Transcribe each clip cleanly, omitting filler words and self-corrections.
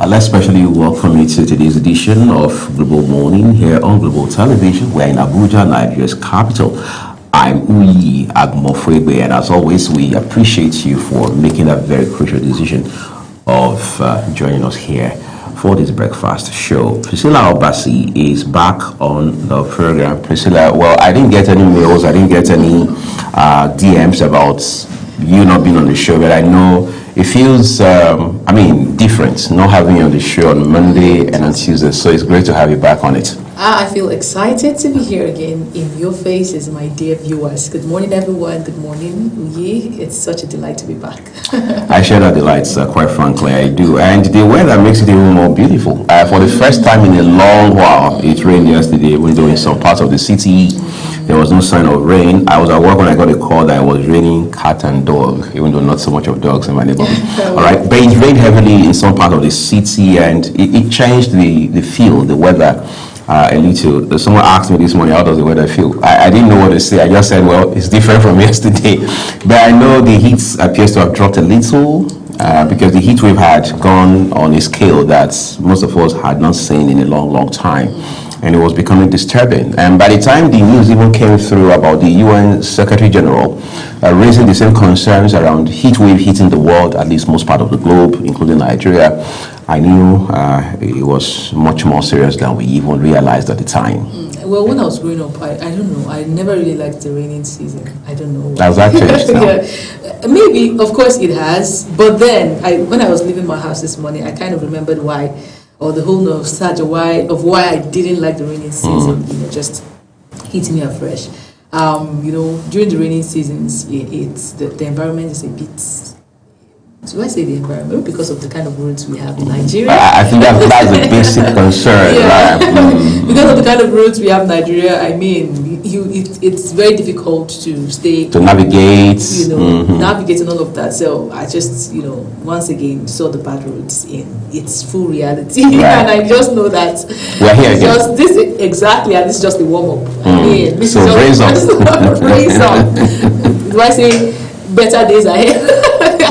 Let's especially welcome you to today's edition of Global Morning here on Global Television. We're in Abuja, Nigeria's capital. I'm Uyi Agmofwebe, and as always, we appreciate you for making that very crucial decision of joining us here for this breakfast show. Priscilla Obasi is back on the program. Priscilla, well, I didn't get any mails, I didn't get any DMs about you not being on the show, but I know it feels, different not having you on the show on Monday and on Tuesday, so it's great to have you back on it. I feel excited to be here again in your faces, my dear viewers. Good morning, everyone. Good morning, Uyi. It's such a delight to be back. I share that delight, quite frankly, I do. And the weather makes it even more beautiful. For the first time in a long while, it rained yesterday, even though in some parts of the city, there was no sign of rain. I was at work when I got a call that it was raining cat and dog, even though not so much of dogs in my neighborhood. All right, but it rained heavily in some part of the city, and it changed the feel, the weather a little. Someone asked me this morning, how does the weather feel? I didn't know what to say. I just said, well, it's different from yesterday. But I know the heat appears to have dropped a little because the heat wave had gone on a scale that most of us had not seen in a long, long time. And it was becoming disturbing. And by the time the news even came through about the UN Secretary General raising the same concerns around heat wave hitting the world, at least most part of the globe, including Nigeria, I knew it was much more serious than we even realized at the time. Well, when I was growing up, I don't know, I never really liked the raining season. I don't know. Has that changed now? Yeah. Maybe, of course it has. But then, when I was leaving my house this morning, I kind of remembered why, or the whole nostalgia why I didn't like the raining season, just hitting me afresh. During the raining seasons, it's the environment is a bit. So I say the environment because of the kind of roads we have in Nigeria. I think that's a basic concern. Yeah. Right? Because of the kind of roads we have in Nigeria, I mean, it's very difficult to stay to navigate, navigate and all of that. So I just, once again saw the bad roads in its full reality, right. And I just know that we're here again. And this is just the warm up. I mean, this so is just raise on. Do I say better days ahead?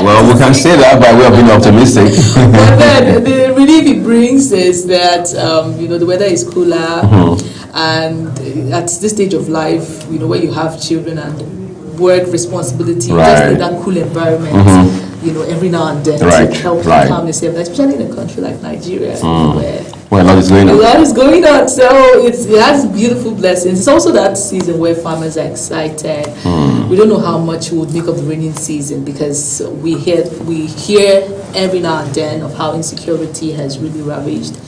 Well, we can say that by way of being optimistic. But then the relief it brings is that the weather is cooler, and at this stage of life, where you have children and work responsibility, right. Just in that cool environment, every now and then right. to help right. calm yourself, especially in a country like Nigeria, where a lot is going on. A lot is going on, so it has beautiful blessings. It's also that season where farmers are excited. We don't know how much we would make of the raining season because we hear every now and then of how insecurity has really ravaged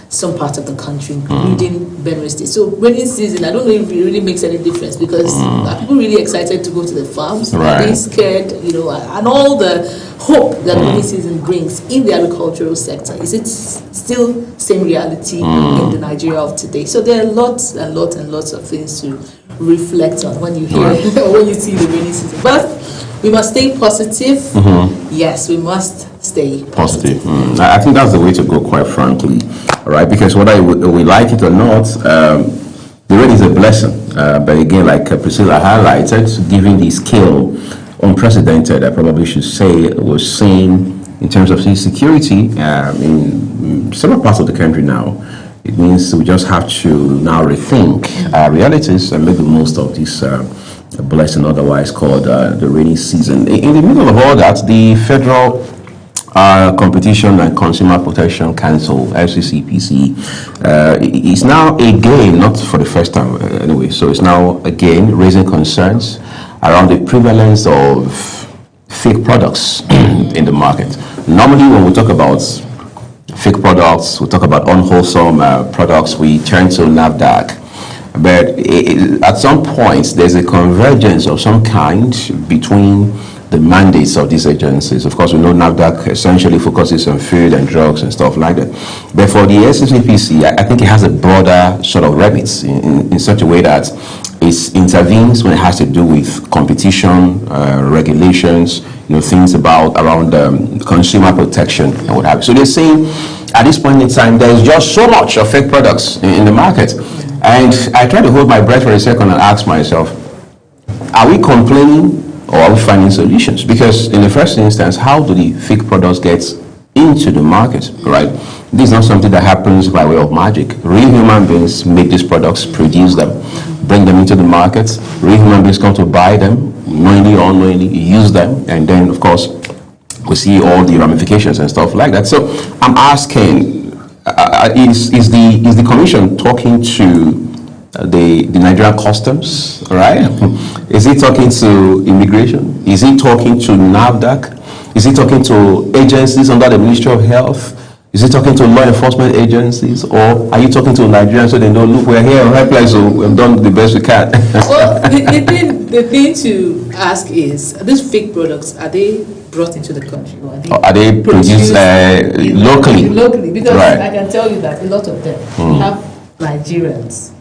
some parts of the country, including Benue State. So raining season, I don't know if it really makes any difference because are people really excited to go to the farms? Right. Are they scared? And all the hope that rainy season brings in the agricultural sector. Is it still same reality in the Nigeria of today? So there are lots and lots and lots of things to reflect on when you hear or when you see the rainy season. But we must stay positive. Yes, we must stay positive. I think that's the way to go, quite frankly. All right, because whether we like it or not, the rain is a blessing. But again, like Priscilla highlighted, given the scale unprecedented, I probably should say, was seen in terms of insecurity in several parts of the country now. It means we just have to now rethink our realities and make the most of this blessing, otherwise called the rainy season. In the middle of all that, the Federal Competition and Consumer Protection Council, FCCPC, is now again, not for the first time anyway, so it's now again raising concerns around the prevalence of fake products in the market. Normally when we talk about fake products, we talk about unwholesome products, we turn to NAFDAC. But at some point, there's a convergence of some kind between the mandates of these agencies. Of course, we know NAFDAC essentially focuses on food and drugs and stuff like that. But for the FCCPC, I think it has a broader sort of remit in such a way that it intervenes when it has to do with competition, regulations, things around consumer protection and what have you. So they're saying at this point in time, there's just so much of fake products in the market. And I try to hold my breath for a second and ask myself, are we complaining or are we finding solutions? Because in the first instance, how do the fake products get into the market, right? This is not something that happens by way of magic. Real human beings make these products, produce them, bring them into the market. Real human beings come to buy them, knowingly or unknowingly, use them, and then, of course, we see all the ramifications and stuff like that. So I'm asking, is the commission talking to the Nigerian customs, right? Is it talking to immigration? Is it talking to NAFDAC? Is it talking to agencies under the Ministry of Health? Is it talking to law enforcement agencies? Or are you talking to Nigerians so they know, look, we're here, we're helpless, so we've done the best we can? Well, the thing to ask is, these fake products, are they brought into the country? Or are they produced locally? Locally, because right. I can tell you that a lot of them have Nigerians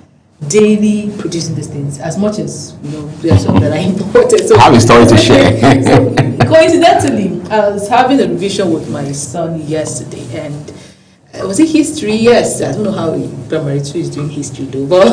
daily producing these things, as much as there are some that are imported. So I have a story to share. So, coincidentally, I was having a revision with my son yesterday, and was it history? Yes, I don't know how primary 2 is doing history though, but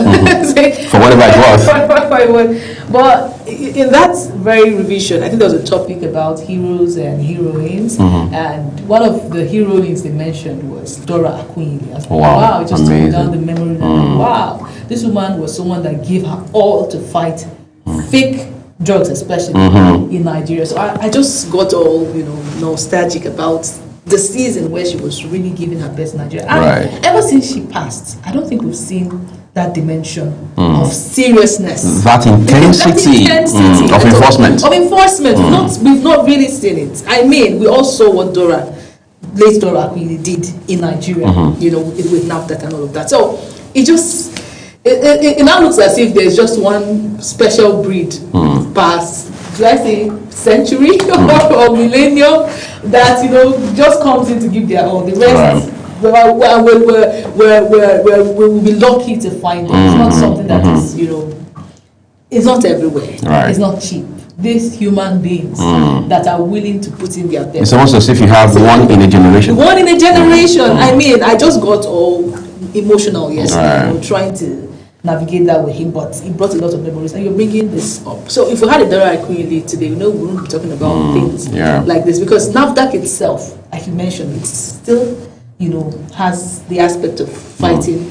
for whatever it was. But in that very revision, I think there was a topic about heroes and heroines, and one of the heroines they mentioned was Dora Akunyili. I was like, wow, it just took me down the memory lane. Wow, this woman was someone that gave her all to fight fake drugs, especially in Nigeria. So I just got all nostalgic about the season where she was really giving her best in Nigeria. And ever since she passed, I don't think we've seen that dimension of seriousness, that intensity, of enforcement. We've not really seen it. I mean, we all saw what late Dora Akunyili did in Nigeria, with NAFDAC and all of that. So it now looks as if there's just one special breed past, do I say century or millennium, that just comes in to give their all. The rest, we will be lucky to find it. It's not something that is it's not everywhere. Right. It's not cheap. These human beings that are willing to put in their best. It's almost as if you have one in a generation. One in a generation. I mean, I just got all emotional yesterday, trying to navigate that with him, but it brought a lot of memories, and you're bringing this up. So if we had a Dora Akunyili today, we wouldn't be talking about things like this, because NAFDAC itself, like you mentioned, it still, has the aspect of fighting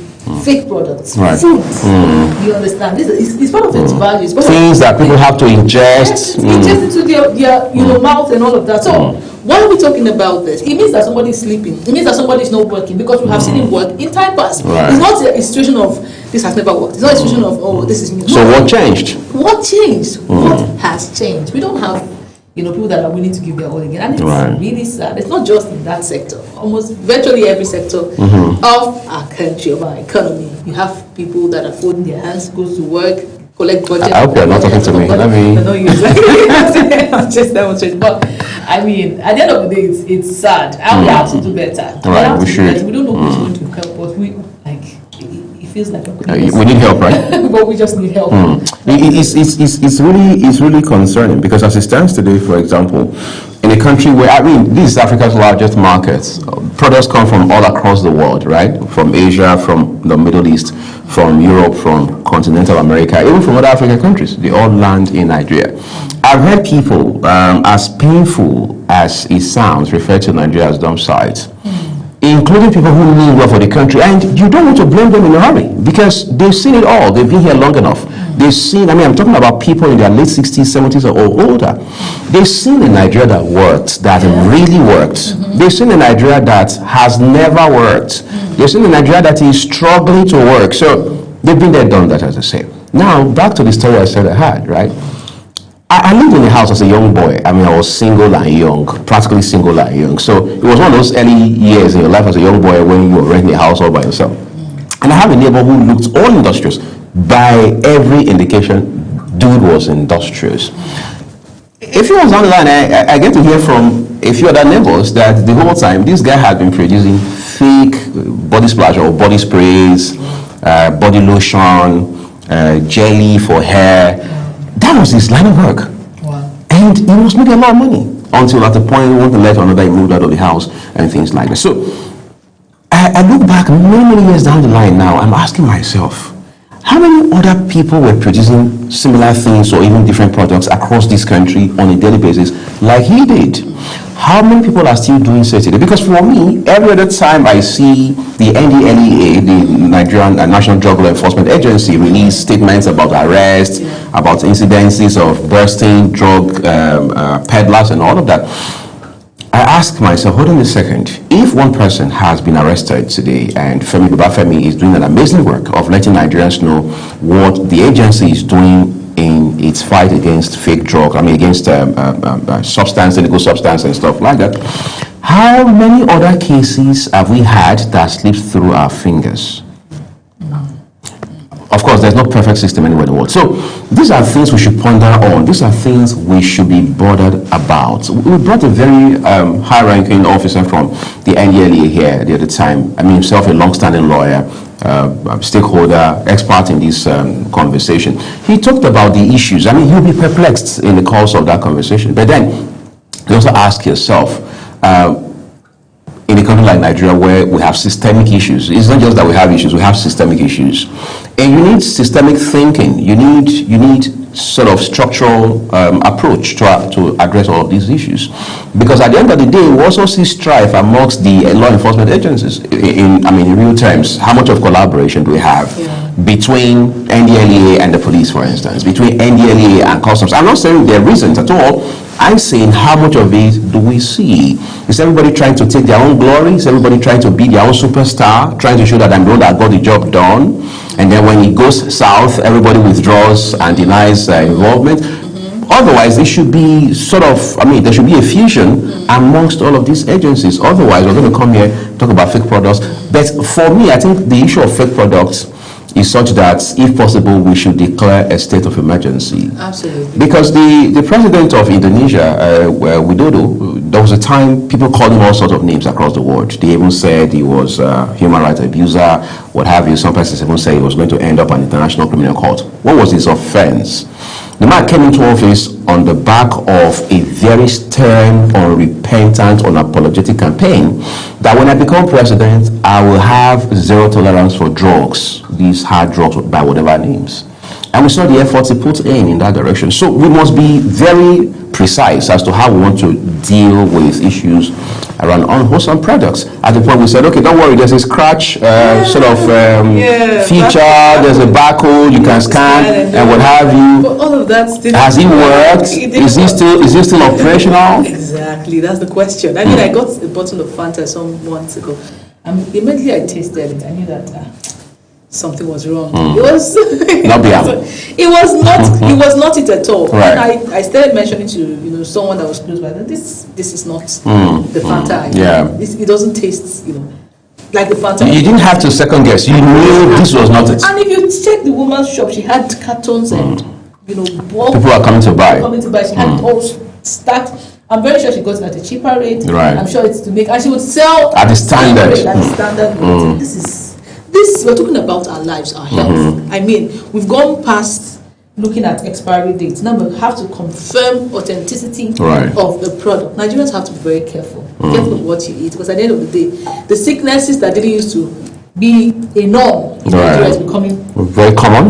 fake products, foods. You understand? It's part of its values. Things that people have to ingest. Ingest into their mouth and all of that. So why are we talking about this? It means that somebody is sleeping. It means that somebody is not working, because we have seen him work in time past. It's not a situation of this has never worked. It's not a situation of this is new. So what changed? What changed? What has changed? We don't have people that are willing to give their all again, and it's really sad. It's not just in that sector. Almost virtually every sector of our country, of our economy, you have people that are folding their hands, goes to work, collect budget. I hope you're not talking to me. I'm just demonstrating. But I mean, at the end of the day, it's sad, and we have to do better. We should. We don't know who's going to help us. It feels like we need help, right? But we just need help. It's really concerning, because as it stands today, for example, in a country where, this is Africa's largest market, products come from all across the world, right? From Asia, from the Middle East, from Europe, from continental America, even from other African countries. They all land in Nigeria. I've heard people, as painful as it sounds, refer to Nigeria as dump sites, including people who mean well for the country. And you don't want to blame them in a hurry, because they've seen it all. They've been here long enough. They've seen, I'm talking about people in their late 60s, 70s or older. They've seen a Nigeria that worked, that really worked. They've seen a Nigeria that has never worked. They've seen a Nigeria that is struggling to work. So they've been there, done that, as I say. Now, back to the story I said I had, right? I lived in a house as a young boy. I was single and young, practically single and young. So it was one of those early years in your life as a young boy when you were renting a house all by yourself. And I have a neighbor who looked all industrious. By every indication, dude was industrious. A few months down the line, I get to hear from a few other neighbors that the whole time this guy had been producing fake body splash or body sprays, body lotion, jelly for hair. That was his line of work. Wow. And he was making a lot of money, until at the point one thing led to another, he moved out of the house and things like that. So I look back many years down the line now, I'm asking myself, how many other people were producing similar things or even different products across this country on a daily basis like he did? how many people are still doing so today? Because for me, every other time I see the NDLEA, the Nigerian National Drug Law Enforcement Agency, release statements about arrests, about incidences of bursting drug peddlers and all of that, I ask myself, hold on a second, if one person has been arrested today and Femi Babafemi is doing an amazing work of letting Nigerians know what the agency is doing in its fight against fake drug, against substance, illegal substance and stuff like that, how many other cases have we had that slipped through our fingers? Of course, there's no perfect system anywhere in the world. So these are things we should ponder on. These are things we should be bothered about. We brought a very high-ranking officer from the NDLEA here the other time. Himself a long-standing lawyer, stakeholder, expert in this conversation. He talked about the issues. You'll be perplexed in the course of that conversation. But then you also ask yourself, in a country like Nigeria where we have systemic issues, it's not just that we have issues, we have systemic issues. And you need systemic thinking. You need sort of structural approach to address all of these issues. Because at the end of the day, we also see strife amongst the law enforcement agencies. In real terms, how much of collaboration do we have between NDLEA and the police, for instance, between NDLEA and customs? I'm not saying there isn't at all. I'm saying how much of it do we see? Is everybody trying to take their own glory? Is everybody trying to be their own superstar? Trying to show that I'm the one that got the job done? And then when it goes south, everybody withdraws and denies involvement? Otherwise, it should be there should be a fusion amongst all of these agencies. Otherwise, we're going to come here, talk about fake products. But for me, I think the issue of fake products is such that, if possible, we should declare a state of emergency. Absolutely. Because the president of Indonesia, Widodo, there was a time people called him all sorts of names across the world. They even said he was a human rights abuser, what have you. Some persons even say he was going to end up an international criminal court. What was his offense? The man came into office on the back of a very stern, unrepentant, unapologetic campaign that when I become president, I will have zero tolerance for drugs, these hard drugs by whatever names. And we saw the efforts he put in that direction. So we must be very precise as to how we want to deal with issues around unwholesome products. At the point we said, okay, don't worry, there's a scratch feature, there's a barcode you can scan and what have you. But all of that still has it worked? Is it still operational? Exactly, that's the question. I got a bottle of Fanta some months ago. Immediately I tasted it. I knew that something was wrong. It was not it was not it at all. Right. And I started mentioning to someone that was close by that this is not the Fanta. It doesn't taste like the Fanta. You didn't have to second guess. You knew this was not it. And if you check the woman's shop, she had cartons and people are coming to buy. She had it all stacked. I'm very sure she got it at a cheaper rate. Right. I'm sure it's to make, and she would sell at the standard. This we're talking about our lives, our health. We've gone past looking at expiry dates. Now we have to confirm authenticity of the product. Nigerians have to be very careful. Careful with what you eat, because at the end of the day, the sicknesses that didn't used to be a norm in Nigeria is becoming very common.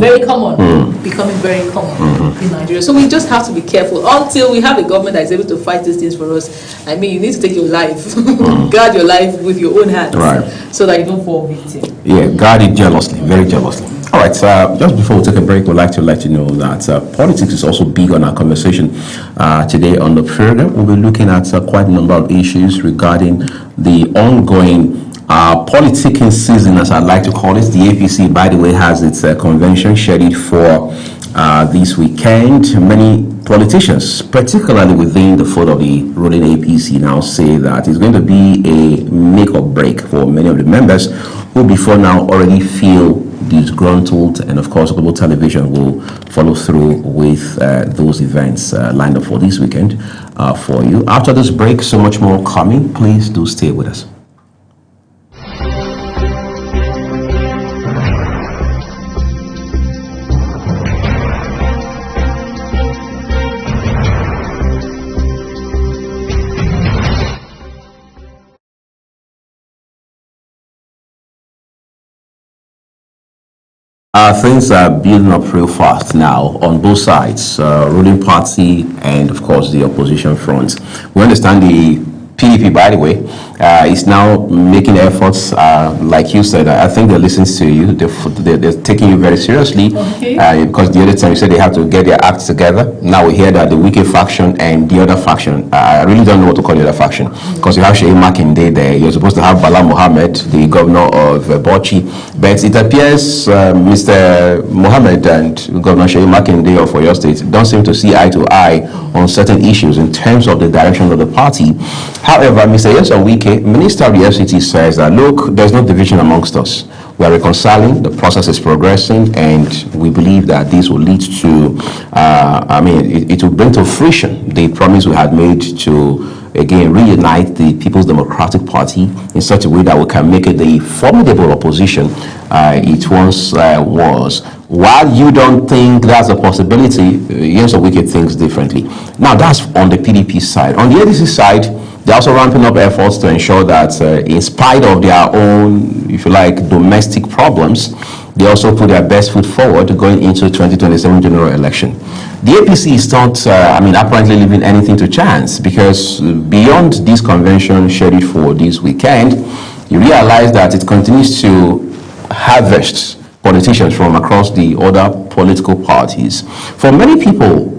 Becoming very common in Nigeria. So we just have to be careful until we have a government that is able to fight these things for us. You need to take your life, guard your life with your own hands, so that you don't fall victim. Yeah, guard it jealously, very jealously. All right, just before we take a break, we'd like to let you know that politics is also big on our conversation today on the program. We'll be looking at quite a number of issues regarding the ongoing politicking season, as I like to call it. The APC, by the way, has its convention scheduled for this weekend. Many politicians, particularly within the fold of the ruling APC, now say that it's going to be a make or break for many of the members who before now already feel disgruntled, and of course Global Television will follow through with those events lined up for this weekend for you. After this break, so much more coming. Please do stay with us. Things are building up real fast now on both sides, ruling party and of course the opposition front. We understand the PDP, by the way, is now making efforts, like you said. I think they listen to you. They're taking you very seriously. Okay. Because the other time you said they have to get their acts together. Now we hear that the Wike faction and the other faction, I really don't know what to call the other faction. Because you have Sheyi Makinde there. You're supposed to have Bala Mohammed, the governor of Bauchi. But it appears Mr. Mohammed and Governor Sheyi Makinde of Oyo State don't seem to see eye to eye on certain issues in terms of the direction of the party. However, Mr. Nyesom Wike, Minister of the FCT, says that, look, there's no division amongst us. We are reconciling, the process is progressing, and we believe that this will lead to, it will bring to fruition the promise we had made to, again, reunite the People's Democratic Party in such a way that we can make it the formidable opposition it once was. While you don't think that's a possibility, Nyesom Wike thinks differently. Now, that's on the PDP side. On the ADC side, they're also ramping up efforts to ensure that in spite of their own, if you like, domestic problems, they also put their best foot forward going into 2027 general election. The APC is not, apparently leaving anything to chance, because beyond this convention scheduled for this weekend, you realize that it continues to harvest politicians from across the other political parties. For many people,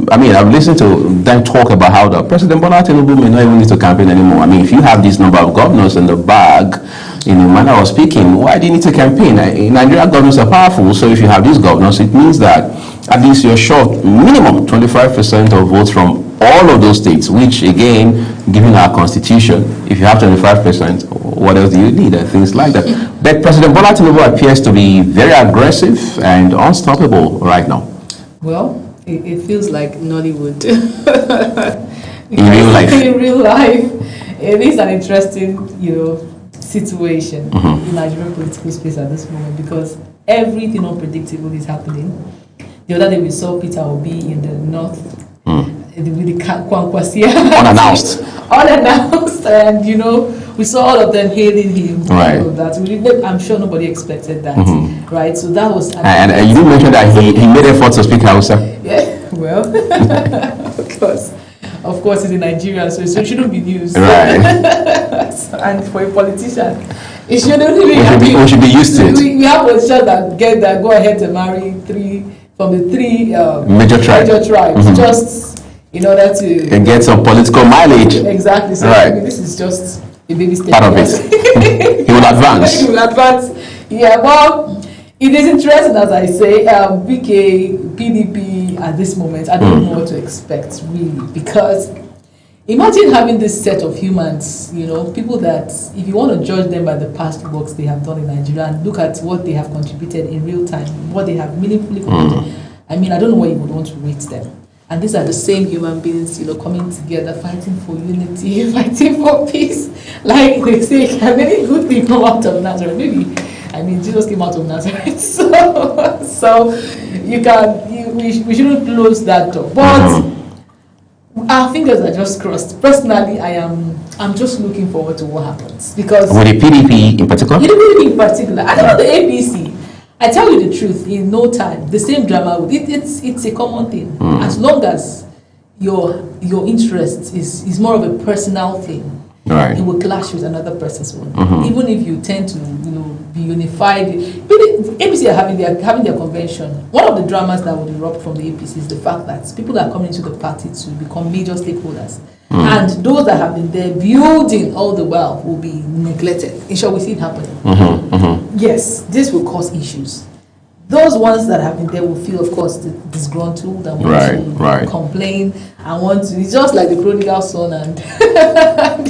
I've listened to them talk about how the President Bola Tinubu may not even need to campaign anymore. If you have this number of governors in the bag, in a manner of speaking, why do you need to campaign? Nigeria governors are powerful, so if you have these governors, it means that at least you're short minimum 25% of votes from all of those states, which again, given our constitution, if you have 25%, what else do you need? And things like that. But President Bola Tinubu appears to be very aggressive and unstoppable right now. Well, it feels like Nollywood. In real life. In real life, it is an interesting, situation in Nigerian political space at this moment, because everything unpredictable is happening. The other day we saw Peter Obi in the north with the Kwankwasia. Unannounced. Unannounced, and we saw all of them hailing him. Right. All of that. I'm sure nobody expected that. Right. So that was. And you didn't mention that he made efforts to speak Hausa. Yeah. Well, of course, he's in Nigeria, so it shouldn't be news. Right. And for a politician, it shouldn't be. We should be used to it. We have politicians that go ahead to marry three major tribes, just in order to and get some political mileage. Exactly. So right. This is just a baby step. Part of it. He will advance. He will advance. Yeah. Well, it is interesting, as I say. Wike, PDP at this moment, I don't know what to expect really, because imagine having this set of humans, people that, if you want to judge them by the past works they have done in Nigeria and look at what they have contributed in real time, what they have meaningfully contributed, I don't know why you would want to rate them. And these are the same human beings, coming together, fighting for unity, fighting for peace. Like they say, can any good thing come out of Nazareth? Maybe. Jesus came out of Nazareth. So we shouldn't close that door. But our fingers are just crossed. Personally, I'm just looking forward to what happens, because with the PDP in particular. The PDP in particular, I don't know the APC. I tell you the truth, in no time, the same drama. It's a common thing. As long as your interest is more of a personal thing, right, it will clash with another person's one. Even if you tend to be unified. The APC are having their convention. One of the dramas that would erupt from the APC is the fact that people are coming into the party to become major stakeholders. And those that have been there building all the while will be neglected. In short, we see it happening. Yes, this will cause issues. Those ones that have been there will feel, of course, disgruntled and want to complain and want to. It's just like the prodigal son and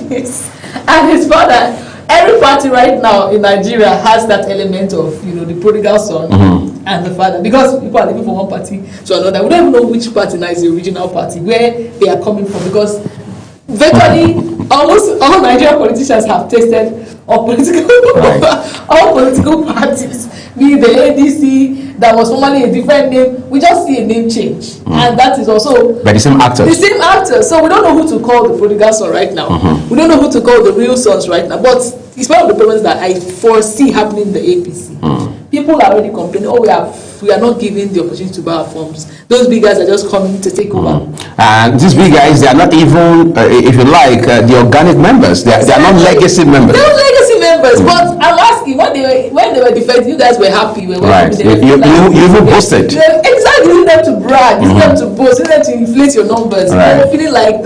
his father. Every party right now in Nigeria has that element of, the prodigal son and the father, because people are living from one party to another. We don't even know which party now is the original party, where they are coming from, because virtually almost all Nigerian politicians have tasted all political parties, be it the ADC that was formerly a different name. We just see a name change, and that is also by the same actors. The same actors. So we don't know who to call the prodigal son right now. We don't know who to call the real sons right now. But it's one of the problems that I foresee happening in the APC. People are already complaining. Oh, we have we are not given the opportunity to buy our forms. Those big guys are just coming to take over. And these big guys, they are not even, if you like, the organic members. They are not legacy members. They're not legacy members. But I'm asking, when they were defending, you guys were happy. Right. You even boasted. Exactly. You need them to brag. You need them to boast. You need them to inflate your numbers. Right. You're feeling like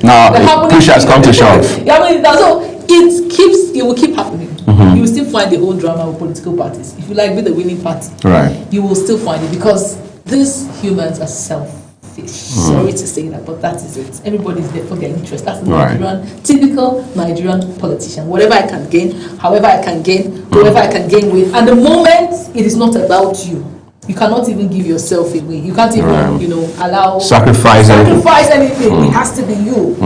now push has come to shove. So it will keep happening. You will still find the whole drama of political parties. If you like be the winning party, right, you will still find it, because these humans are selfish. Sorry to say that, but that is it. Everybody's there for their interest. That's the typical Nigerian politician. Whatever I can gain, however I can gain, whoever I can gain with. And the moment it is not about you, you cannot even give yourself away. You can't even, allow sacrifice anything. It has to be you.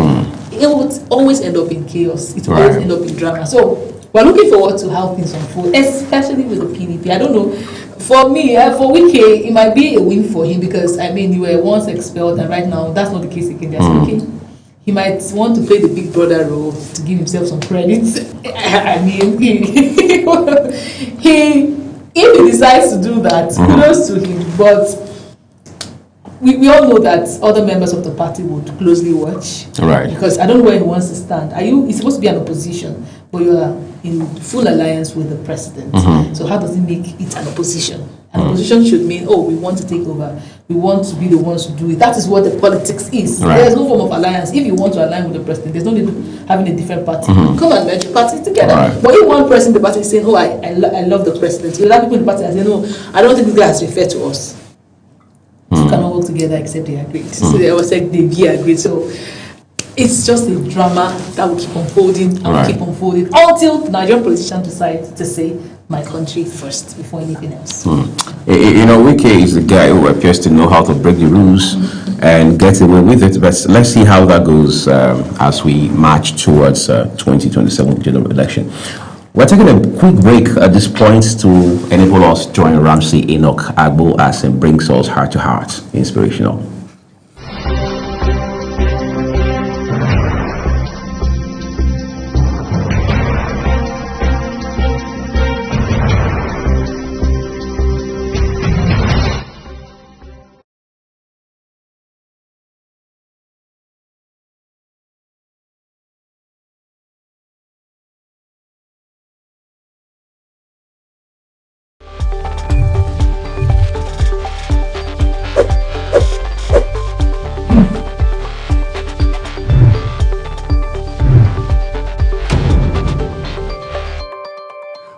It would always end up in chaos. It will always end up in drama. So we're looking forward to how things unfold, especially with the PDP. I don't know. For me, for Wike, it might be a win for him, because you were once expelled, and right now that's not the case again. They're speaking. He might want to play the big brother role to give himself some credit. If he decides to do that, kudos to him. But we all know that other members of the party would closely watch. Right. Because I don't know where he wants to stand. He's supposed to be an opposition, but you are in full alliance with the president. So how does it make it an opposition? An opposition should mean, we want to take over. We want to be the ones to do it. That is what the politics is. Right. There's no form of alliance. If you want to align with the president, there's no need of having a different party. Come and merge your party together. Right. But if one person in the party is saying, I love the president, the other people in the party are saying, no, I don't think this guy has referred to us. You cannot work together except they agreed. So they always said they agreed. So it's just a drama that will keep unfolding and will keep unfolding until the Nigerian politicians decide to say, my country first before anything else. Wike is the guy who appears to know how to break the rules and get away with it. But let's see how that goes as we march towards 2027 general election. We're taking a quick break at this point to enable us to join Ramsey Enoch Agbo as he brings us heart to heart inspirational.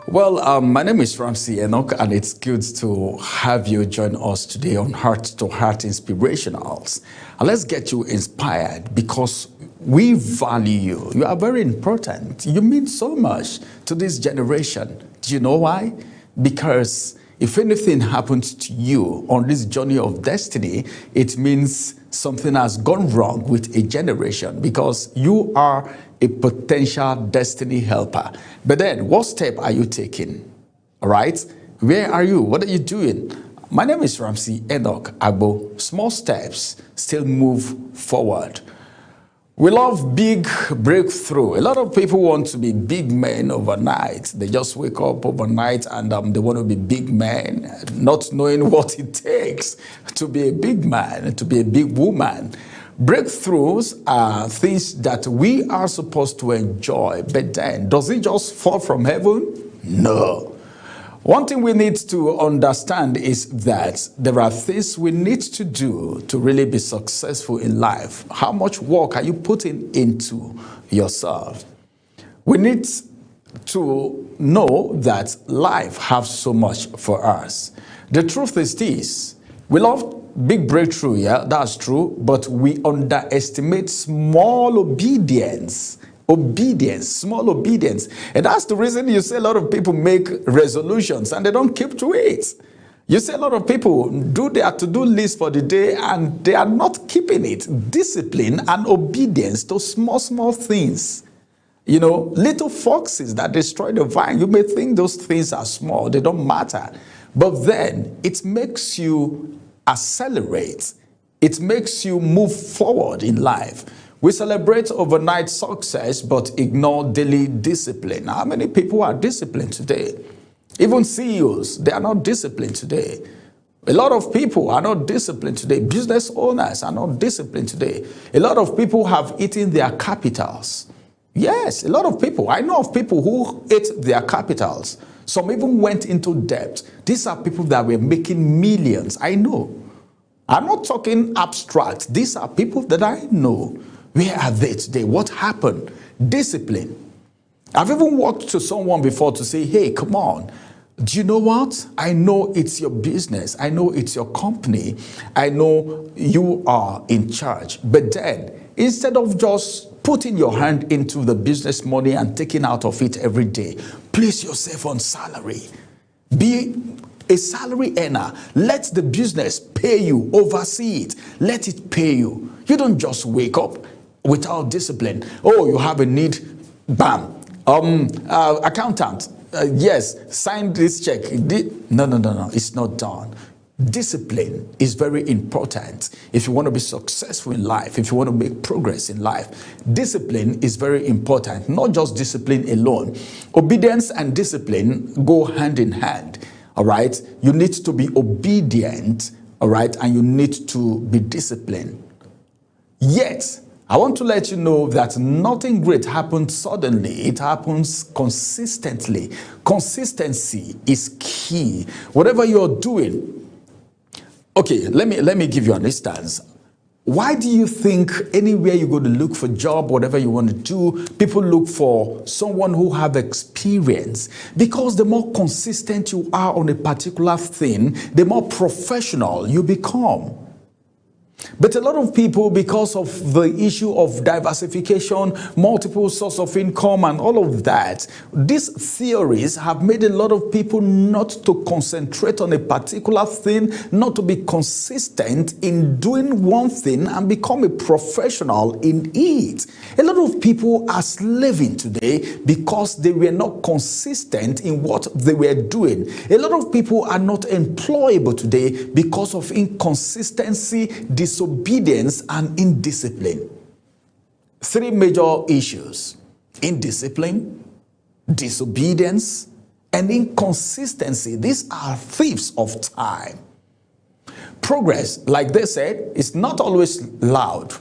Well, my name is Ramsey Enoch, and it's good to have you join us today on Heart to Heart Inspirationals. And let's get you inspired, because we value you. You are very important. You mean so much to this generation. Do you know why? Because if anything happens to you on this journey of destiny, it means something has gone wrong with a generation, because you are a potential destiny helper. But then, what step are you taking? All right? Where are you? What are you doing? My name is Ramsey Enoch Agbo. Small steps still move forward. We love big breakthrough. A lot of people want to be big men overnight. They just wake up overnight and they want to be big men, not knowing what it takes to be a big man, to be a big woman. Breakthroughs are things that we are supposed to enjoy, but then, does it just fall from heaven? No. One thing we need to understand is that there are things we need to do to really be successful in life. How much work are you putting into yourself? We need to know that life has so much for us. The truth is this: we love big breakthrough, yeah, that's true, but we underestimate small obedience. Small obedience. And that's the reason you see a lot of people make resolutions and they don't keep to it. You see a lot of people do their to-do list for the day and they are not keeping it. Discipline and obedience to small things. You know, little foxes that destroy the vine. You may think those things are small, they don't matter. But then it makes you accelerate. It makes you move forward in life. We celebrate overnight success, but ignore daily discipline. How many people are disciplined today? Even CEOs, they are not disciplined today. A lot of people are not disciplined today. Business owners are not disciplined today. A lot of people have eaten their capitals. Yes, a lot of people. I know of people who ate their capitals. Some even went into debt. These are people that were making millions. I know. I'm not talking abstract. These are people that I know. Where are they today? What happened? Discipline. I've even walked to someone before to say, hey, come on. Do you know what? I know it's your business. I know it's your company. I know you are in charge. But then, instead of just putting your hand into the business money and taking out of it every day, place yourself on salary. Be a salary earner. Let the business pay you. Oversee it. Let it pay you. You don't just wake up without discipline. Oh, you have a need. Bam. Accountant. Yes, sign this check. No. It's not done. Discipline is very important if you want to be successful in life, if you want to make progress in life. Discipline is very important, not just discipline alone. Obedience and discipline go hand in hand, all right? You need to be obedient, all right, and you need to be disciplined. Yet, I want to let you know that nothing great happens suddenly. It happens consistently. Consistency is key. Whatever you're doing. Okay, let me give you an instance. Why do you think anywhere you go to look for a job, whatever you want to do, people look for someone who have experience? Because the more consistent you are on a particular thing, the more professional you become. But a lot of people, because of the issue of diversification, multiple sources of income and all of that, these theories have made a lot of people not to concentrate on a particular thing, not to be consistent in doing one thing and become a professional in it. A lot of people are slaving today because they were not consistent in what they were doing. A lot of people are not employable today because of inconsistency, disobedience, and indiscipline. Three major issues: indiscipline, disobedience, and inconsistency. These are thieves of time. Progress, like they said, is not always loud.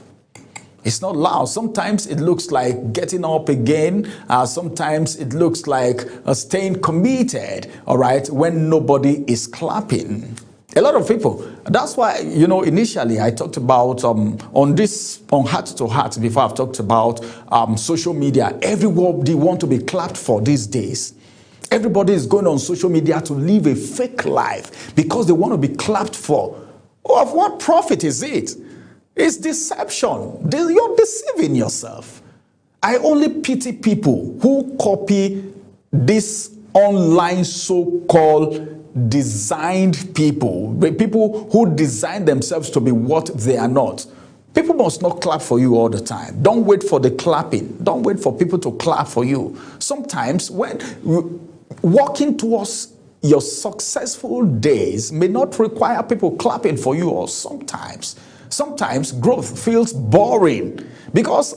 It's not loud. Sometimes it looks like getting up again. Sometimes it looks like staying committed, all right, when nobody is clapping. A lot of people. That's why, initially I talked about on Heart to Heart, before I've talked about social media. Everybody want to be clapped for these days. Everybody is going on social media to live a fake life because they want to be clapped for. Oh, of what profit is it? It's deception. You're deceiving yourself. I only pity people who copy this online so-called designed people who design themselves to be what they are not. People must not clap for you all the time. Don't wait for the clapping. Don't wait for people to clap for you. Sometimes when walking towards your successful days may not require people clapping for you, or sometimes growth feels boring because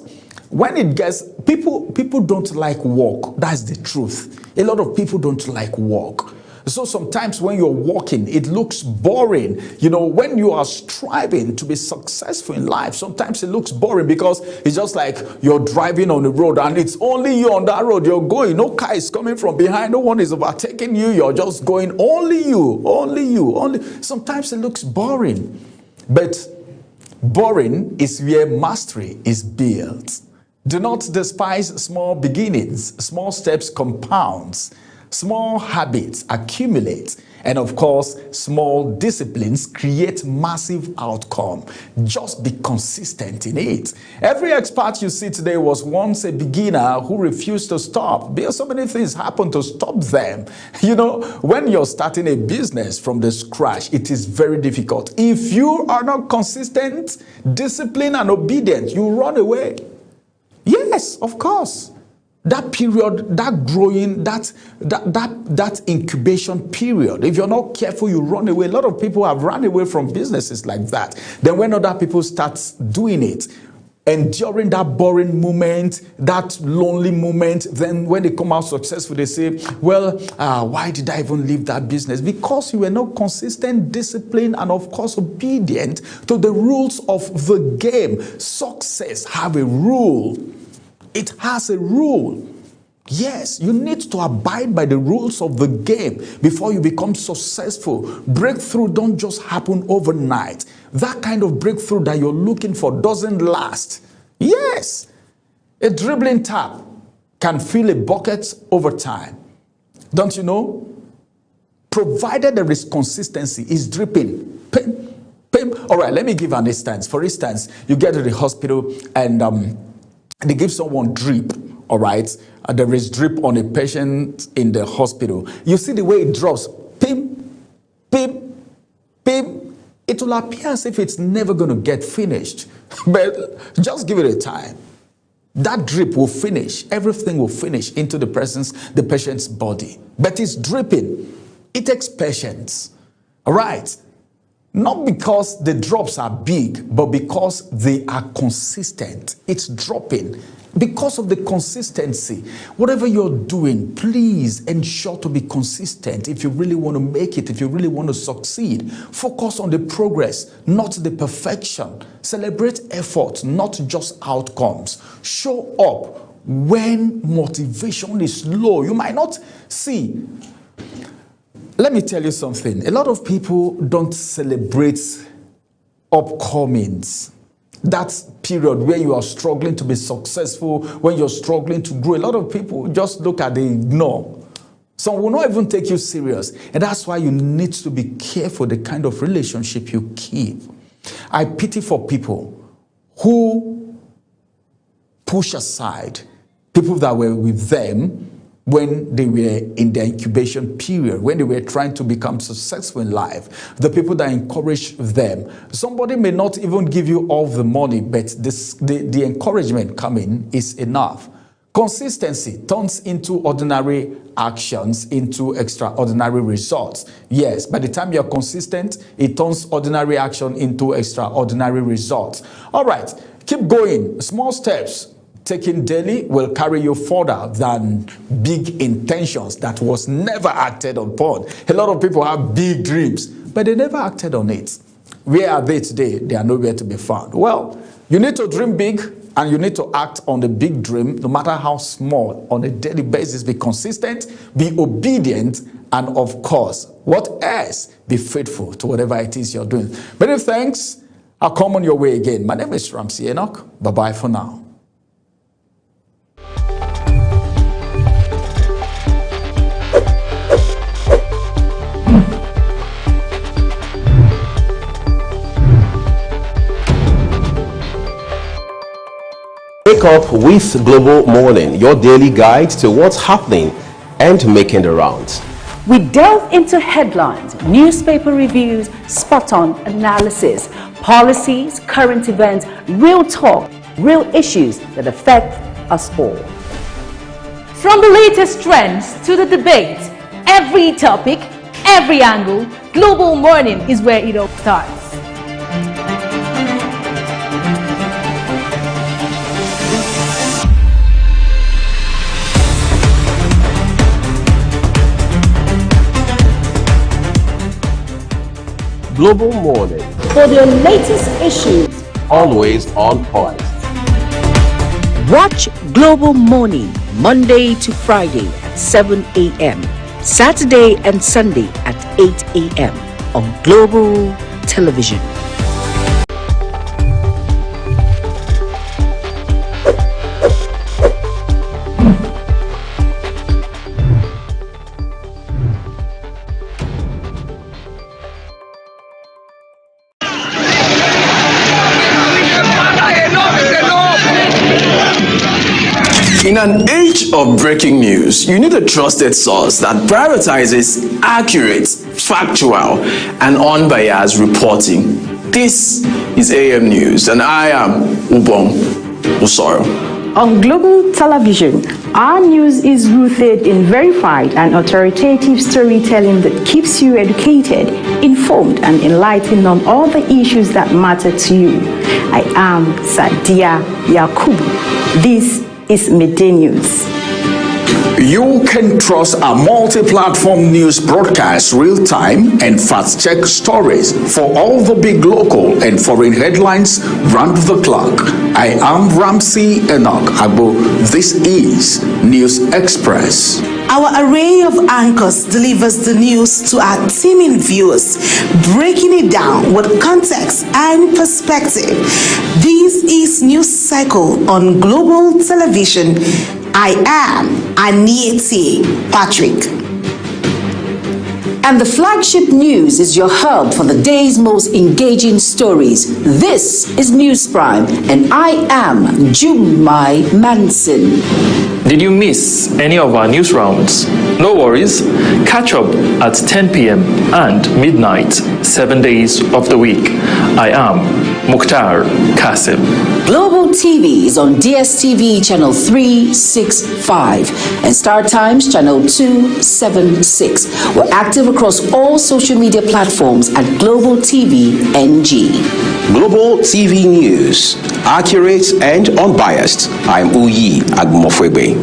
when it gets, people don't like work. That's the truth. A lot of people don't like work. So sometimes when you're walking, it looks boring. When you are striving to be successful in life, sometimes it looks boring because it's just like you're driving on the road and it's only you on that road. You're going, no car is coming from behind, no one is overtaking you. You're just going, only you. Sometimes it looks boring. But boring is where mastery is built. Do not despise small beginnings. Small steps compounds. Small habits accumulate, and of course, small disciplines create massive outcome. Just be consistent in it. Every expert you see today was once a beginner who refused to stop because so many things happen to stop them. When you're starting a business from the scratch, it is very difficult. If you are not consistent, disciplined, and obedient, you run away. Yes, of course. That period, that growing, that incubation period, if you're not careful, you run away. A lot of people have run away from businesses like that. Then when other people start doing it, enduring that boring moment, that lonely moment. Then when they come out successful, they say, well, why did I even leave that business? Because you were not consistent, disciplined, and of course obedient to the rules of the game. Success have a rule. It has a rule. Yes, you need to abide by the rules of the game before you become successful. Breakthrough don't just happen overnight. That kind of breakthrough that you're looking for doesn't last. Yes, a dribbling tap can fill a bucket over time. Don't you know? Provided there is consistency, it's dripping. Pim, pim. All right, let me give an instance. For instance, you get to the hospital and they give someone drip. All right, there is drip on a patient in the hospital. You see the way it drops, pim, pim, pim. It will appear as if it's never going to get finished, but just give it a time. That drip will finish. Everything will finish into the patient's body. But it's dripping. It takes patience. All right. Not because the drops are big, but because they are consistent. It's dropping. Because of the consistency, whatever you're doing, please ensure to be consistent. If you really want to make it, if you really want to succeed, focus on the progress, not the perfection. Celebrate effort, not just outcomes. Show up when motivation is low. You might not see. Let me tell you something. A lot of people don't celebrate upcomings. That period where you are struggling to be successful, when you're struggling to grow, a lot of people just look at the ignore. Some will not even take you serious. And that's why you need to be careful the kind of relationship you keep. I pity for people who push aside people that were with them when they were in their incubation period, when they were trying to become successful in life, the people that encourage them. Somebody may not even give you all the money, but the encouragement coming is enough. Consistency turns into ordinary actions into extraordinary results. Yes, by the time you're consistent, it turns ordinary action into extraordinary results. All right, keep going. Small steps taken daily will carry you further than big intentions that was never acted upon. A lot of people have big dreams, but they never acted on it. Where are they today? They are nowhere to be found. Well, you need to dream big and you need to act on the big dream, no matter how small, on a daily basis. Be consistent, be obedient, and of course, what else? Be faithful to whatever it is you're doing. Many thanks. I'll come on your way again. My name is Ramsey Enoch. Bye-bye for now. Wake up with Global Morning, your daily guide to what's happening and making the rounds. We delve into headlines, newspaper reviews, spot-on analysis, policies, current events, real talk, real issues that affect us all. From the latest trends to the debate, every topic, every angle, Global Morning is where it all starts. Global Morning, For the latest issues, always on point. watch Global Morning Monday to Friday at 7 a.m., Saturday and Sunday at 8 a.m. on Global Television. In an age of breaking news, you need a trusted source that prioritizes accurate, factual, and unbiased reporting. This is AM News, and I am Ubong Usoro. On Global Television, our news is rooted in verified and authoritative storytelling that keeps you educated informed and enlightened on all the issues that matter to you. I am Sadia Yakubu. This is Midday News. You can trust a multi-platform news broadcast, real-time and fast-check stories for all the big local and foreign headlines round the clock. I am Ramsey Enoch Agbo. This is News Express. Our array of anchors delivers the news to our teeming viewers, breaking it down with context and perspective. This is News Cycle on Global Television. I am Anieti Patrick. And the flagship news is your hub for the day's most engaging stories. This is News Prime, and I am Jumai Manson. Did you miss any of our news rounds? No worries. Catch up at 10 p.m. and midnight, 7 days of the week. I am Mukhtar Kasim. Global TV is on DSTV channel 365 and Star Times channel 276. We're active across all social media platforms at Global TV NG. Global TV News, accurate and unbiased. I'm Uyi Agmofwebe.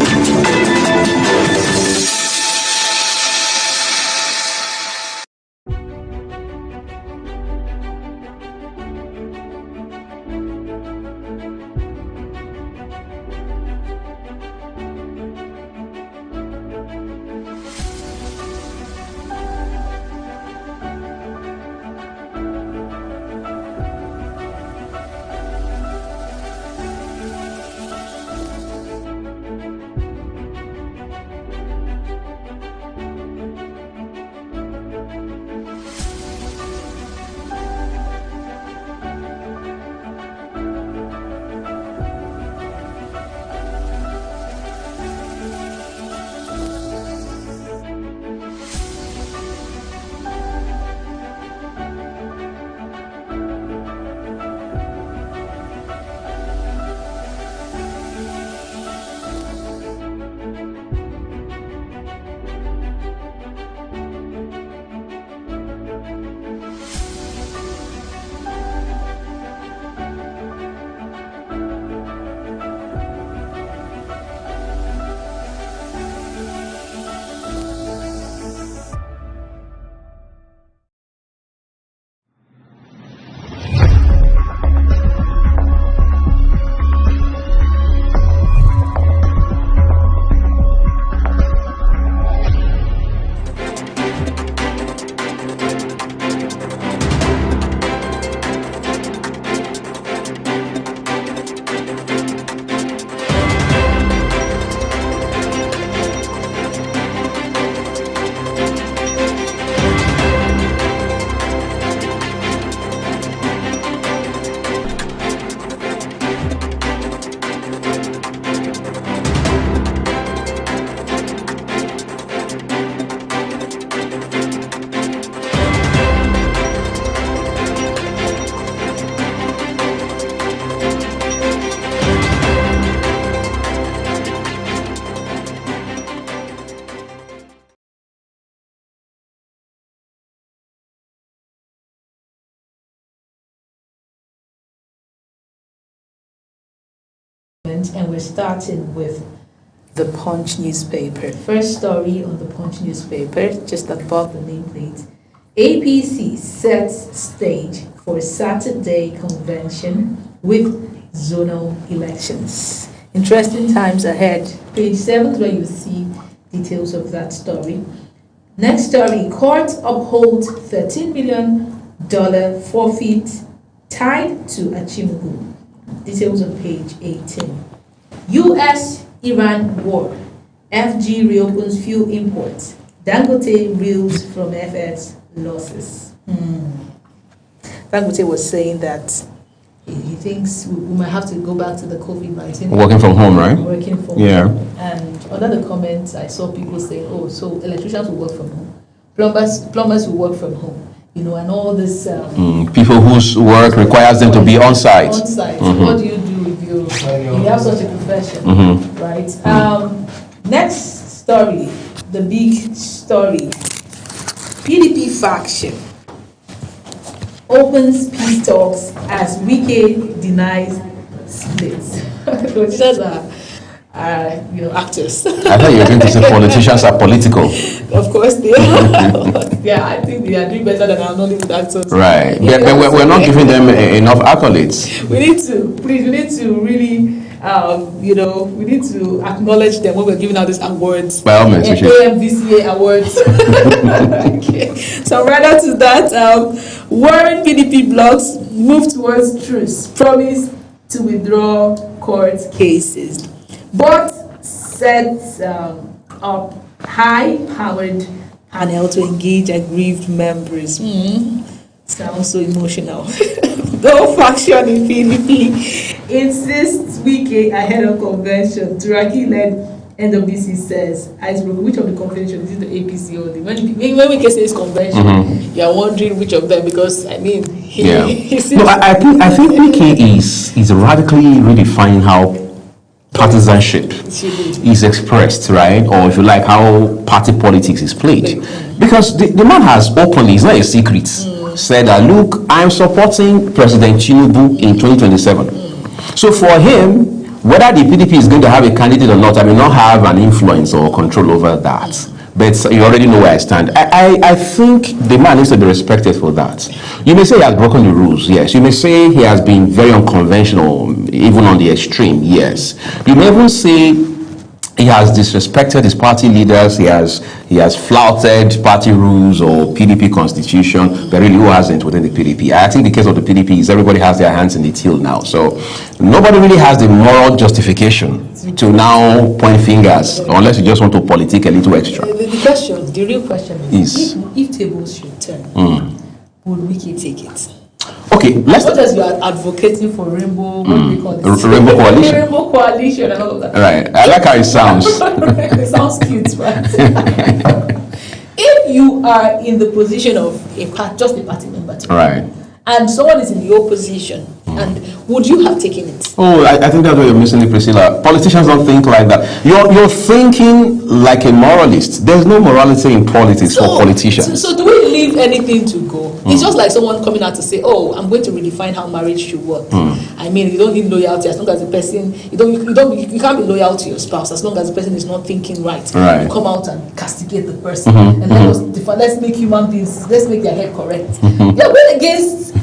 And we're starting with the Punch newspaper. First story on the Punch newspaper, just above the nameplate. APC sets stage for Saturday convention with zonal elections. Interesting times ahead. Page 7 where you see details of that story. Next story, court upholds $13 million forfeit tied to Achimugu. Details on page 18. U.S.-Iran war. FG reopens fuel imports. Dangote reels from FX losses. Dangote was saying that he thinks we might have to go back to the COVID-19. Working from home, right? Working from home. And under the comments, I saw people saying, oh, so electricians will work from home. Plumbers will work from home. You know, and all this... people whose work requires them to be on site. On site. What do you do if you have such a profession, right? Next story, the big story. PDP faction opens peace talks as Wike denies splits. Politicians are actors. I thought you were going to say politicians are political. Of course they are. Yeah, I think they are doing better than our Nollywood actors. Right. But we're not giving them enough accolades. We need to really, we need to acknowledge them when we're giving out these awards. By all means, AMVCA awards. Okay. So rather to that, Warren PDP blocs move towards truce, promise to withdraw court cases, but sets up high-powered panel to engage aggrieved members. Sounds so emotional. No faction in PDP insists Wike ahead of convention. Turaki-led NWC says, which of the convention is it, the APC or the when Wike says convention, you're wondering which of them, because I mean he seems I think Wike is radically redefining how partisanship is expressed, right? Or if you like, how party politics is played. Because the man has openly, it's not a secret, said that, look, I'm supporting President Tinubu in 2027. So for him, whether the PDP is going to have a candidate or not, I may not have an influence or control over that. But you already know where I stand. I think the man needs to be respected for that. You may say he has broken the rules, yes. You may say he has been very unconventional, even on the extreme, yes. You may even say he has disrespected his party leaders, he has flouted party rules or PDP constitution, but really who hasn't within the PDP? I think the case of the PDP is everybody has their hands in the till now. So nobody really has the moral justification to now point fingers, unless you just want to politic a little extra. The real question is, if tables should turn, would Wike take it? Okay, let's. What as you are advocating for rainbow, what do we call this? Rainbow coalition. Rainbow coalition and all of that. Right. I like how it sounds. It sounds cute, right? If you are in the position of just a party member, right, and someone is in the opposition, and would you have taken it? Oh, I think that's where you're missing it, Priscilla. Politicians don't think like that. You're thinking like a moralist. There's no morality in politics for politicians. So do we leave anything to go? It's just like someone coming out to say, "Oh, I'm going to redefine how marriage should work." I mean, you don't need loyalty as long as the person you can't be loyal to your spouse as long as the person is not thinking right. You come out and castigate the person and let's make human beings. Let's make their head correct. You're going against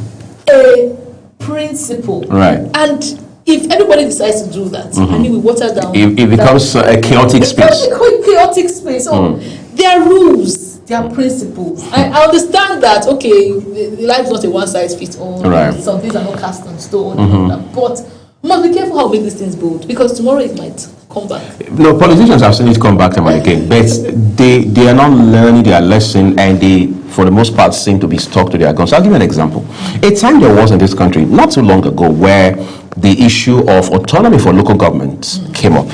a principle, right? And if everybody decides to do that, I mean, we water down. It becomes a chaotic space. Chaotic space. So there are rules, there are principles. I understand that. Okay, the life is not a one size fits all. Right. Some things are not cast on stone. But we must be careful how we make these things bold, because tomorrow it might come back. No, politicians have seen it come back time and again, but they are not learning their lesson, and they, for the most part, seem to be stuck to their guns. I'll give you an example. A time there was in this country, not too long ago, where the issue of autonomy for local governments came up.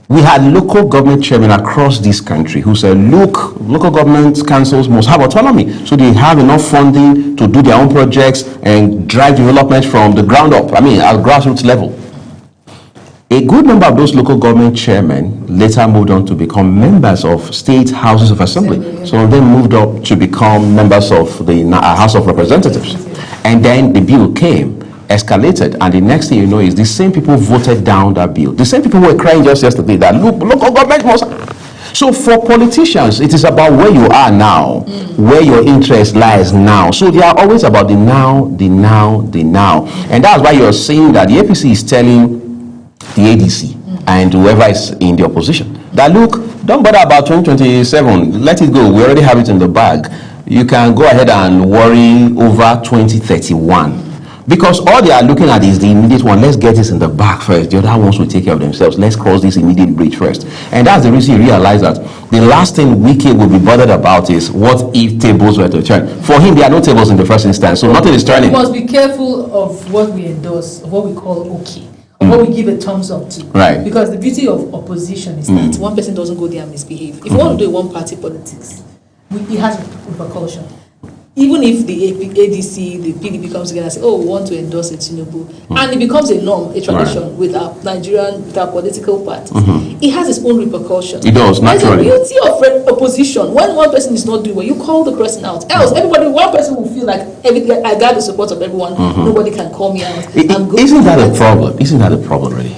We had local government chairmen across this country who said, look, local government councils must have autonomy, so they have enough funding to do their own projects and drive development from the ground up, I mean, at grassroots level. A good number of those local government chairmen later moved on to become members of state houses of assembly. Some of them moved up to become members of the House of Representatives. And then the bill came, escalated, and the next thing you know is the same people voted down that bill. The same people who were crying just yesterday that local government must. So for politicians, it is about where you are now, where your interest lies now. So they are always about the now, the now, the now. And that's why you're seeing that the APC is telling the ADC and whoever is in the opposition that, look, don't bother about 2027, let it go, we already have it in the bag. You can go ahead and worry over 2031, because all they are looking at is the immediate one. Let's get this in the bag first, the other ones will take care of themselves. Let's cross this immediate bridge first. And that's the reason you realize that the last thing Wike will be bothered about is what if tables were to turn. For him, there are no tables in the first instance, so nothing is turning. We must be careful of what we endorse, of what we call okay, what we give a thumbs up to. Right. Because the beauty of opposition is that one person doesn't go there and misbehave. If you want to do one party politics, it has repercussion. even if the ADC, the PDP comes together and say, oh, we want to endorse a Tinubu, and it becomes a norm, a tradition with our Nigerian, with our political parties, it has its own repercussions. It does, naturally. There's a beauty of opposition. When one person is not doing well, you call the person out. Else, one person will feel like I got the support of everyone, nobody can call me out. Isn't that a problem? Isn't that a problem, really?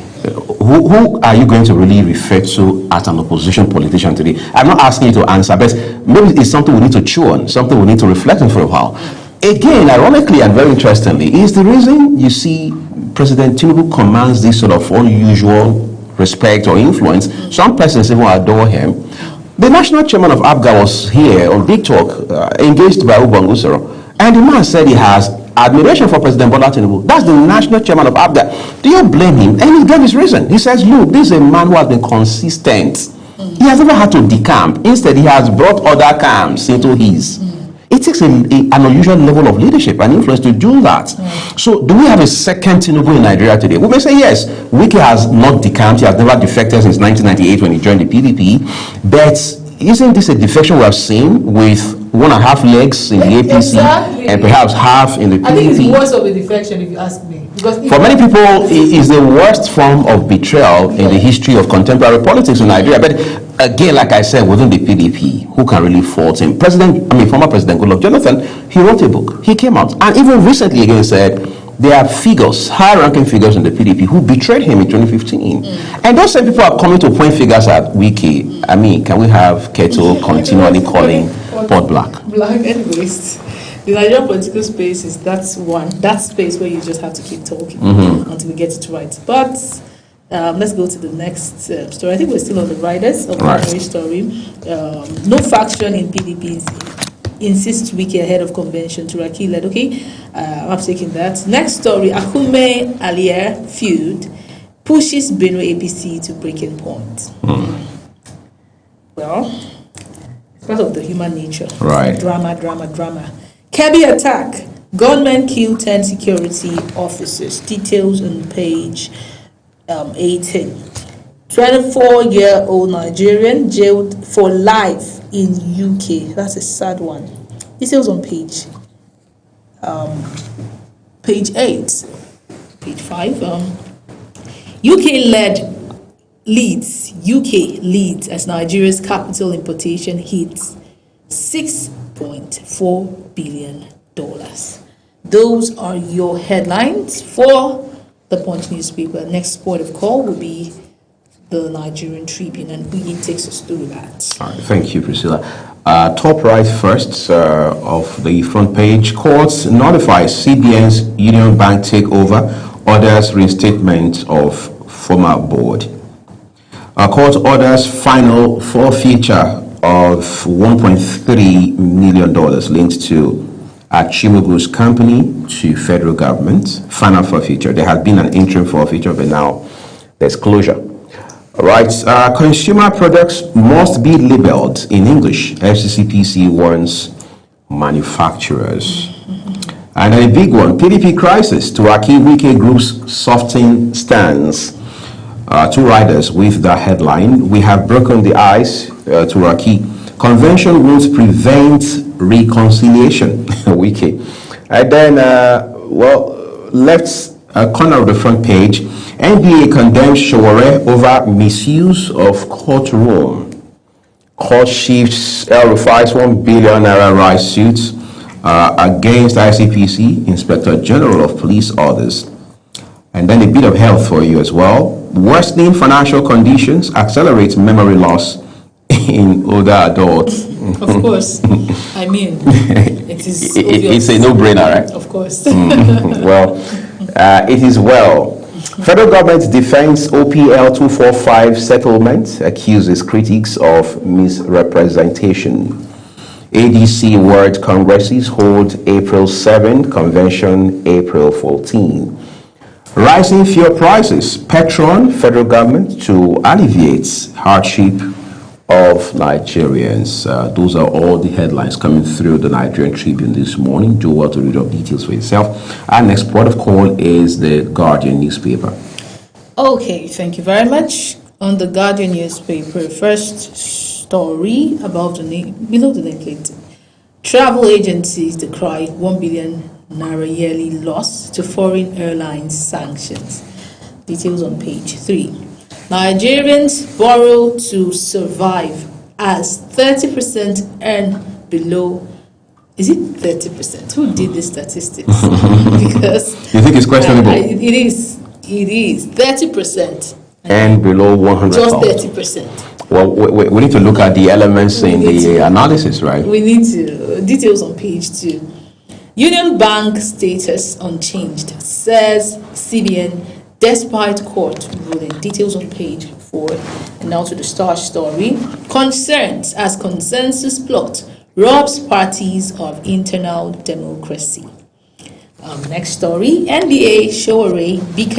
Who are you going to really refer to as an opposition politician today? I'm not asking you to answer, but maybe it's something we need to chew on, something we need to reflect on for a while. Again, ironically and very interestingly, is the reason you see President Tinubu commands this sort of unusual respect or influence. Some persons even adore him. The national chairman of APGA was here on Big Talk, engaged by Ubangusero, and the man said he has admiration for President Bola Tinubu. That's the national chairman of APGA. Do you blame him? And he gave his reason. He says, look, this is a man who has been consistent. He has never had to decamp. Instead, he has brought other camps into his. It takes an unusual level of leadership and influence to do that. So do we have a second Tinubu in Nigeria today? We may say yes. Wike has not decamped. He has never defected since 1998 when he joined the PDP. But isn't this a defection we have seen with 1.5 legs in the APC and perhaps half in the PDP? I think it's worse of a defection if you ask me. Because for many people, it is the worst form of betrayal in the history of contemporary politics in Nigeria. But again, like I said, within the PDP, who can really fault him? Former President Goodluck Jonathan, he wrote a book. He came out and even recently again said there are figures, high-ranking figures in the PDP who betrayed him in 2015. And those same people are coming to point figures at Wike. I mean, can we have Keto continually calling Port Black? Anyways, the Nigerian political space is that space where you just have to keep talking until we get it right. But let's go to the next story. I think we're still on the riders of the story. No faction in PDP insists Wike ahead of convention. Turaki led. Okay, I'm taking that. Next story: Akume Alier feud pushes Benue APC to breaking point. Well, it's part of the human nature. Right. Drama. Kebbi attack. Gunmen kill 10 security officers. Details on page 18. 24-year-old Nigerian jailed for life in UK. That's a sad one. Details on page 8. Page 5. UK leads as Nigeria's capital importation hits $6.4 billion. Those are your headlines for the Punch newspaper. Next port of call will be the Nigerian Tribune, and Uyi takes us through that. All right, thank you, Priscilla. Top right first of the front page. Courts notifies CBN's Union Bank takeover, orders reinstatement of former board. Court orders final forfeiture of $1.3 million linked to Chimugu's company to federal government. Final forfeiture. There had been an interim forfeiture, but now there's closure. All right. Consumer products must be labeled in English. FCCPC warns manufacturers. And a big one, PDP crisis. Turaki Wike Group's softening stance. Two riders with the headline: we have broken the ice. Turaki convention won't prevent reconciliation. Wike. And then, left corner of the front page. NBA condemns Sowore over misuse of courtroom. Court shifts El-Rufai's $1 billion rice suits against ICPC, Inspector General of Police orders. And then a bit of health for you as well. Worsening financial conditions accelerates memory loss in older adults. Of course. I mean, it is it's a no-brainer, right? Of course. Well, it is well. Federal government defends OPL 245 settlement, accuses critics of misrepresentation. ADC World Congresses hold April 7, convention April 14. Rising fuel prices, Petron, federal government to alleviate hardship of Nigerians. Those are all the headlines coming through the Nigerian Tribune this morning. Do well to read up details for yourself. Our next port of call is the Guardian newspaper. Okay, thank you very much. On the Guardian newspaper, first story above the name, below the nameplate. Travel agencies decry 1 billion naira yearly loss to foreign airlines sanctions. Details on page 3. Nigerians borrow to survive as 30% earn below. Is it 30%? Who did the statistics? Because You think it's questionable? it is 30%. And below 100. Just 30%. Well, we need to look at the elements in the analysis, right? We need to. Details on page 2. Union Bank status unchanged, says CBN, despite court ruling. Details on page 4. And now to the Star story. Concerns as consensus plot robs parties of internal democracy. Next story. NBA Showore, Bike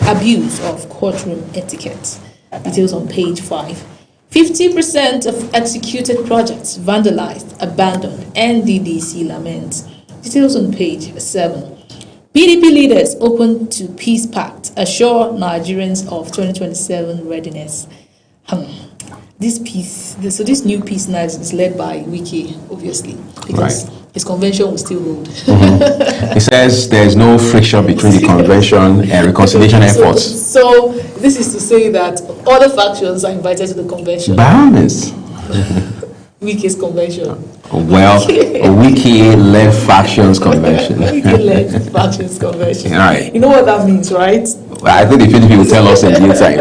abuse of courtroom etiquette. Details on page 5. 50% of executed projects vandalized, abandoned. NDDC laments. Details on page 7. PDP leaders open to peace pact, assure Nigerians of 2027 readiness. This new peace now is led by Wiki, obviously, because his convention will still hold. He says there's no friction between the convention and reconciliation efforts. So this is to say that other factions are invited to the convention. Balance. Wiki's convention. Well, a Wiki-led factions convention. Wiki-led factions convention. Right. You know what that means, right? I think the PDP will tell us in due time.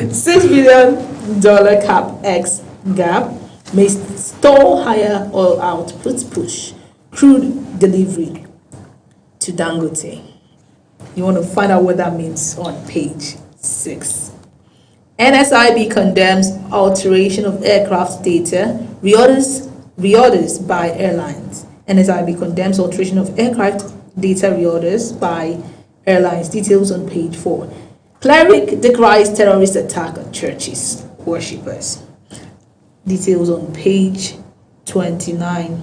$6 billion CapEx gap may stall higher oil output push crude delivery to Dangote. You want to find out what that means on page 6. NSIB condemns alteration of aircraft data, reorders by airlines. NSIB condemns alteration of aircraft data reorders by airlines. Details on page 4. Cleric decries terrorist attack on churches, worshippers. Details on page 29.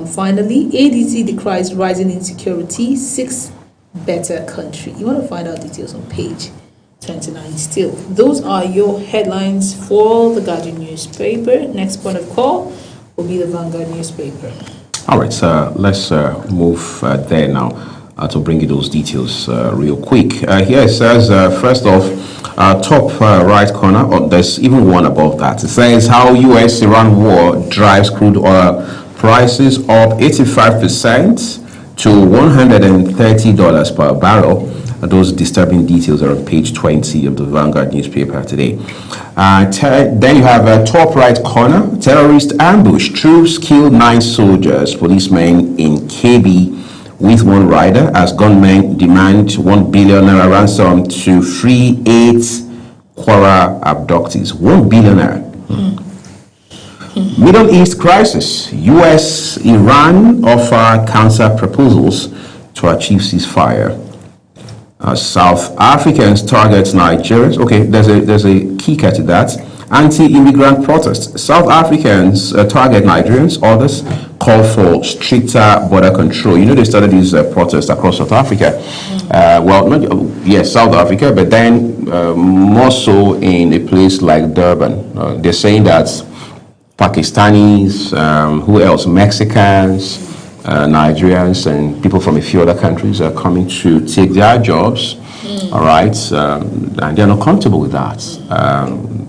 Finally, ADC decries rising insecurity, 6 better country. You want to find out details on page 29 still. Those are your headlines for the Guardian newspaper. Next point of call will be the Vanguard newspaper. All right, so let's move there now to bring you those details real quick. Here it says, first off, top right corner, there's even one above that. It says how U.S.-Iran war drives crude oil prices up 85% to $130 per barrel. Those disturbing details are on page 20 of the Vanguard newspaper today. Then you have a top right corner, terrorist ambush. Troops killed 9 soldiers, policemen in KB with 1 rider as gunmen demand 1 billion naira ransom to free 8 Kwara abductees. 1 billion naira. Middle East crisis. U.S.-Iran offer counter proposals to achieve ceasefire. South Africans target Nigerians. Okay, there's a kicker to that. Anti-immigrant protests. South Africans target Nigerians. Others call for stricter border control. You know, they started these protests across South Africa. South Africa, but then more so in a place like Durban. They're saying that Pakistanis, who else? Mexicans, Nigerians, and people from a few other countries are coming to take their jobs. All right, and they're not comfortable with that.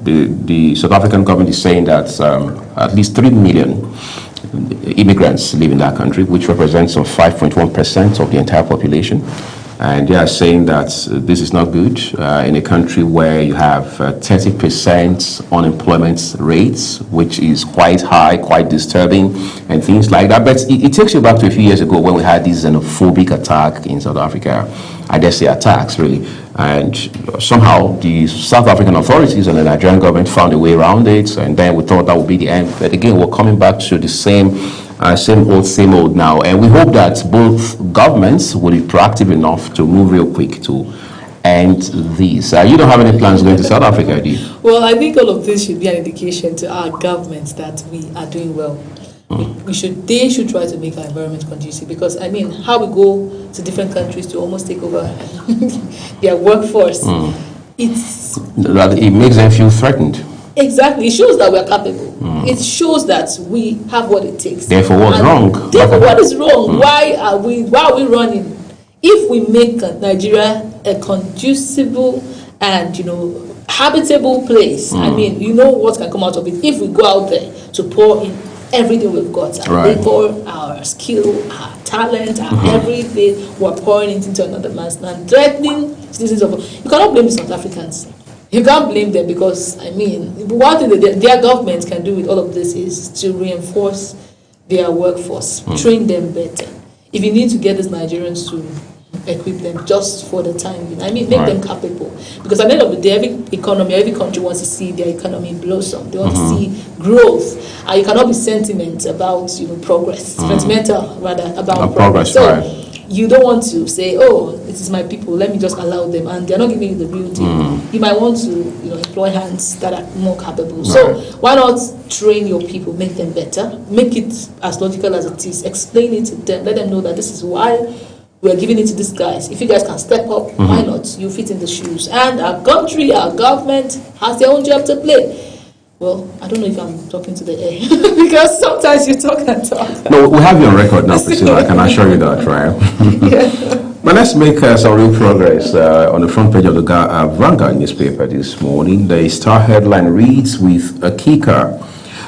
The South African government is saying that at least 3 million immigrants live in that country, which represents some 5.1% of the entire population. And they are saying that this is not good in a country where you have 30% unemployment rates, which is quite high, quite disturbing, and things like that. But it takes you back to a few years ago when we had this xenophobic attack in South Africa. I dare say attacks, really. And somehow the South African authorities and the Nigerian government found a way around it, and then we thought that would be the end. But again, we're coming back to the same old now, and we hope that both governments will be proactive enough to move real quick to end this. You don't have any plans going to South Africa, do you? Well, I think all of this should be an indication to our governments that we are doing well. They should try to make our environment conducive, because I mean, how we go to different countries to almost take over their workforce, it makes them feel threatened. Exactly. It shows that we're capable. It shows that we have what it takes. Therefore, what's wrong? Therefore, what is wrong? Why are we running? If we make Nigeria a conducive and, habitable place, I mean, you know what can come out of it if we go out there to pour in everything we've got, our labor, our skill, our talent, our everything, we're pouring it into another man's land, threatening citizens of. You cannot blame the South Africans. You can't blame them because, I mean, one thing that their government can do with all of this is to reinforce their workforce, train them better. If you need to get these Nigerians to equip them just for the time being, I mean, make them capable. Because at the end of the day, every country wants to see their economy blossom. They want to see growth. And you cannot be sentimental about, progress. Sentimental, rather, about progress. So, you don't want to say, oh, this is my people, let me just allow them, and they're not giving you the real deal. You might want to employ hands that are more capable. So why not train your people, make them better, make it as logical as it is, explain it to them, let them know that this is why we're giving it to these guys. If you guys can step up, why not? You fit in the shoes. And our country, our government has their own job to play. Well, I don't know if I'm talking to the air because sometimes you talk and talk. No, we have you on record now, Priscilla. I can assure you that, right? But let's make some real progress on the front page of the Vanguard newspaper this morning. The star headline reads with a kicker: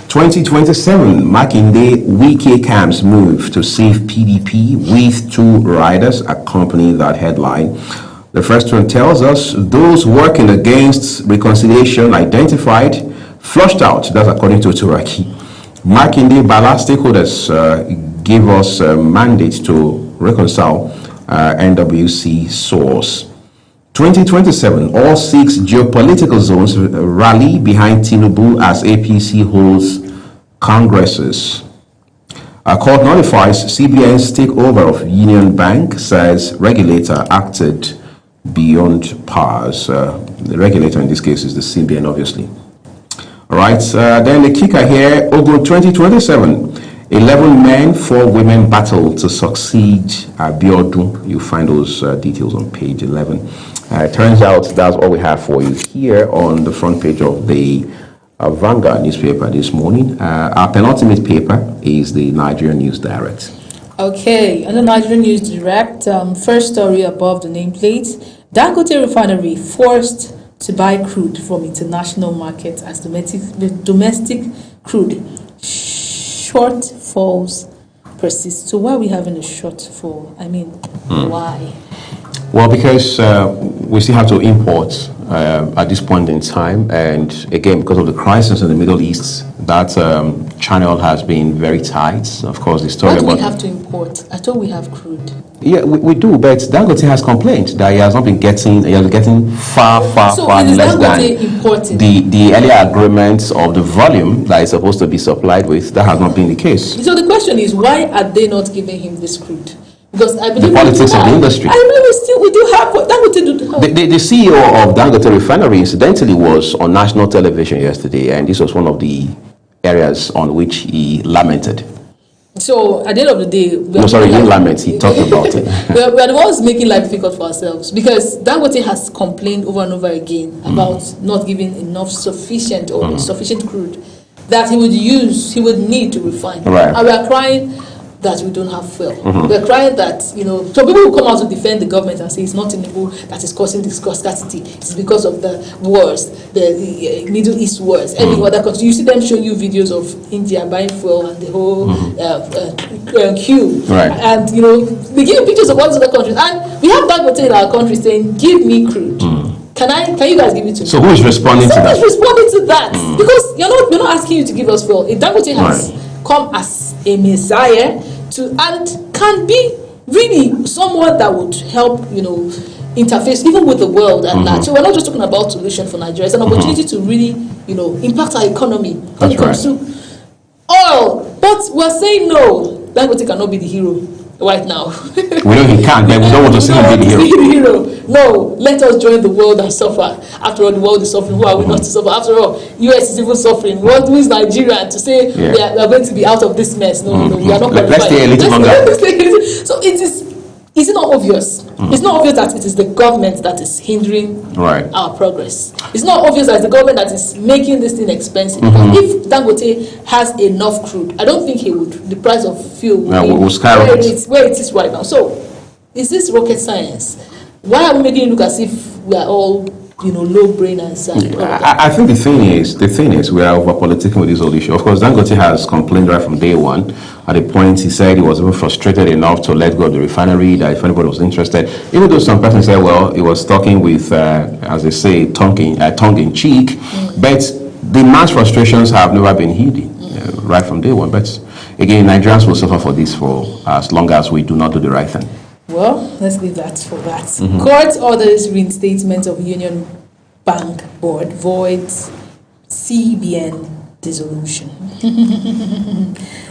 2027 Makinde Wike camps move to save PDP with 2 riders. Accompany that headline. The first one tells us those working against reconciliation identified, flushed out. That's according to Turaki. Makinde Bala stakeholders gave us a mandate to reconcile NWC source. 2027, all 6 geopolitical zones rally behind Tinubu as APC holds congresses. Court notifies CBN's takeover of Union Bank, says regulator acted beyond powers. The regulator in this case is the CBN, obviously. All right, then the kicker here, Ogun 2027, 11 men, 4 women battle to succeed Abiodun. You find those details on page 11. It turns out that's all we have for you here on the front page of the Vanguard newspaper this morning. Our penultimate paper is the Nigerian News Direct. Okay, on the Nigerian News Direct, first story above the nameplate, Dangote Refinery forced to buy crude from international markets as domestic crude shortfalls persist. So why are we having a shortfall? I mean, why? Well, because we still have to import at this point in time, and again, because of the crisis in the Middle East, that channel has been very tight. Of course, the story. Why do we have to import? I thought we have crude. Yeah, we do, but Dangote has complained that he has not been getting. He is getting far less than the earlier agreements of the volume that is supposed to be supplied with. That has not been the case. So the question is, why are they not giving him this crude? Because I believe the politics of the industry. I believe we do have what Dangote do. The CEO of Dangote Refinery, incidentally, was on national television yesterday, and this was one of the areas on which he lamented. So at the end of the day, he didn't lament. He talked about it. we are the ones making life difficult for ourselves because Dangote has complained over and over again about not giving enough sufficient crude that he would need to refine. Right. And we are crying that we don't have fuel. We're crying that, some people will come out to defend the government and say it's not Tinubu that is causing this scarcity. It's because of the wars, the Middle East wars, every other country. You see them showing you videos of India buying fuel and the whole queue. Right. And, they give you pictures of all these other countries. And we have Dangote in our country saying, give me crude. Can you guys give it to me? So who is responding to that? Someone is responding to that. Because we're not asking you to give us fuel. If Dangote has come as a messiah and can be really someone that would help, interface even with the world at large. So we're not just talking about solution for Nigeria. It's an opportunity to really, impact our economy when it comes to oil. But we're saying no, Dangote cannot be the hero right now. We know he can't, but we don't want to see him be the hero. No, let us join the world and suffer. After all, the world is suffering. Who are we not to suffer? After all, US is even suffering. What is Nigeria to say we are going to be out of this mess? No, we are not. Let's stay a little longer. So it is is it not obvious? It's not obvious that it is the government that is hindering our progress. It's not obvious that it's the government that is making this thing expensive. If Dangote has enough crude, I don't think the price of fuel will skyrocket where it is right now. So, is this rocket science? Why are we making it look as if we are all, low brainers? I think the thing is we are over politicking with this whole issue. Of course, Dangote has complained right from day one. At a point, he said he was even frustrated enough to let go of the refinery, that if anybody was interested, even though some person said, well, he was talking with, as they say, tongue in cheek, but the mass frustrations have never been hidden right from day one. But again, Nigerians will suffer for this for as long as we do not do the right thing. Well, let's leave that for that. Court orders reinstatement of Union Bank Board, voids CBN dissolution.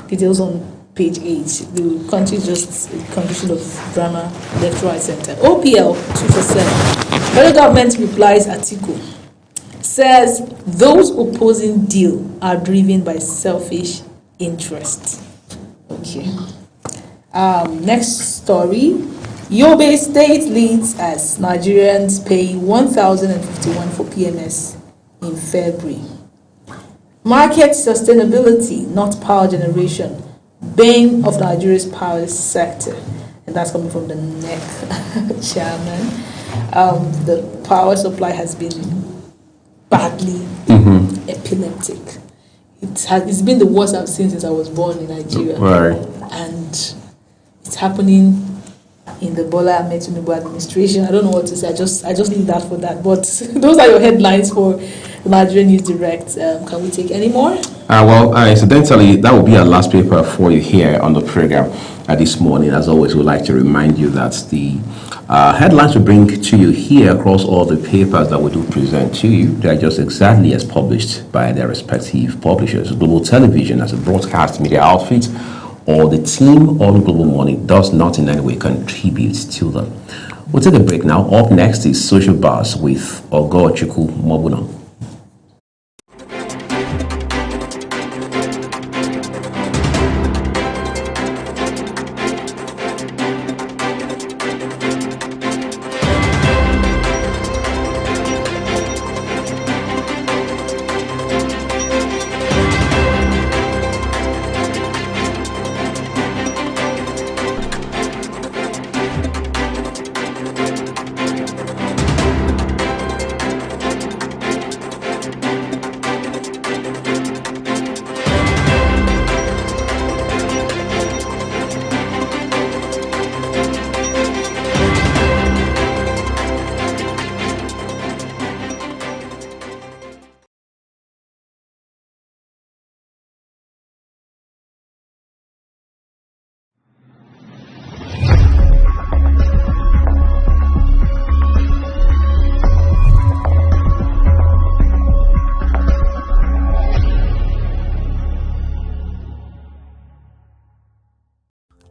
Details on page 8. The country just a condition of drama, left, right, center. OPL 247. Federal government replies Atiku. Says those opposing deal are driven by selfish interest. Okay. Next story. Yobe State leads as Nigerians pay 1,051 for PMS in February. Market sustainability, not power generation, bane of Nigeria's power sector. And that's coming from the NEC chairman. The power supply has been badly epileptic. It's been the worst I've seen since I was born in Nigeria. Right. And it's happening in the Bola Ahmed Tinubu administration. I don't know what to say. I just leave that for that. But those are your headlines for the Nigerian News Direct. Can we take any more? Incidentally, that will be our last paper for you here on the program this morning. As always, we'd like to remind you that the headlines we bring to you here across all the papers that we do present to you, they are just exactly as published by their respective publishers. Global Television as a broadcast media outfit or the team on Global Morning does not in any way contribute to them. We'll take a break now. Up next is Social Buzz with Ogochukwu Mobuna.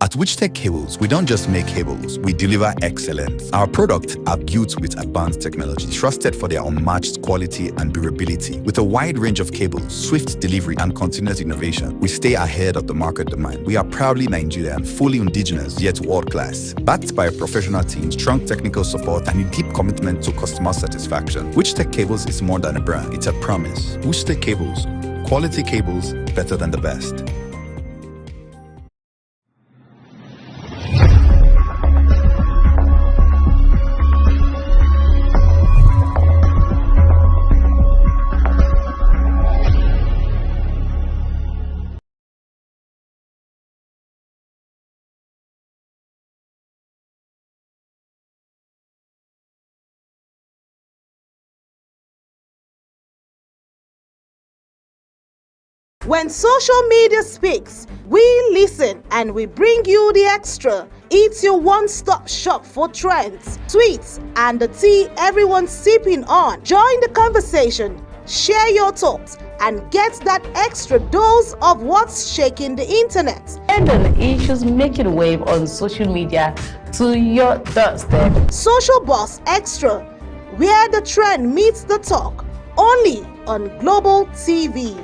At Witchtech Cables, we don't just make cables, we deliver excellence. Our products are built with advanced technology, trusted for their unmatched quality and durability. With a wide range of cables, swift delivery, and continuous innovation, we stay ahead of the market demand. We are proudly Nigerian, fully indigenous, yet world-class. Backed by a professional team, strong technical support, and a deep commitment to customer satisfaction. Witchtech Cables is more than a brand, it's a promise. Witchtech Cables, quality cables better than the best. When social media speaks, we listen and we bring you the extra. It's your one-stop shop for trends, tweets, and the tea everyone's sipping on. Join the conversation, share your thoughts, and get that extra dose of what's shaking the internet. And on issues making wave on social media to your doorstep. Social Buzz Extra, where the trend meets the talk, only on Global TV.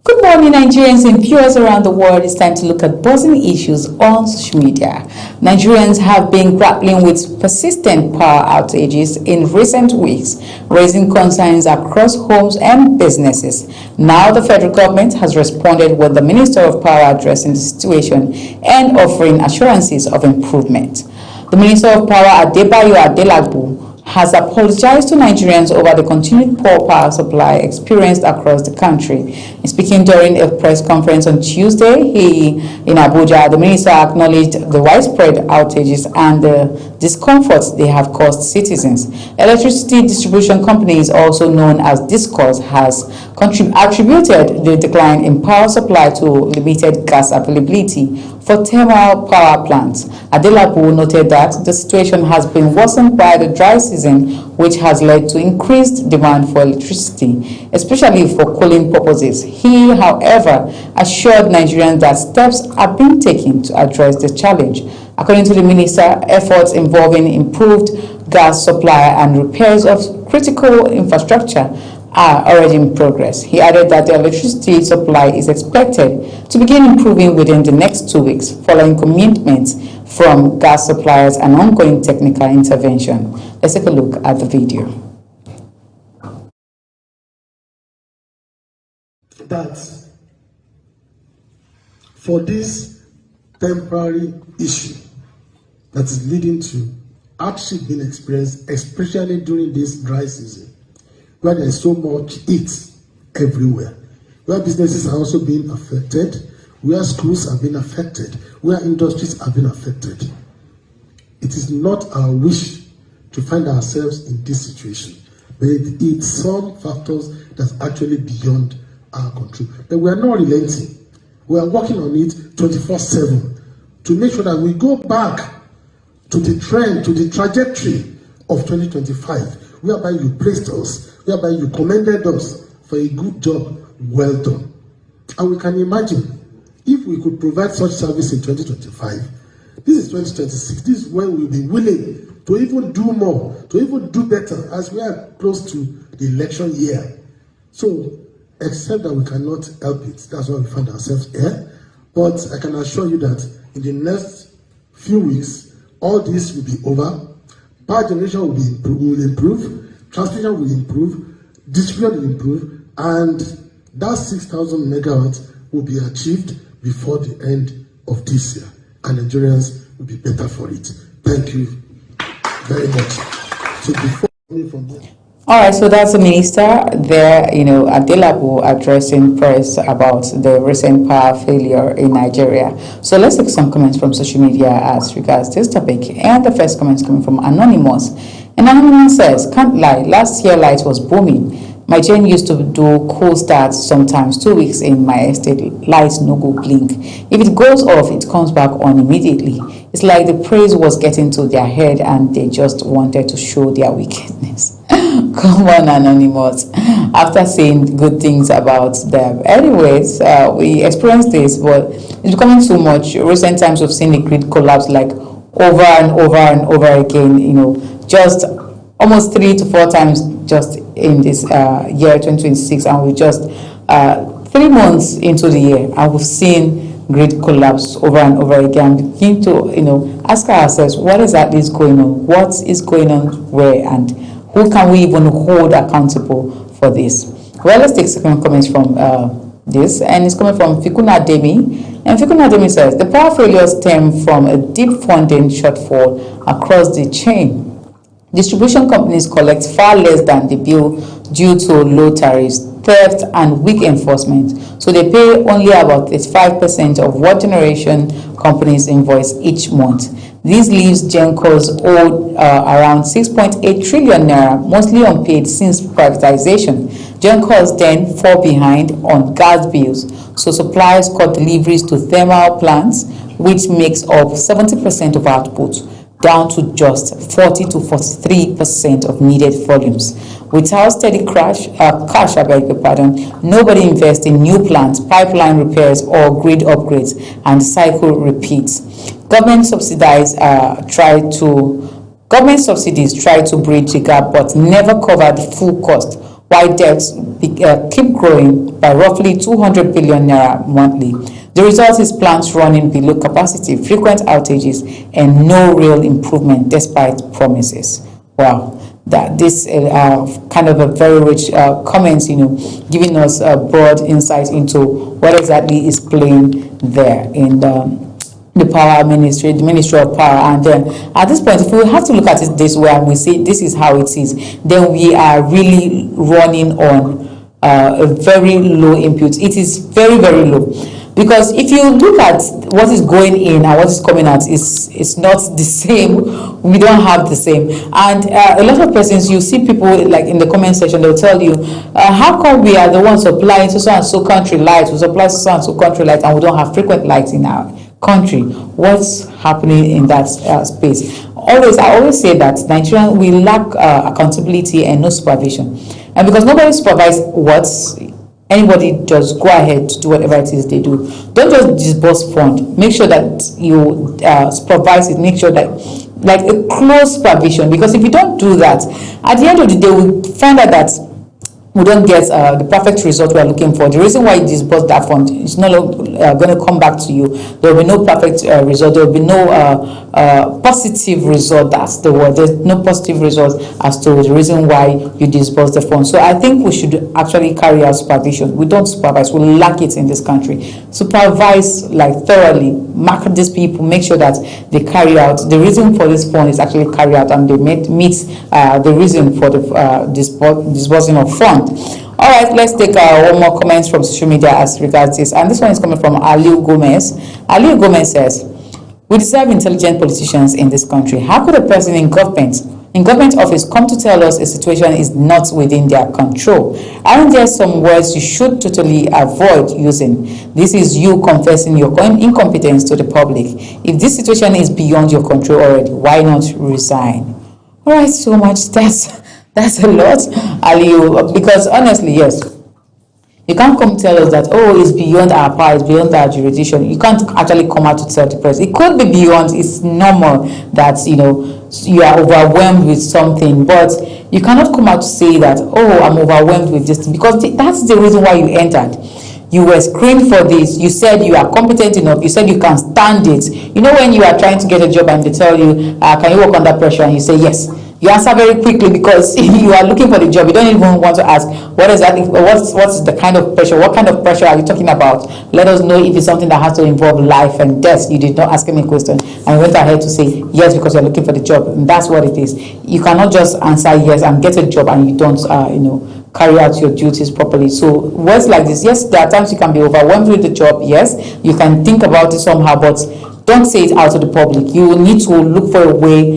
Good morning, Nigerians and viewers around the world. It's time to look at buzzing issues on social media. Nigerians have been grappling with persistent power outages in recent weeks, raising concerns across homes and businesses. Now the federal government has responded with the Minister of Power addressing the situation and offering assurances of improvement. The Minister of Power, Adebayo Adelabu, has apologized to Nigerians over the continued poor power supply experienced across the country. In speaking during a press conference on Tuesday in Abuja, the minister acknowledged the widespread outages and the discomforts they have caused citizens. Electricity distribution companies, also known as DISCOs, has attributed the decline in power supply to limited gas availability for thermal power plants. Adelabu noted that the situation has been worsened by the dry season, which has led to increased demand for electricity, especially for cooling purposes. He, however, assured Nigerians that steps are being taken to address the challenge. According to the minister, efforts involving improved gas supply and repairs of critical infrastructure are already in progress. He added that the electricity supply is expected to begin improving within the next 2 weeks, following commitments from gas suppliers and ongoing technical intervention. Let's take a look at the video. That for this temporary issue that is leading to hardship being experienced, especially during this dry season, where there is so much heat everywhere, where businesses are also being affected, where schools are being affected, where industries are being affected. It is not our wish to find ourselves in this situation, but it's some factors that's actually beyond our control. But we are not relenting. We are working on it 24/7 to make sure that we go back to the trend, to the trajectory of 2025, whereby you praised us, whereby you commended us for a good job well done. And we can imagine if we could provide such service in 2025, this is 2026, this is when we'll be willing to even do more, to even do better, as we are close to the election year. So, except that we cannot help it, that's why we find ourselves here. But I can assure you that in the next few weeks, all this will be over. Power generation will improve, transmission will improve, distribution will improve, and that 6,000 megawatts will be achieved before the end of this year, and Nigerians will be better for it. Thank you very much. So before coming from here. All right, so that's the minister there, Adelabu addressing press about the recent power failure in Nigeria. So let's take some comments from social media as regards this topic. And the first comment is coming from Anonymous. And Anonymous says, can't lie, last year light was booming. My gen used to do cool starts sometimes 2 weeks in my estate, lights no go blink. If it goes off, it comes back on immediately. It's like the praise was getting to their head and they just wanted to show their wickedness. Come on, Anonymous. After saying good things about them. Anyways, we experienced this, but it's becoming too much. Recent times we've seen the grid collapse like over and over and over again, just almost 3 to 4 times just in this year 2026, and we're just 3 months into the year, and we've seen grid collapse over and over again. We begin to ask ourselves, what exactly is going on? What is going on where, and who can we even hold accountable for this? Well, let's take second comments from this, and it's coming from Fikuna Demi. And Fikuna Demi says, the power failures stem from a deep funding shortfall across the chain. Distribution companies collect far less than the bill due to low tariffs, theft, and weak enforcement. So they pay only about 35% of what generation companies invoice each month. This leaves GenCos owed around 6.8 trillion naira, mostly unpaid since privatization. GenCos then fall behind on gas bills, so suppliers cut deliveries to thermal plants, which makes up 70% of output, down to just 40 to 43% of needed volumes. Without steady cash, nobody invests in new plants, pipeline repairs, or grid upgrades, and the cycle repeats. Government subsidies try to bridge the gap, but never cover the full cost while debts keep growing by roughly 200 billion naira monthly. The result is plants running below capacity, frequent outages, and no real improvement despite promises. Wow. That this kind of a very rich comments, giving us a broad insight into what exactly is playing there in the power ministry, the Ministry of Power. And then at this point, if we have to look at it this way and we say this is how it is, then we are really running on a very low input. It is very, very low. Because if you look at what is going in and what is coming out, it's not the same. We don't have the same. And a lot of persons, you see people like in the comment section, they'll tell you, how come we are the ones supplying so and so country lights, we supply so and so country lights, and we don't have frequent lights in our country? What's happening in that space? I always say that Nigerians, we lack accountability and no supervision. And because nobody supervises anybody just go ahead to do whatever it is they do. Don't just disburse fund. Make sure that you supervise it. Make sure that like a close supervision, because if you don't do that, at the end of the day, we find out that we don't get the perfect result we are looking for. The reason why you disburse that fund is not going to come back to you. There will be no perfect result. There will be no positive result. That's the word. There's no positive result as to the reason why you disburse the fund. So I think we should actually carry out supervision. We don't supervise. We lack it in this country. Supervise like thoroughly. Mark these people. Make sure that they carry out the reason for this fund is actually carry out, and they meet the reason for the disbursing of fund. All right, let's take one more comments from social media as regards this, and this one is coming from Aliu Gomez. Aliu Gomez says, "We deserve intelligent politicians in this country. How could a person in government office come to tell us a situation is not within their control? Aren't there some words you should totally avoid using? This is you confessing your incompetence to the public. If this situation is beyond your control already, why not resign?" All right, so much. That's a lot, Aliu, because honestly, yes, you can't come tell us that, oh, it's beyond our power, it's beyond our jurisdiction. You can't actually come out to tell the press. It could be beyond, it's normal that, you are overwhelmed with something, but you cannot come out to say that, oh, I'm overwhelmed with this, because that's the reason why you entered. You were screened for this. You said you are competent enough. You said you can stand it. You know when you are trying to get a job and they tell you, can you work under pressure? And you say yes. You answer very quickly because you are looking for the job. You don't even want to ask, what's the kind of pressure? What kind of pressure are you talking about? Let us know if it's something that has to involve life and death. You did not ask any question and went ahead to say yes because you're looking for the job. And that's what it is. You cannot just answer yes and get a job and you don't, carry out your duties properly. So words like this, yes, there are times you can be overwhelmed with the job. Yes, you can think about it somehow, but don't say it out to the public. You need to look for a way,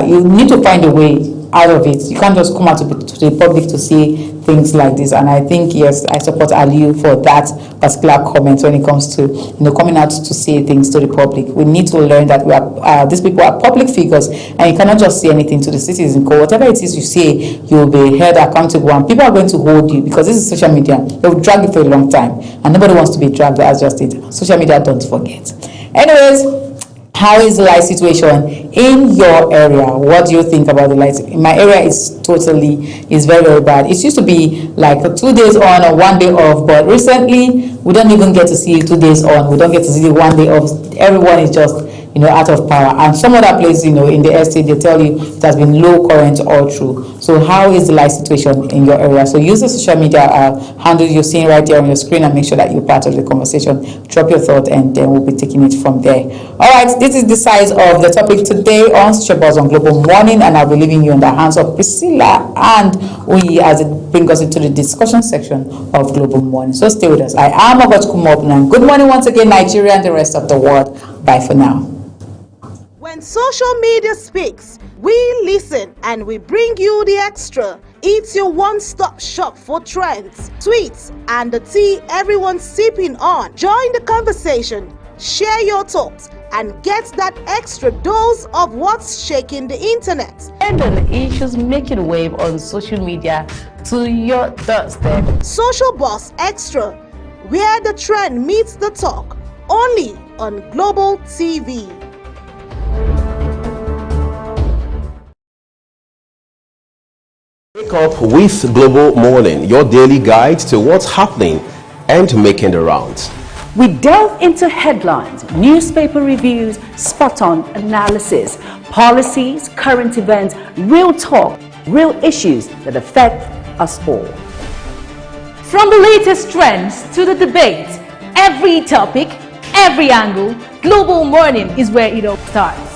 you need to find a way out of it. You can't just come out to the public to say things like this. And I think, yes, I support Aliu for that particular comment when it comes to, coming out to say things to the public. We need to learn that we are, these people are public figures, and you cannot just say anything to the citizens. Whatever it is you say, you will be held accountable, and people are going to hold you, because this is social media. They will drag you for a long time, and nobody wants to be dragged. That's just it. Social media, don't forget. Anyways, how is the light situation in your area? What do you think about the light? In my area, it's very, very bad. It used to be like 2 days on or 1 day off, but recently we don't even get to see 2 days on. We don't get to see 1 day off. Everyone is just out of power. And some other places, in the estate, they tell you it has been low current all through. So how is the light situation in your area? So use the social media handle you're seeing right there on your screen and make sure that you're part of the conversation. Drop your thought and then we'll be taking it from there. All right, this is the size of the topic today on Social Buzz on Global Morning, and I'll be leaving you in the hands of Priscilla and Uyi as it brings us into the discussion section of Global Morning. So stay with us. I am about to come up now. Good morning once again, Nigeria and the rest of the world. Bye for now. When social media speaks, we listen and we bring you the extra. It's your one-stop shop for trends, tweets, and the tea everyone's sipping on. Join the conversation, share your thoughts, and get that extra dose of what's shaking the internet. And on the issues making wave on social media to your doorstep. Social Buzz Extra, where the trend meets the talk, only on Global TV. Wake up with Global Morning, your daily guide to what's happening and making the rounds. We delve into headlines, newspaper reviews, spot-on analysis, policies, current events, real talk, real issues that affect us all. From the latest trends to the debate, every topic, every angle, Global Morning is where it all starts.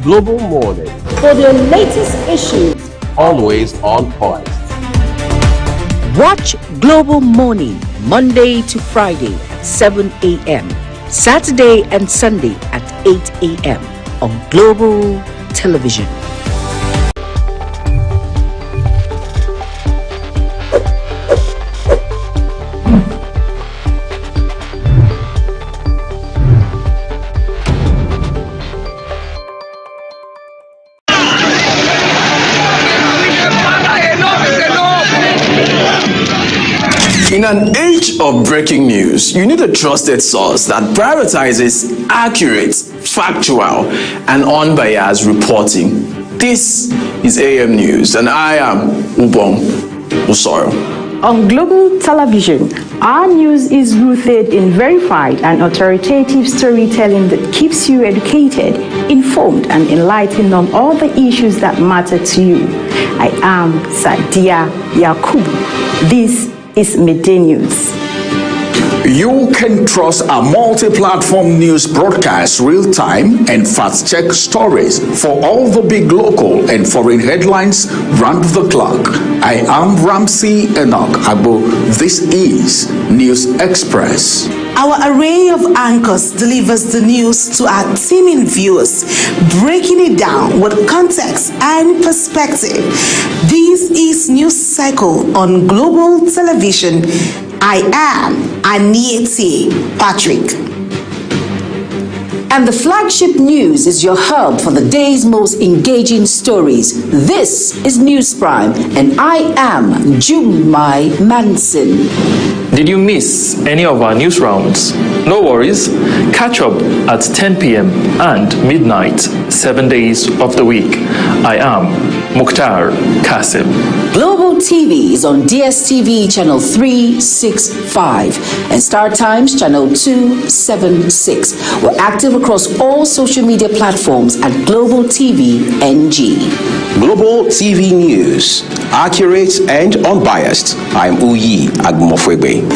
Global Morning, For the latest issues, always on point. watch Global Morning Monday to Friday at 7 a.m., Saturday and Sunday at 8 a.m. on Global Television. In an age of breaking news, you need a trusted source that prioritizes accurate, factual, and unbiased reporting. This is AM News, and I am Ubong Usoro. On Global Television, our news is rooted in verified and authoritative storytelling that keeps you educated, informed, and enlightened on all the issues that matter to you. I am Sadia Yakubu. This is Midday News. You can trust a multi-platform news broadcast real-time and fast-check stories for all the big local and foreign headlines round the clock. I am Ramsey Enoch Agbo. This is News Express. Our array of anchors delivers the news to our teeming viewers, breaking it down with context and perspective. This is News Cycle on Global Television. I am Anieti Patrick. And the flagship news is your hub for the day's most engaging stories. This is News Prime, and I am Jumai Manson. Did you miss any of our news rounds? No worries. Catch up at 10 p.m. and midnight, 7 days of the week. I am Mukhtar Kasim. Global TV is on DSTV channel 365 and Star Times channel 276. We're active across all social media platforms at Global TV NG. Global TV News, accurate and unbiased. I'm Uyi Agmofwebe.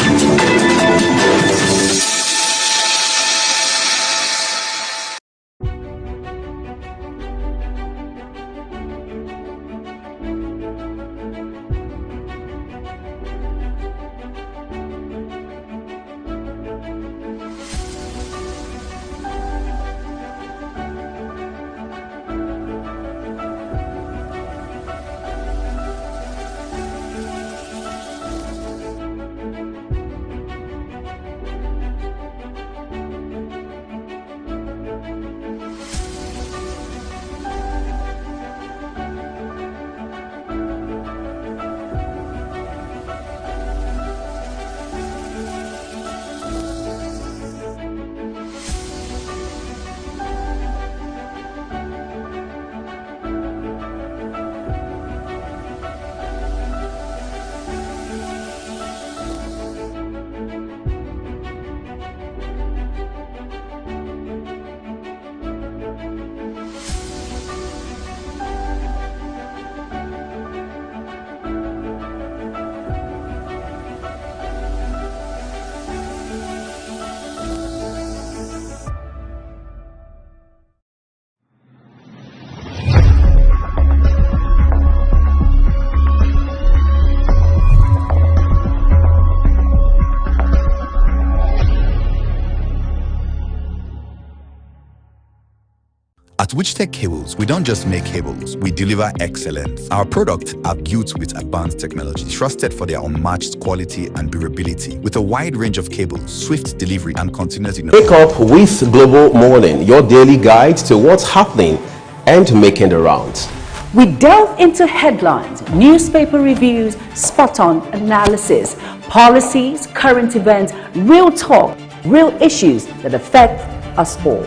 At Witchtech Cables, we don't just make cables, we deliver excellence. Our products are built with advanced technology, trusted for their unmatched quality and durability. With a wide range of cables, swift delivery, and continuous innovation. Wake up with Global Morning, your daily guide to what's happening and making the rounds. We delve into headlines, newspaper reviews, spot-on analysis, policies, current events, real talk, real issues that affect us all.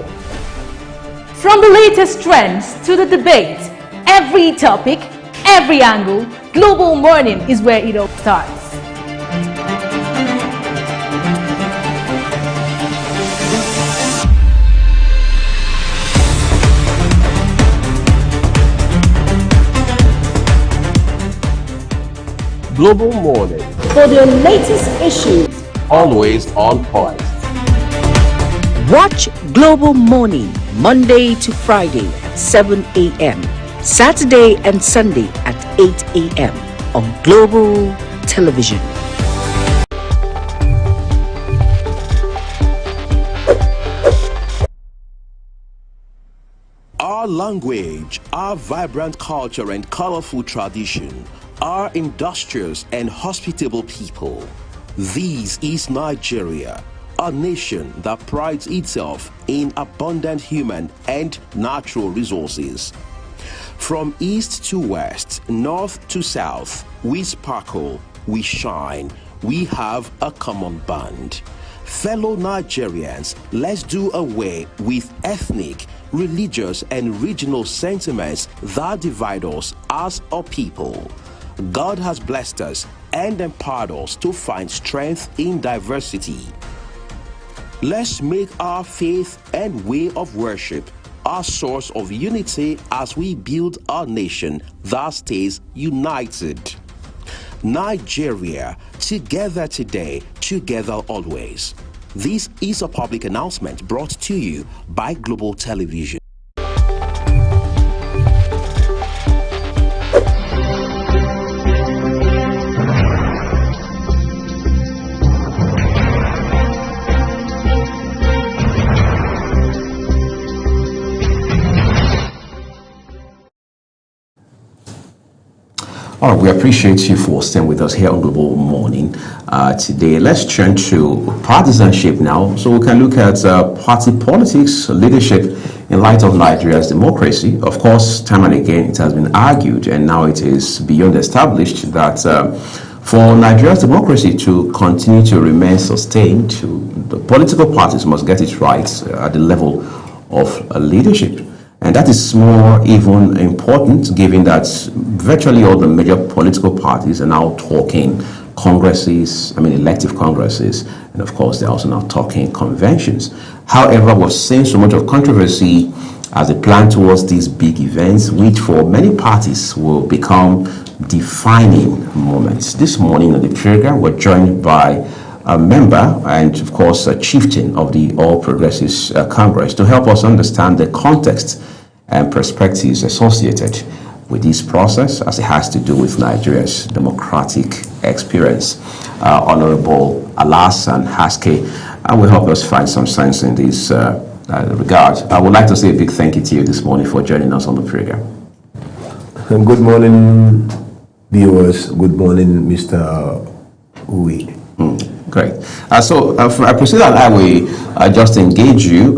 From the latest trends to the debate, every topic, every angle, Global Morning is where it all starts. Global Morning. For the latest issues, Always on point. watch Global Morning Monday to Friday at 7 a.m. Saturday and Sunday at 8 a.m. on Global Television. Our language, our vibrant culture and colorful tradition, our industrious and hospitable people. This is Nigeria, a nation that prides itself in abundant human and natural resources. From east to west, north to south, we sparkle, we shine, we have a common bond. Fellow Nigerians, let's do away with ethnic, religious and regional sentiments that divide us as a people. God has blessed us and empowered us to find strength in diversity. Let's make our faith and way of worship our source of unity as we build a nation that stays united. Nigeria, together today, together always. This is a public announcement brought to you by Global Television. All right, we appreciate you for staying with us here on Global Morning today. Let's turn to partisanship now, so we can look at party politics, leadership in light of Nigeria's democracy. Of course, time and again, it has been argued, and now it is beyond established that for Nigeria's democracy to continue to remain sustained, the political parties must get it right at the level of leadership. And that is more even important given that virtually all the major political parties are now talking congresses, elective congresses, and of course they're also now talking conventions. However, we're seeing so much of controversy as they plan towards these big events, which for many parties will become defining moments. This morning on the program, we're joined by a member and of course a chieftain of the All Progressives Congress to help us understand the context and perspectives associated with this process as it has to do with Nigeria's democratic experience. Honorable Alasan Haske will help us find some sense in this regard. I would like to say a big thank you to you this morning for joining us on the program. Good morning, viewers. Good morning, Mr. Uwe. Great. So Priscilla and I will just engage you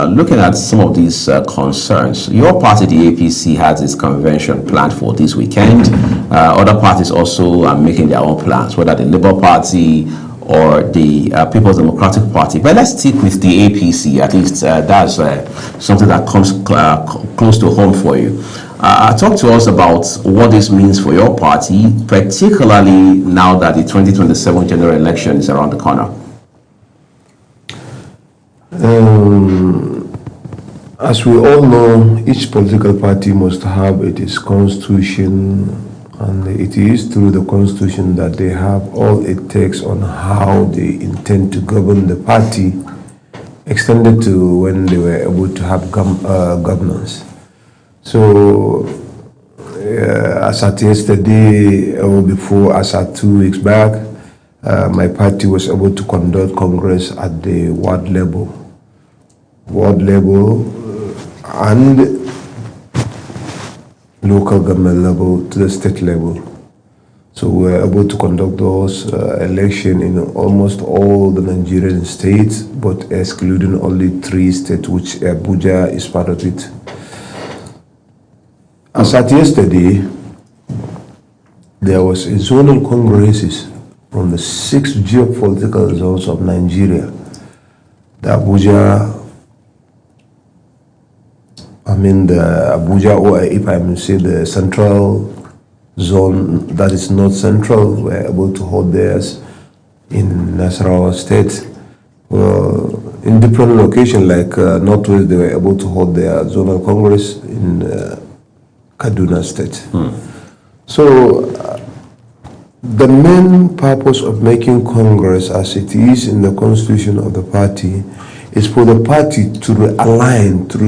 looking at some of these concerns. Your party, the APC, has its convention planned for this weekend. Other parties also are making their own plans, whether the Labour Party or the People's Democratic Party. But let's stick with the APC, at least that's something that comes close to home for you. Talk to us about what this means for your party, particularly now that the 2027 general election is around the corner. As we all know, each political party must have its constitution, and it is through the constitution that they have all it takes on how they intend to govern the party, extended to when they were able to have governance. So, as at yesterday or before, as at 2 weeks back, my party was able to conduct Congress at the ward level and local government level to the state level. So we were able to conduct those elections in almost all the Nigerian states, but excluding only 3 states, which Abuja is part of it. As at yesterday, there was a zonal congresses from the 6 geopolitical zones of Nigeria. The Abuja, or if I may say the central zone, that is North Central, were able to hold theirs in Nasarawa State. In different locations like Northwest, they were able to hold their zonal congress in Kaduna State. So the main purpose of making Congress, as it is in the constitution of the party, is for the party to realign, to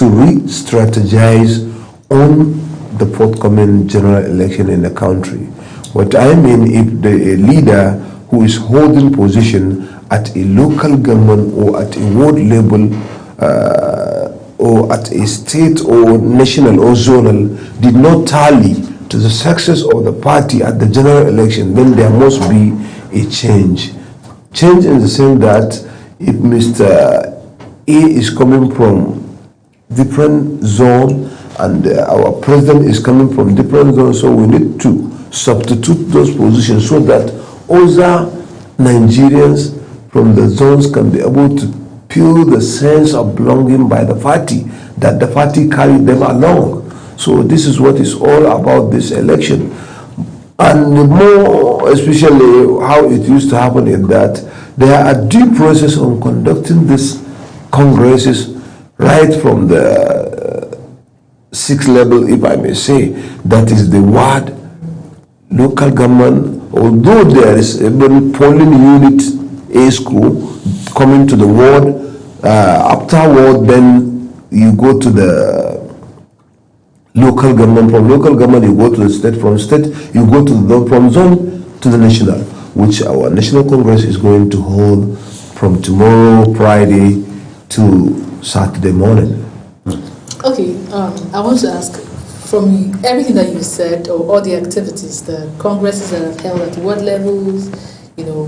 re-strategize on the forthcoming general election in the country. What I mean, if the leader who is holding position at a local government or at a ward level or at a state or national or zonal did not tally to the success of the party at the general election, then there must be a change. Change in the sense that if Mr. A is coming from different zone and our president is coming from different zones, so we need to substitute those positions so that other Nigerians from the zones can be able to feel the sense of belonging by the party, that the party carried them along. So this is what is all about this election. And more especially how it used to happen is that there are due process on conducting these congresses right from the 6th level, if I may say, that is the ward, local government, although there is a polling unit, a school, coming to the ward, after ward, then you go to the local government, from local government you go to the state, from state you go to the, from zone to the national, which our National Congress is going to hold from tomorrow, Friday, to Saturday morning. Okay, I want to ask, from everything that you said, or all the activities, the congresses that have held at ward levels, you know,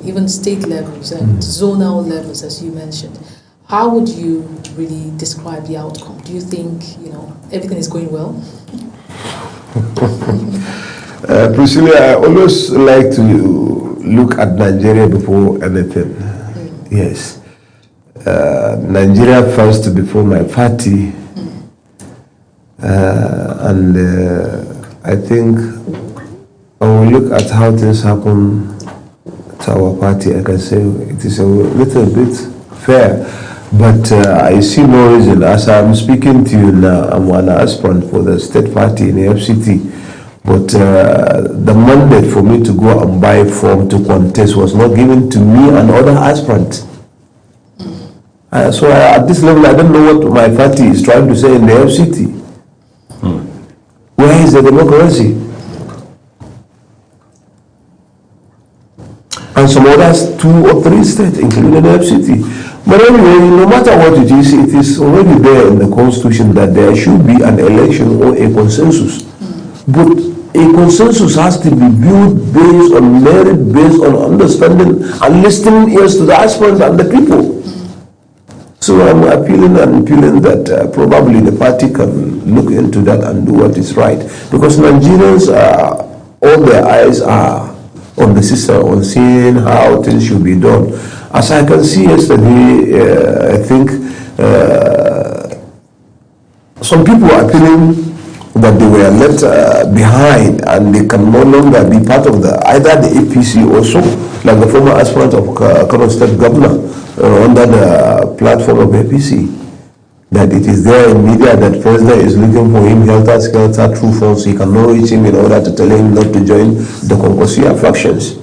even state levels and zonal levels, as you mentioned, how would you really describe the outcome? Do you think, you know, everything is going well? Priscilla, I always like to look at Nigeria before anything. Yes. Nigeria first before my party. And I think when we look at how things happen to our party, I can say it is a little bit fair. But I see no reason. As I'm speaking to you now, I'm an aspirant for the state party in the FCT. But the mandate for me to go and buy form to contest was not given to me and other aspirants. So at this level, I don't know what my party is trying to say in the FCT. Where is the democracy? And some others, 2 or 3 states, including the FCT. But anyway, no matter what it is already there in the constitution that there should be an election or a consensus. But a consensus has to be built based on merit, based on understanding and listening ears to the aspirants and the people. So I'm appealing and feeling that probably the party can look into that and do what is right. Because Nigerians, all their eyes are on the system, on seeing how things should be done. As I can see yesterday, I think some people are feeling that they were left behind and they can no longer be part of either the APC or so, like the former aspirant of Kano State Governor under the platform of APC. That it is there in media that president is looking for him helter-skelter through phones. He cannot reach him in order to tell him not to join the Concosia factions.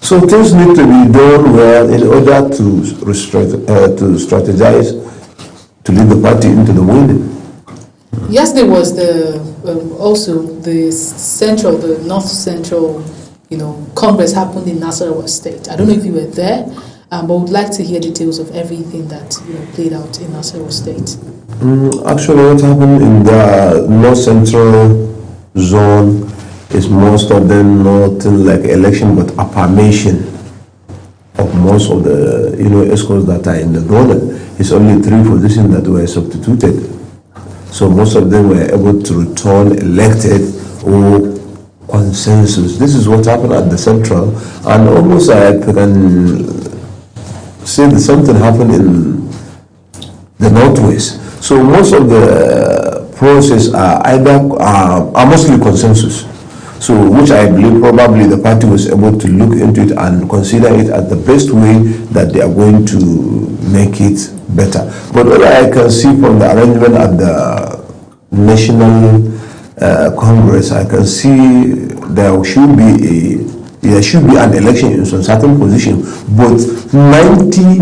So things need to be done well in order to strategize to lead the party into the winning. Yesterday was also the North Central, you know, Congress happened in Nasarawa State. I don't know if you were there, but would like to hear details of everything that played out in Nasarawa State. Actually, what happened in the North Central zone is most of them nothing like election, but affirmation of most of the escorts that are in the zone. It's only 3 positions that were substituted. So most of them were able to return elected or consensus. This is what happened at the central, and almost I can say that something happened in the northwest. So most of the process are mostly consensus. So which I believe probably the party was able to look into it and consider it as the best way that they are going to make it better. But what I can see from the arrangement at the National Congress, I can see there should be an election in some certain position, but 90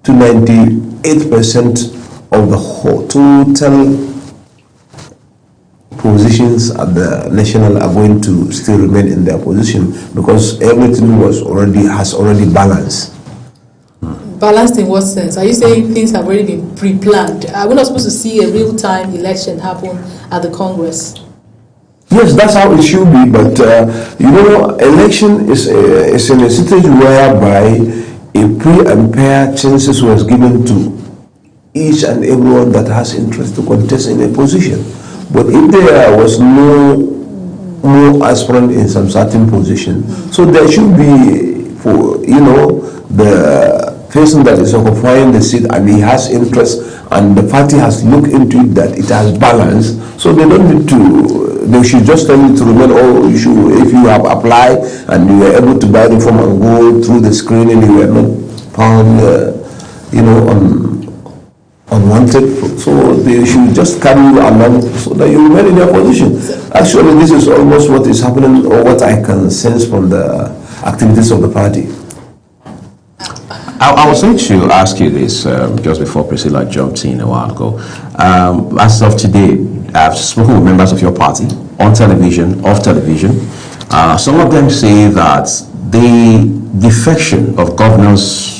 to 98% of the whole total positions at the national are going to still remain in their position because everything has already balanced. Balanced in what sense? Are you saying things have already been pre-planned? Are we not supposed to see a real-time election happen at the Congress? Yes, that's how it should be, but election is in a situation whereby a pre and fair chances was given to each and everyone that has interest to contest in a position. But if there was no more aspirant in some certain position, so there should be, for the person that is occupying the seat and he has interest and the party has looked into it that it has balance, so they don't need to, they should just tell you to remain, if you have applied and you were able to buy the form and go through the screening, you were not found, unwanted, so they should just carry you along so that you remain in your position. Actually, this is almost what is happening, or what I can sense from the activities of the party. I was going to ask you this just before Priscilla jumped in a while ago. As of today, I've spoken with members of your party on television, off television. Some of them say that the defection of governors,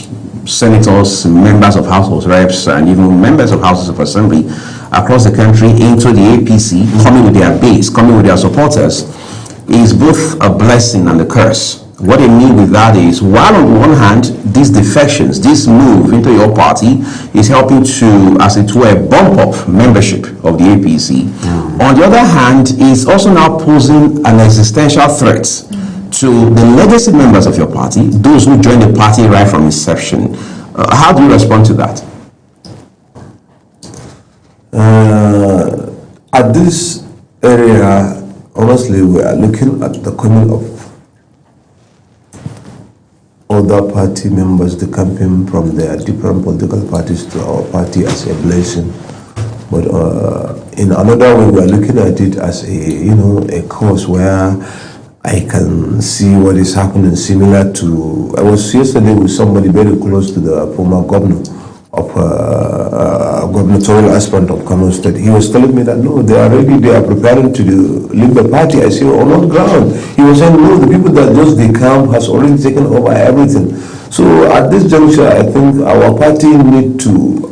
senators, members of House of Reps, and even members of Houses of Assembly across the country into the APC, coming with their base, coming with their supporters, is both a blessing and a curse. What I mean with that is, while on one hand, these defections, this move into your party is helping to, as it were, bump up membership of the APC. On the other hand, it's also now posing an existential threat to the legacy members of your party, those who joined the party right from inception. How do you respond to that? At this area, honestly, we are looking at the coming of other party members, the campaign from their different political parties to our party as a blessing. But in another way, we are looking at it as a cause where I can see what is happening, similar to, I was yesterday with somebody very close to the former governor of gubernatorial aspirant of Kano State. He was telling me that no, they are preparing to leave the party. I say, on what ground? He was saying, no, the people that just decamp has already taken over everything. So at this juncture, I think our party need to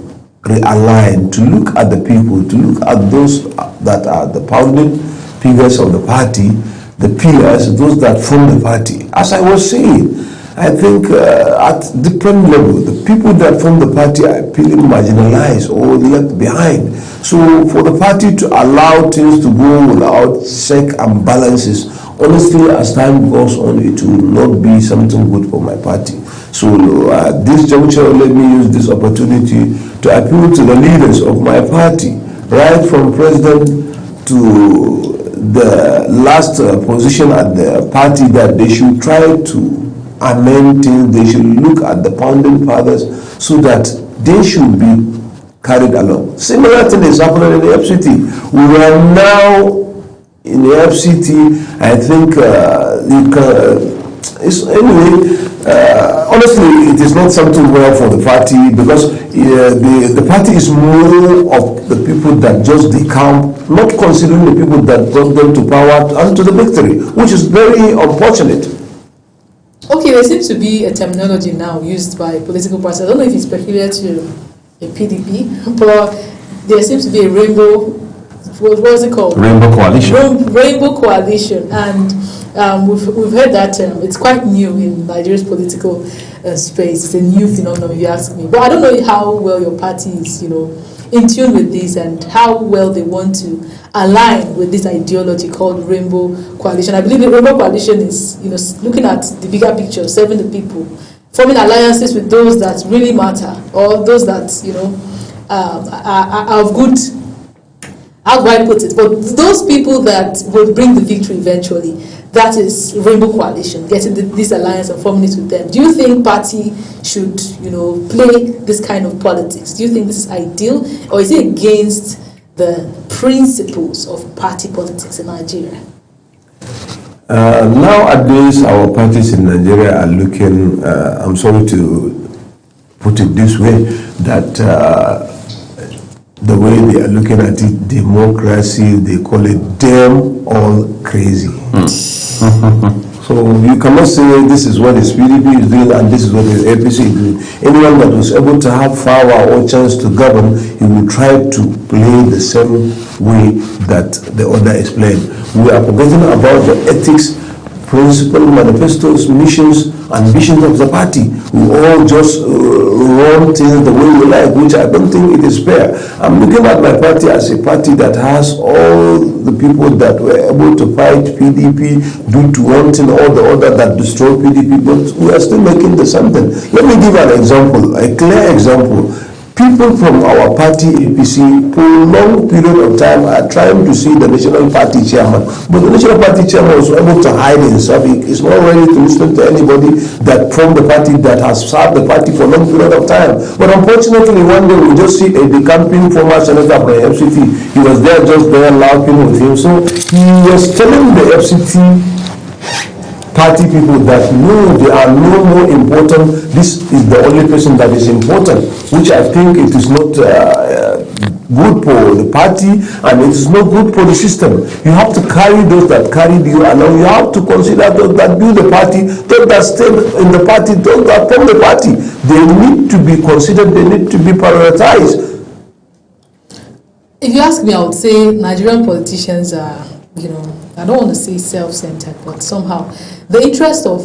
realign, to look at the people, to look at those that are the founding figures of the party, the pillars, those that form the party. As I was saying, I think at different level, the people that form the party are feeling marginalized or left behind. So for the party to allow things to go without check and balances, honestly, as time goes on, it will not be something good for my party. So at this juncture, let me use this opportunity to appeal to the leaders of my party, right from president to the last position at the party, that they should try to amend things. They should look at the founding fathers so that they should be carried along. Similar thing is happening in the FCT. We are now in the FCT. I think honestly, it is not something well for the party, because the party is more of the people that just decamp, not considering the people that brought them to power and to the victory, which is very unfortunate. Okay, there seems to be a terminology now used by political parties. I don't know if it's peculiar to a PDP, but there seems to be a rainbow, what was it called? Rainbow coalition. Rainbow coalition, and we've heard that term. It's quite new in Nigeria's political space. It's a new phenomenon, if you ask me. But I don't know how well your party is, in tune with this and how well they want to align with this ideology called Rainbow Coalition. I believe the Rainbow Coalition is, looking at the bigger picture, serving the people, forming alliances with those that really matter, or those that, are of good, how do I put it? But those people that will bring the victory eventually, that is Rainbow Coalition, getting this alliance and forming it with them. Do you think party should, play this kind of politics? Do you think this is ideal, or is it against the principles of party politics in Nigeria? Nowadays, our parties in Nigeria are looking, I'm sorry to put it this way, that the way they are looking at it, democracy, they call it damn all crazy. So you cannot say this is what the PDP is doing and this is what the APC is doing. Anyone that was able to have power or chance to govern, he will try to play the same way that the other is playing. We are forgetting about the ethics, principles, manifestos, missions, and visions of the party. We all just run things the way we like, which I don't think it is fair. I'm looking at my party as a party that has all the people that were able to fight PDP, do to one thing or the other that destroyed PDP, but we are still making the same thing. Let me give an example, a clear example. People from our party, APC, for a long period of time are trying to see the National Party chairman. But the National Party chairman was able to hide himself. He is not ready to listen to anybody that from the party that has served the party for a long period of time. But unfortunately, one day we just see a decamping former senator from the FCT. He was there just there laughing with him. So he was telling the FCT party people that no, they are no more important. This is the only person that is important, which I think it is not good for the party and it is not good for the system. You have to carry those that carried you along. You have to consider those that build the party, those that stay in the party, those that form the party. They need to be considered, they need to be prioritized. If you ask me, I would say Nigerian politicians are, I don't want to say self-centered, but somehow the interest of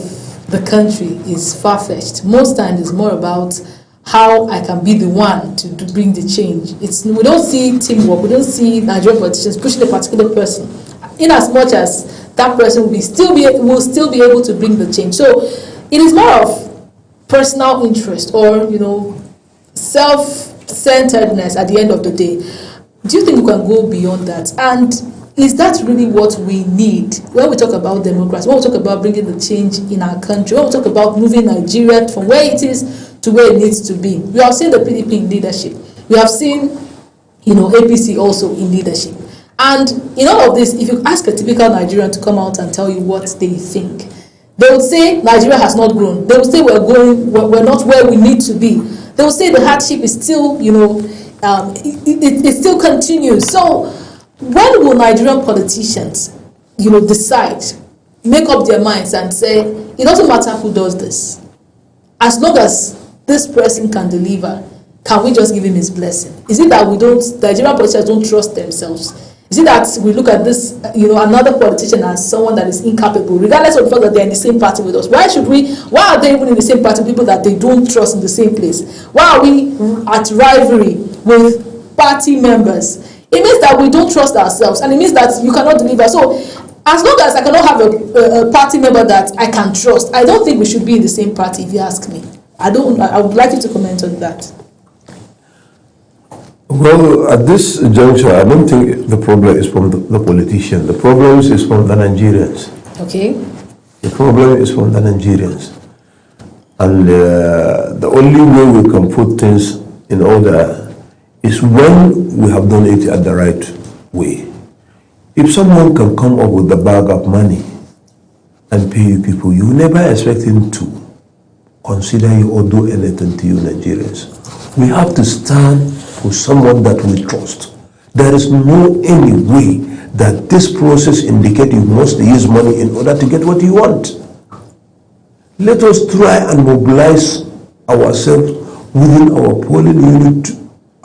the country is far-fetched. Most times it's more about how I can be the one to bring the change. We don't see teamwork, we don't see Nigerian politicians pushing a particular person, in as much as that person will still be able to bring the change. So it is more of personal interest or, self-centeredness at the end of the day. Do you think we can go beyond that? And is that really what we need when we talk about democracy, when we talk about bringing the change in our country, when we talk about moving Nigeria from where it is to where it needs to be? We have seen the PDP in leadership. We have seen, APC also in leadership. And in all of this, if you ask a typical Nigerian to come out and tell you what they think, they would say Nigeria has not grown. They would say we're not where we need to be. They would say the hardship is still, it still continues. So when will Nigerian politicians, decide, make up their minds and say, it doesn't matter who does this. As long as this person can deliver, can we just give him his blessing? Is it that Nigerian politicians don't trust themselves? Is it that we look at this, another politician as someone that is incapable, regardless of the fact that they're in the same party with us? Why are they even in the same party with people that they don't trust in the same place? Why are we at rivalry with party members? It means that we don't trust ourselves, and it means that you cannot deliver. So as long as I cannot have a party member that I can trust, I don't think we should be in the same party, if you ask me. I would like you to comment on that. Well, at this juncture, I don't think the problem is from the politician. The problem is from the Nigerians. Okay. The problem is from the Nigerians. And the only way we can put things in order is when we have done it at the right way. If someone can come up with a bag of money and pay you people, you never expect him to consider you or do anything to you Nigerians. We have to stand for someone that we trust. There is no any way that this process indicates you must use money in order to get what you want. Let us try and mobilize ourselves within our polling unit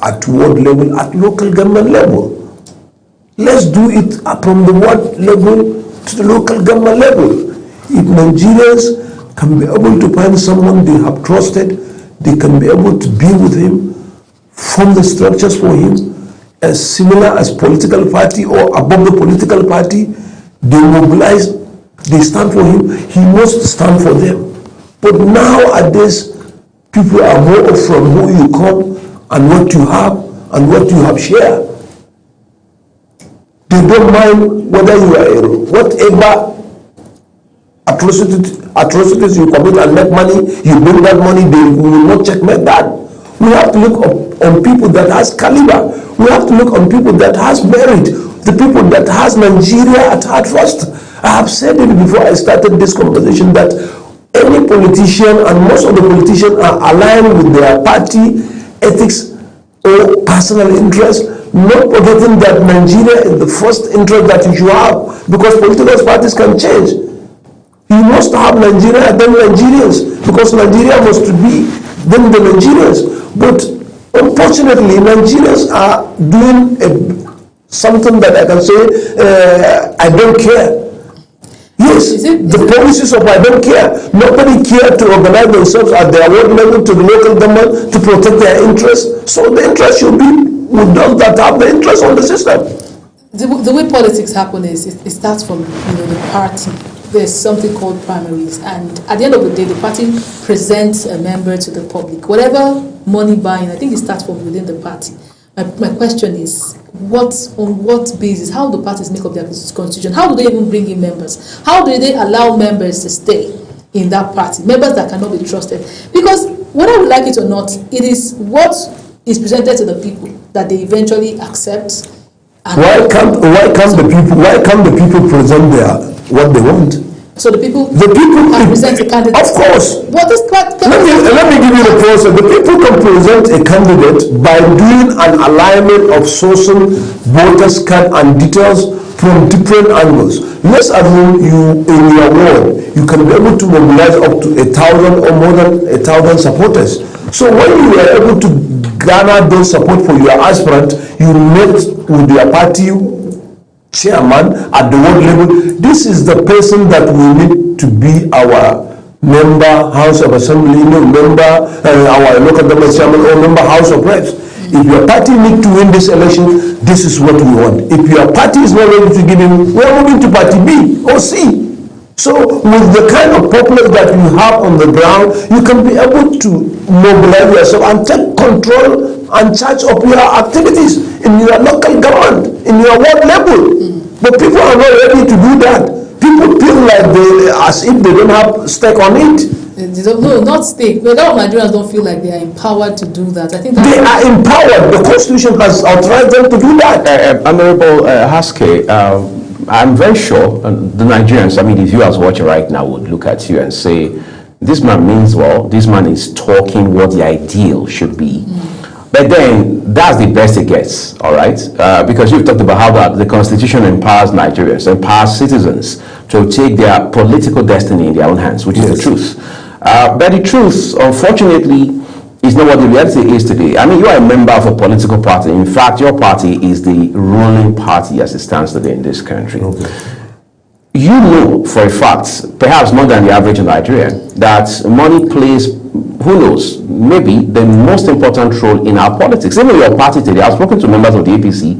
at ward level, at local government level. Let's do it from the ward level to the local government level. If Nigerians can be able to find someone they have trusted, they can be able to be with him form the structures for him, as similar as political party or above the political party. They mobilize, they stand for him, he must stand for them. But nowadays, people are more from who you come and what you have shared. They don't mind whether you are whatever atrocities you commit and make money, you bring that money, they will not checkmate that. We have to look on people that has caliber. We have to look on people that has merit, the people that has Nigeria at heart first. I have said it before I started this conversation that any politician, and most of the politicians are aligned with their party ethics or personal interest, not forgetting that Nigeria is the first interest that you should have, because political parties can change. You must have Nigeria, then Nigerians, because Nigeria must be then the Nigerians. But unfortunately, Nigerians are doing something that I can say, I don't care. Yes, the policies of I don't care. Nobody cared to organize themselves at their ward level to the local government to protect their interests. So the interest should be with those that have the interest on the system. The way politics happen is it starts from the party. There's something called primaries, and at the end of the day, the party presents a member to the public. Whatever money buying, I think it starts from within the party. My question is, on what basis, how do parties make up their constitution? How do they even bring in members? How do they allow members to stay in that party? Members that cannot be trusted. Because whether we like it or not, it is what is presented to the people that they eventually accept. Why can't the people present what they want? So the people can present a candidate. Of course. What is let me give you the process. The people can present a candidate by doing an alignment of sourcing voters card and details from different angles. Let's assume you in your ward, you can be able to mobilize up to 1,000 or more than 1,000 supporters. So when you are able to garner those support for your aspirant, you met with your party chairman at the ward level. This is the person that we need to be our member, House of Assembly, member, our local government chairman, or member, House of Reps. If your party need to win this election, this is what we want. If your party is not ready to give him, we are moving to party B or C. So with the kind of populace that you have on the ground, you can be able to mobilize yourself and take control and charge of your activities in your local government, in your ward level. But people are not ready to do that. People feel like as if they don't have stake on it. No, not stake. But a lot of Nigerians don't feel like they are empowered to do that. I think they are empowered. The Constitution has authorized them to do that. Honorable Haske, I'm very sure the Nigerians, the viewers watching right now would look at you and say, this man means well, this man is talking what the ideal should be. But then, that's the best it gets, all right? Because you've talked about how the Constitution empowers Nigerians, empowers citizens to take their political destiny in their own hands, which is the truth. But the truth, unfortunately, is not what the reality is today. You are a member of a political party. In fact, your party is the ruling party as it stands today in this country. Okay. You know for a fact, perhaps more than the average Nigerian, that money plays, who knows, maybe the most important role in our politics. Even your party today, I've spoken to members of the APC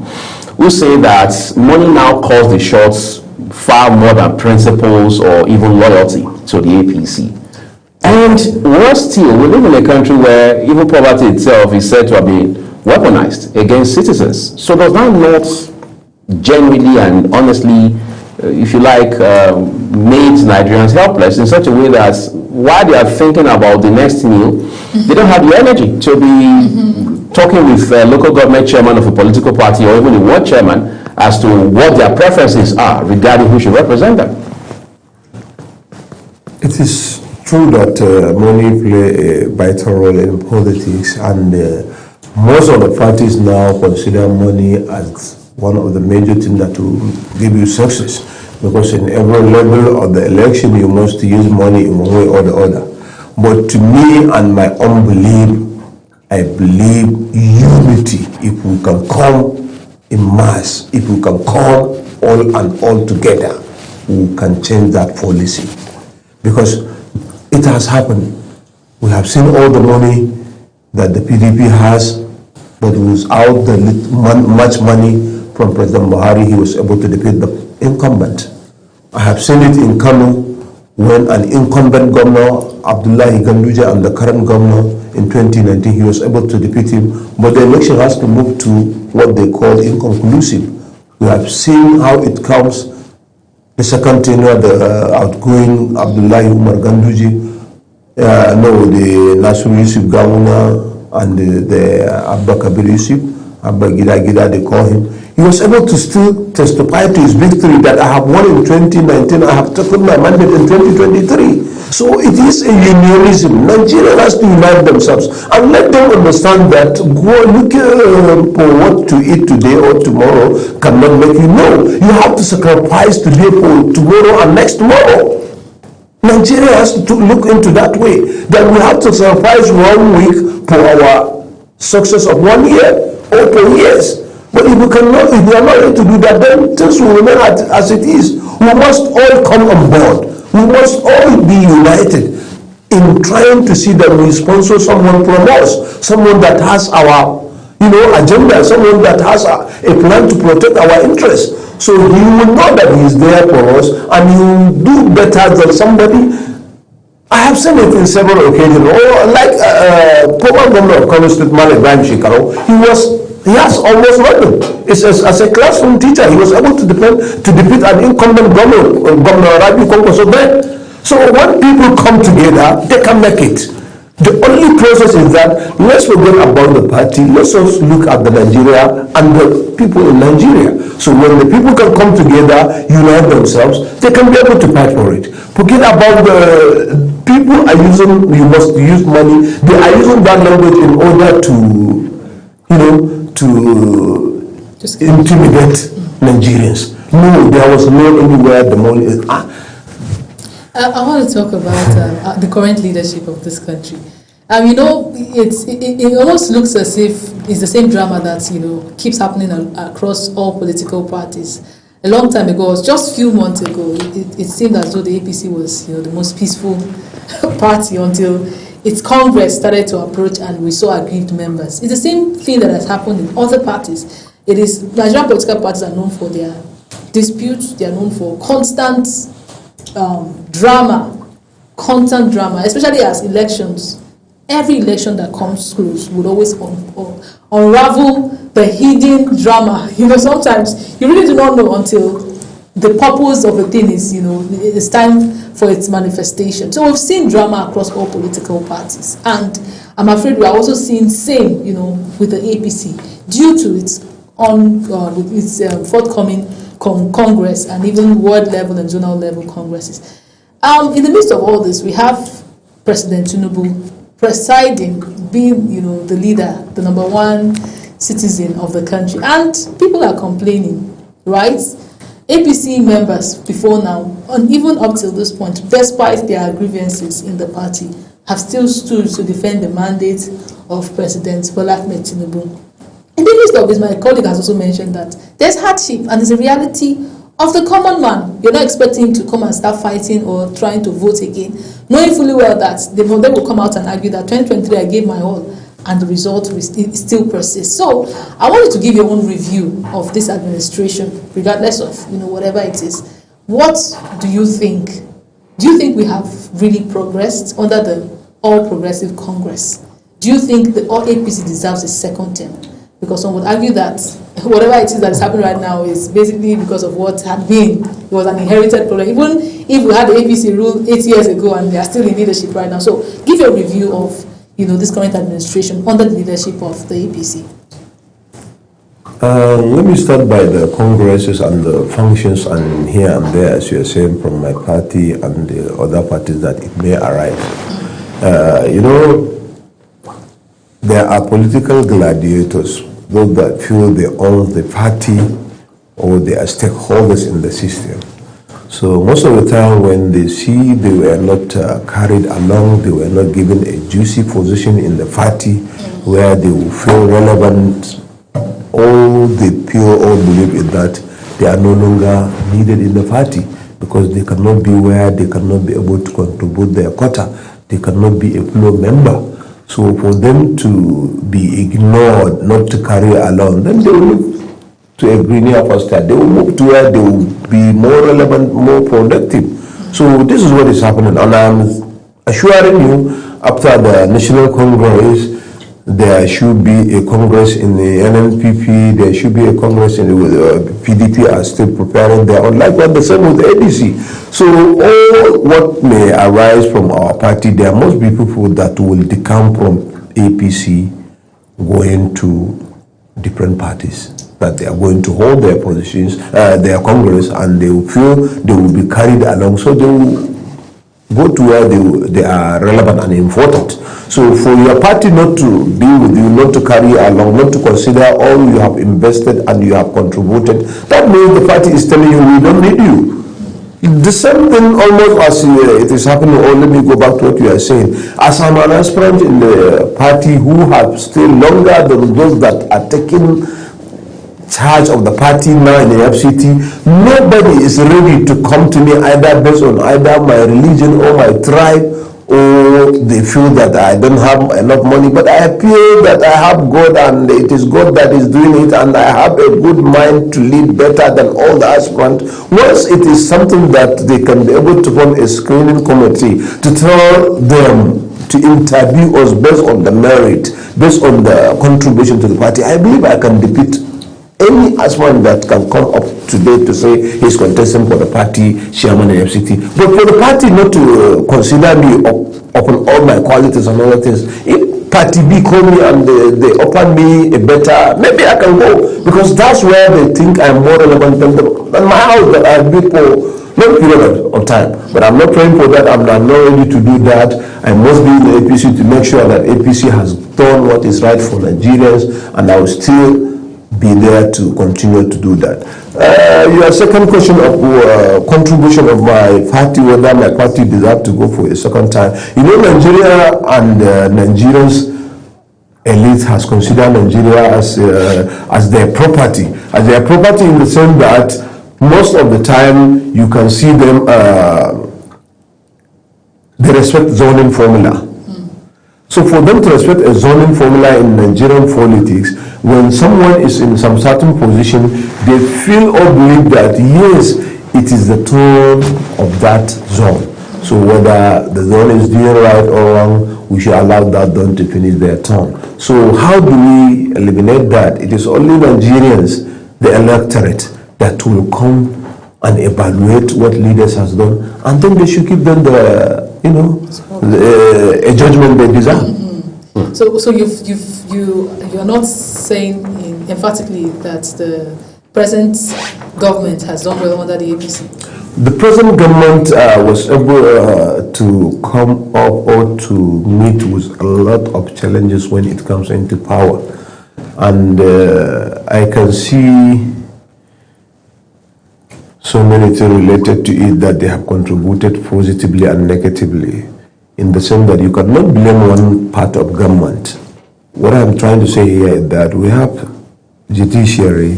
who say that money now calls the shots far more than principles or even loyalty to the APC. And worse still, we live in a country where even poverty itself is said to have been weaponized against citizens. So does that not genuinely and honestly, if you like, made Nigerians helpless in such a way that while they are thinking about the next meal, they don't have the energy to be talking with a local government chairman of a political party or even a ward chairman as to what their preferences are regarding who should represent them? It is true that money play a vital role in politics, and most of the parties now consider money as one of the major things that will give you success, because in every level of the election you must use money in one way or the other. But to me and my own belief, I believe unity. If we can come in mass, if we can come all together, we can change that policy. Because it has happened. We have seen all the money that the PDP has but without the much money from President Buhari, he was able to defeat the incumbent. I have seen it in Kano when an incumbent governor, Abdullahi Ganduje, and the current governor in 2019, he was able to defeat him, but the election has to move to what they call inconclusive. We have seen how it comes. The second tenure, the outgoing Abdullahi Umar Ganduje, the Nasiru Yusuf Gawuna, and the Abba Kabir Yusuf, Abba Gida, they call him. He was able to still testify to his victory that I have won in 2019, I have taken my mandate in 2023. So it is a unionism. Nigeria has to unite themselves and let them understand that looking for what to eat today or tomorrow cannot make you know. You have to sacrifice today for tomorrow and next tomorrow. Nigeria has to look into that way, that we have to sacrifice 1 week for our success of 1 year or 2 years. But if we are not able to do that, then things will remain as it is. We must all come on board. We must all be united in trying to see that we sponsor someone from us, someone that has our, agenda, someone that has a plan to protect our interests. So he will know that he is there for us, and he will do better than somebody. I have seen it in several occasions. Former governor of Kano State, Malik Ibrahim Shekaru, he has almost won. As a classroom teacher, he was able to defeat an incumbent governor Rabi Kwankwaso then. So when people come together, they can make it. The only process is that let's forget about the party. Let's just look at the Nigeria and the people in Nigeria. So when the people can come together, unite themselves, they can be able to fight for it. Forget about the people are using. You must use money. They are using that language in order to intimidate Nigerians. No, there was no anywhere the money is. I want to talk about the current leadership of this country. It almost looks as if it's the same drama that keeps happening across all political parties. A long time ago, just a few months ago, it seemed as though the APC was the most peaceful party until its Congress started to approach and we saw aggrieved members. It's the same thing that has happened in other parties. Nigerian political parties are known for their disputes. They are known for constant constant drama, especially as elections. Every election that comes close would always unravel the hidden drama. Sometimes you really do not know until the purpose of the thing is, it's time for its manifestation. So we've seen drama across all political parties, and I'm afraid we are also seeing same, with the APC due to its forthcoming Congress and even world level and zonal level congresses. In the midst of all this, we have President Tinubu presiding, being the leader, the number one citizen of the country, and people are complaining, right? APC members before now, and even up till this point, despite their grievances in the party, have still stood to defend the mandate of President Bola Ahmed Tinubu. In the midst of this, my colleague has also mentioned that there's hardship and there's a reality of the common man. You're not expecting him to come and start fighting or trying to vote again, knowing fully well that they will come out and argue that 2023 I gave my all, and the result still persists. So I wanted to give you one review of this administration, regardless of whatever it is. What do you think? Do you think we have really progressed under the All Progressive Congress? Do you think the APC deserves a second term? Because some would argue that whatever it is that is happening right now is basically because of what had been. It was an inherited problem. Even if we had the APC rule 8 years ago and they are still in leadership right now. So give your review of this current administration under the leadership of the APC. Let me start by the congresses and the functions and here and there, as you are saying, from my party and the other parties that it may arise. There are political gladiators, those that feel they own the party or they are stakeholders in the system. So most of the time when they see they were not carried along, they were not given a juicy position in the party where they will feel relevant, all they feel or believe is that they are no longer needed in the party because they cannot be where they cannot be able to contribute their quota. They cannot be a floor member. So for them to be ignored, not to carry along, then they will move to a greener pasture. They will move to where they will be more relevant, more productive. So this is what is happening, and I'm assuring you, after the National Congress, there should be a Congress in the NNPP, there should be a Congress in the PDP are still preparing their own, likewise the same with ADC. So all what may arise from our party, there must be people that will decamp from APC going to different parties, that they are going to hold their positions, their Congress, and they will feel they will be carried along, so they will go to where they are relevant and important. So for your party not to be with you, not to carry along, not to consider all you have invested and you have contributed, that means the party is telling you we don't need you. The same thing almost as it is happening, or let me go back to what you are saying. As I'm an aspirant in the party who have stayed longer than those that are taking charge of the party now in the FCT, nobody is ready to come to me either based on either my religion or my tribe, or they feel that I don't have enough money, but I appeal that I have God and it is God that is doing it, and I have a good mind to lead better than all the aspirants. Once it is something that they can be able to form a screening committee to tell them to interview us based on the merit, based on the contribution to the party, I believe I can defeat any aspirant that can come up today to say he's contesting for the party chairman in FCT. But for the party not to consider me upon all my qualities and other things, if party B call me and they offer me a better, maybe I can go, because that's where they think I'm more relevant than my house that I built for long period of time. But I'm not praying for that. I'm not ready to do that. I must be in the APC to make sure that APC has done what is right for Nigerians, and I will still be there to continue to do that. Your second question of contribution of my party, whether my party deserves to go for a second time. You know, Nigeria and Nigerians elite has considered Nigeria as their property. As their property in the sense that most of the time you can see them, they respect zoning formula. So for them to respect a zoning formula in Nigerian politics, when someone is in some certain position, they feel or believe that yes, it is the tone of that zone. So whether the zone is doing right or wrong, we should allow that zone to finish their turn. So how do we eliminate that? It is only Nigerians, the electorate, that will come and evaluate what leaders has done, and then they should give them the, a judgment they deserve. Mm-hmm. So you're not saying emphatically that the present government has done well under the APC? The present government was able to come up or to meet with a lot of challenges when it comes into power, and I can see so many things related to it that they have contributed positively and negatively, in the sense that you cannot blame one part of government. What I'm trying to say here is that we have judiciary,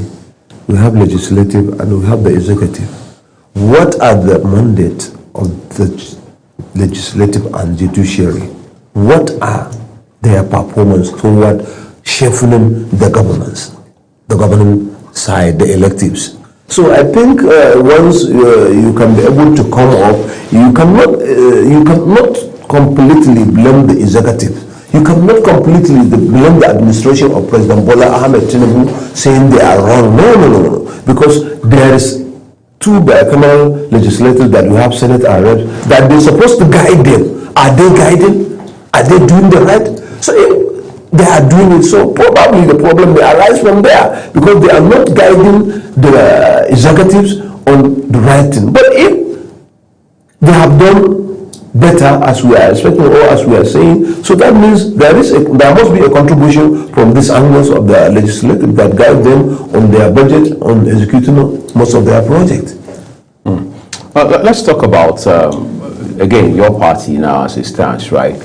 we have legislative, and we have the executive. What are the mandate of the legislative and judiciary? What are their performance toward shaping the governance, the governing side, the electives? So I think once you can be able to come up, you cannot completely blame the executive. You cannot completely blame the administration of President Bola Ahmed Tinubu saying they are wrong. No. Because there is two bicameral legislators that we have, Senate and Reps, that they're supposed to guide them. Are they guiding? Are they doing the right? So if they are doing it, so probably the problem may arise from there, because they are not guiding the executives on the right thing. But if they have done better, as we are expecting or as we are saying, so that means there must be a contribution from these angles of the legislative that guide them on their budget, on executing most of their projects. Let's talk about again your party now as it stands, right?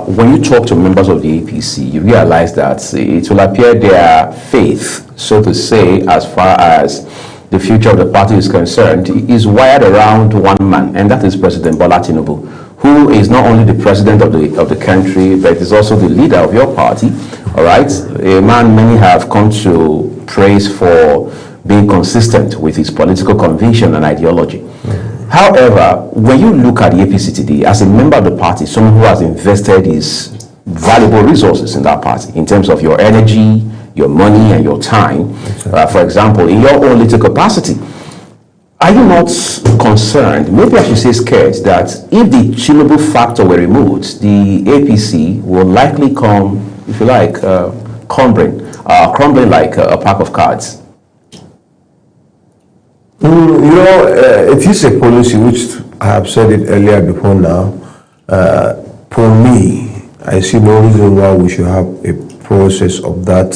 When you talk to members of the APC, you realize that it will appear their faith, so to say, as far as the future of the party is concerned, is wired around one man, and that is President Bola Tinubu, who is not only the president of the country, but is also the leader of your party, all right? A man many have come to praise for being consistent with his political conviction and ideology. However, when you look at the APC today, as a member of the party, someone who has invested his valuable resources in that party, in terms of your energy, your money, and your time, for example, in your own little capacity, are you not concerned, maybe I should say scared, that if the Tinubu factor were removed, the APC will likely come, if you like, crumbling like a pack of cards? It is a policy which I have said it earlier before now. For me, I see no reason why we should have a process of that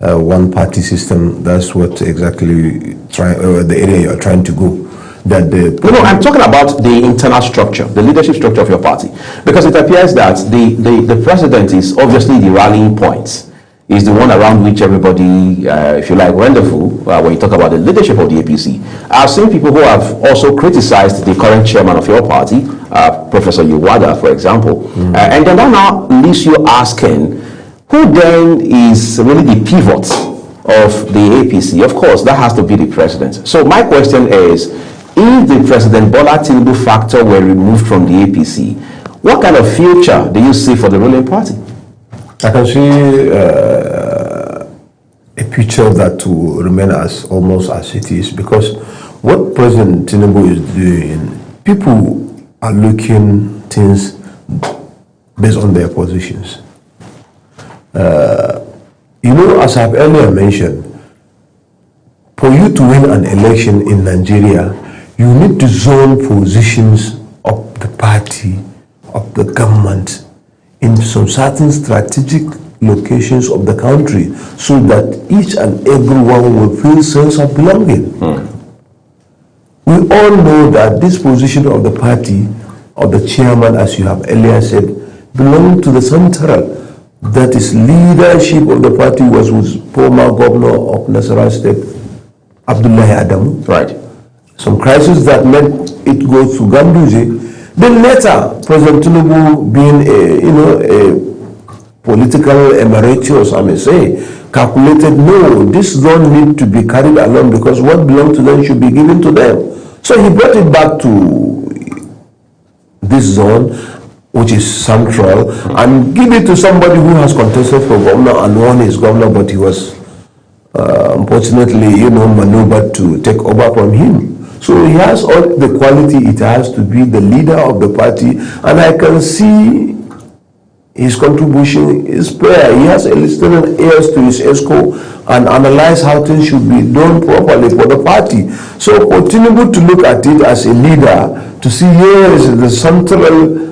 one-party system. That's what exactly the area you're trying to go. No, I'm talking about the internal structure, the leadership structure of your party, because it appears that the president is obviously the rallying point. Is the one around which everybody, if you like, rendezvous when you talk about the leadership of the APC. I've seen people who have also criticized the current chairman of your party, Professor Yewada, for example. And then that now leaves you asking, who then is really the pivot of the APC? Of course, that has to be the president. So my question is, if the President Bola Tinubu factor were removed from the APC, what kind of future do you see for the ruling party? I can see a picture that will remain as almost as it is, because what President Tinubu is doing, people are looking things based on their positions. As I've earlier mentioned, for you to win an election in Nigeria, you need to zone positions of the party, of the government, in some certain strategic locations of the country, so that each and everyone will feel sense of belonging. We all know that this position of the party, or the chairman, as you have earlier said, belongs to the central. That is, leadership of the party was with former governor of Nasarawa State, Abdullahi Adamu. Right. Some crisis that made it go to Ganduje. Then later, President Tinubu, being a political emeritus, I may say, calculated, no, this zone need to be carried along because what belongs to them should be given to them. So he brought it back to this zone, which is central, and give it to somebody who has contested for governor and won his governor, but he was unfortunately, maneuvered to take over from him. So he has all the quality it has to be the leader of the party, and I can see his contribution is prayer. He has elicited ears to his ESCO and analyze how things should be done properly for the party. So for Tinubu to look at it as a leader, to see here is the central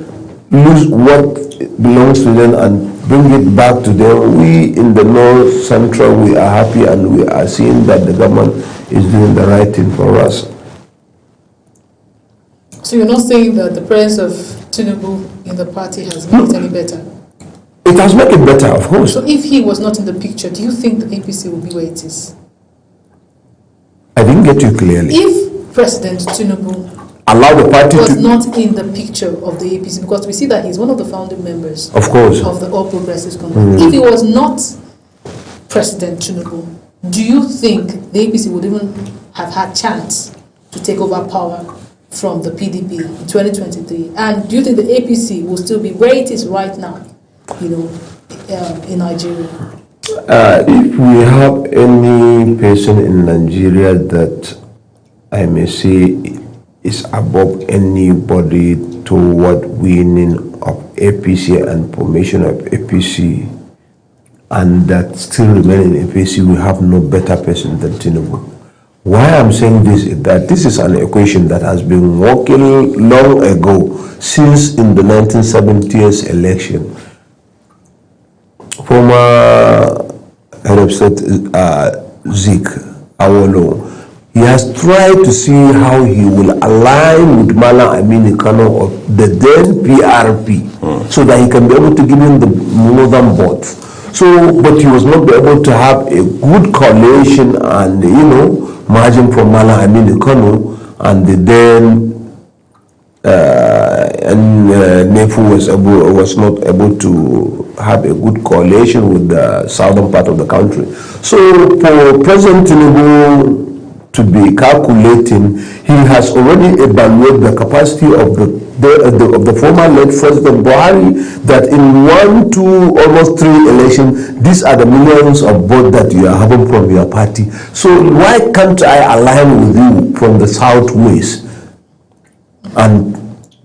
lose what belongs to them and bring it back to them. We in the North Central, we are happy and we are seeing that the government is doing the right thing for us. So you're not saying that the presence of Tinubu in the party has made it any better? It has made it better, of course. So if he was not in the picture, do you think the APC will be where it is? I didn't get you clearly. If President Tinubu allow the party was to not in the picture of the APC, because we see that he's one of the founding members of course of the All Progressives Congress. If he was not President Tinubu, do you think the APC would even have had chance to take over power from the PDP in 2023? And do you think the APC will still be where it is right now, in Nigeria? If we have any person in Nigeria that I may say is above anybody toward winning of APC and formation of APC, and that still remain in APC, we have no better person than Tinubu. Why I'm saying this is that this is an equation that has been working long ago, since in the 1970s election. Former head of state Zik Awolowo, he has tried to see how he will align with Malam Aminu Kano of the then PRP, so that he can be able to give him the northern vote. So, but he was not able to have a good coalition and, margin from Malam Aminu Kano and the then NEFU was not able to have a good coalition with the southern part of the country. So for President Tinubu to be calculating, he has already evaluated the capacity of the former late President Buhari, that in 1, 2, almost 3 elections, these are the millions of votes that you are having from your party. So why can't I align with you from the southwest? And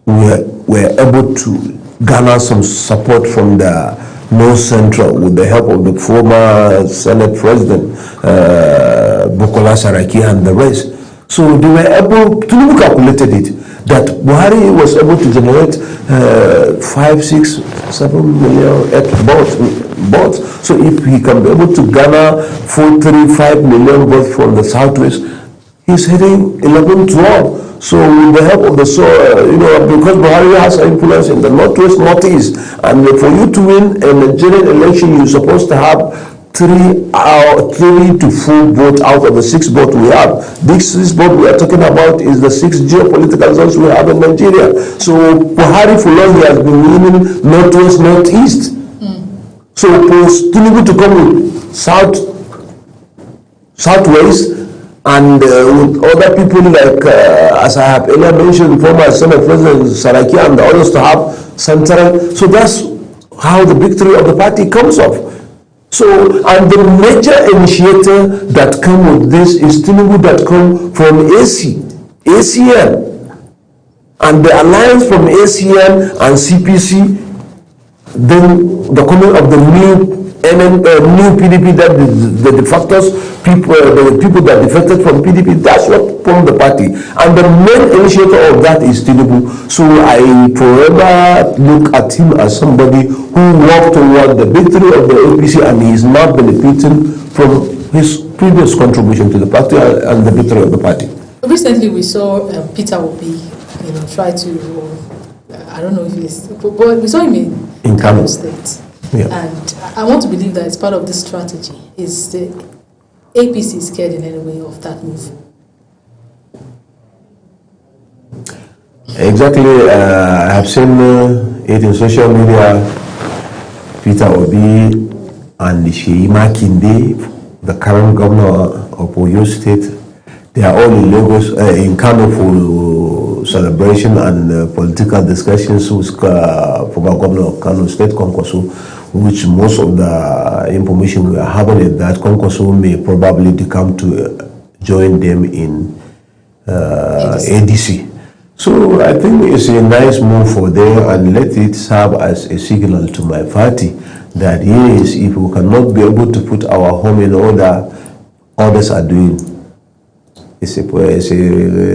we're able to garner some support from the North Central with the help of the former Senate President Bukola Saraki and the rest. So they were able to calculate it, that Buhari was able to generate 5, 6, 7 million votes. So if he can be able to garner 4, 3, 5 million votes from the southwest, he's hitting 11, 12. So with the help of the because Buhari has influence in the northwest, northeast, and for you to win a Nigerian election, you're supposed to have 3 to 4 votes out of the 6 votes we have. This 6 votes we are talking about is the 6 geopolitical zones we have in Nigeria. So Buhari for long he has been winning northwest, northeast. So for Tinubu to come with southwest, and with other people like, as I have earlier mentioned, former Senate President Saraki and the others to have central. So that's how the victory of the party comes off. So, and the major initiator that come with this is Tinubu that come from ACN. And the alliance from ACN and CPC, then the coming of the new PDP, that the defectors, the people that defected from PDP, that's what formed the party. And the main initiator of that is Tinubu. So I forever look at him as somebody who worked toward the victory of the APC, and he is now benefiting from his previous contribution to the party and the victory of the party. Recently we saw Peter Obi, try to, I don't know if he's, but we saw him in Kano State. Yeah. And I want to believe that it's part of this strategy. Is the APC scared in any way of that move? Exactly. I have seen it in social media. Peter Obi and Sheyi Makinde, the current governor of Oyo State, they are all in Lagos, in Kano for celebration and political discussions with former governor of Kano State, Kwankwaso, which most of the information we are having is that Kwankwaso may probably come to join them in ADC. So I think it's a nice move for them, and let it serve as a signal to my party that yes, if we cannot be able to put our home in order, others are doing. It's a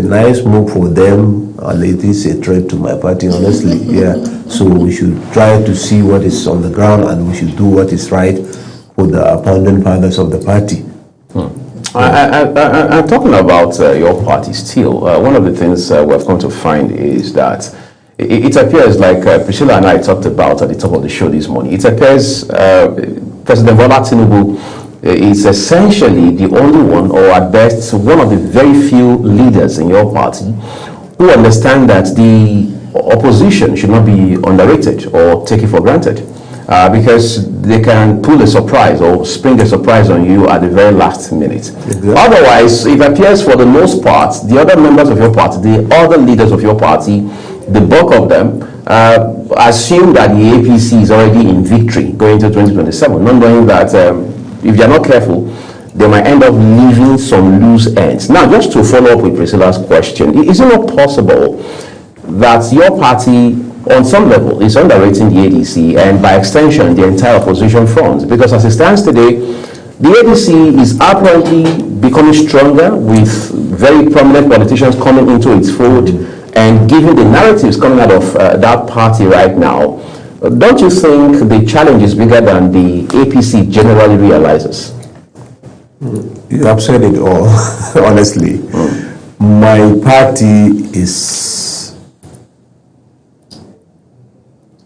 nice move for them, and it is a threat to my party, honestly. Yeah. So we should try to see what is on the ground, and we should do what is right for the founding fathers of the party. I'm talking about your party still. One of the things we've come to find is that it appears like Priscilla and I talked about at the top of the show this morning. It appears President Bola Tinubu is essentially the only one, or at best one of the very few leaders in your party who understand that the opposition should not be underrated or taken for granted, because they can pull a surprise or spring a surprise on you at the very last minute. Exactly. Otherwise, it appears for the most part, the other members of your party, the other leaders of your party, the bulk of them assume that the APC is already in victory going to 2027, not knowing that if they're not careful, they might end up leaving some loose ends. Now, just to follow up with Priscilla's question, is it not possible that your party, on some level, is underrating the ADC and by extension, the entire opposition front? Because as it stands today, the ADC is apparently becoming stronger with very prominent politicians coming into its fold, and given the narratives coming out of that party right now, don't you think the challenge is bigger than the APC generally realizes? You have said it all, honestly. My party is,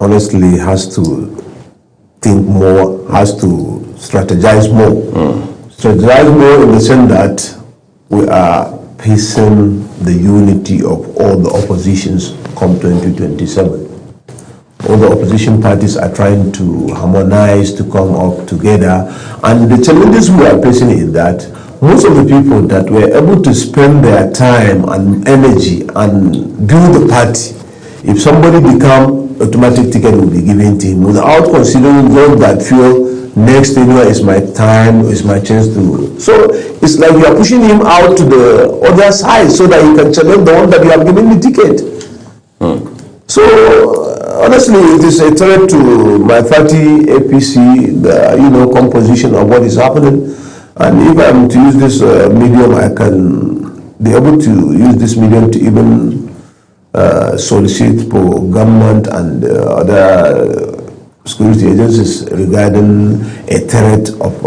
honestly, has to think more, has to strategize more. Strategize more in the sense that we are facing the unity of all the oppositions come 2027. all the opposition parties are trying to harmonize, to come up together. And the challenges we are facing is that most of the people that were able to spend their time and energy and build the party, if somebody become, automatic ticket will be given to him without considering those that feel next anywhere is my time, is my chance to. So it's like you are pushing him out to the other side so that he can challenge the one that you have given the ticket. So honestly, it is a threat to my party, APC, the composition of what is happening. And if I'm to use this medium, I can be able to use this medium to even solicit for government and other security agencies regarding a threat of,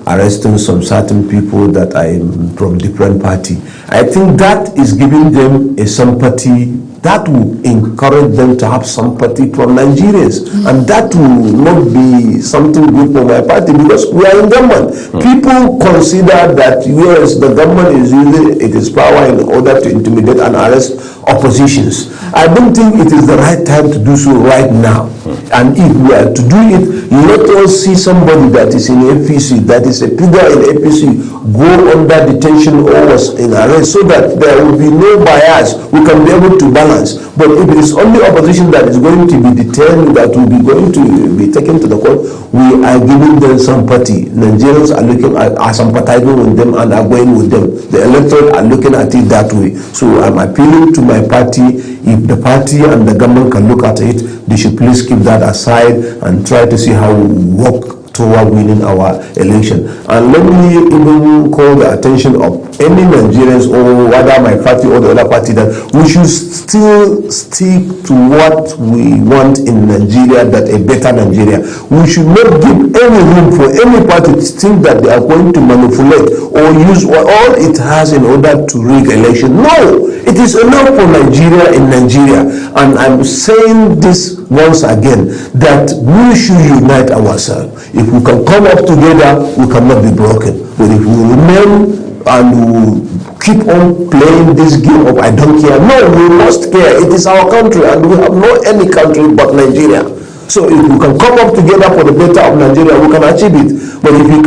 arresting some certain people that are from different party. I think that is giving them a sympathy that will encourage them to have sympathy from Nigerians, and that will not be something good for my party because we are in government. People consider that yes, the government is using its power in order to intimidate and arrest oppositions. I don't think it is the right time to do so right now. And if we are to do it, let us see somebody that is in APC, that is a figure in APC, go under detention or was in arrest so that there will be no bias. We can be able to balance. But if it is only opposition that is going to be detained, that will be going to be taken to the court, we are giving them sympathy. Nigerians are sympathizing with them and are going with them. The electorate are looking at it that way. So I'm appealing to my party. If the party and the government can look at it, they should please keep that aside and try to see how we work toward winning our election. And let me even call the attention of any Nigerians, or whether my party or the other party, that we should still stick to what we want in Nigeria, that a better Nigeria. We should not give any room for any party to think that they are going to manipulate or use all it has in order to rig election. No, it is enough for Nigeria in Nigeria. And I'm saying this once again, that we should unite ourselves. If we can come up together, we cannot be broken. But if we remain and we keep on playing this game of I don't care, no, we must care. It is our country and we have no any country but Nigeria. So if we can come up together for the better of Nigeria, we can achieve it. But if we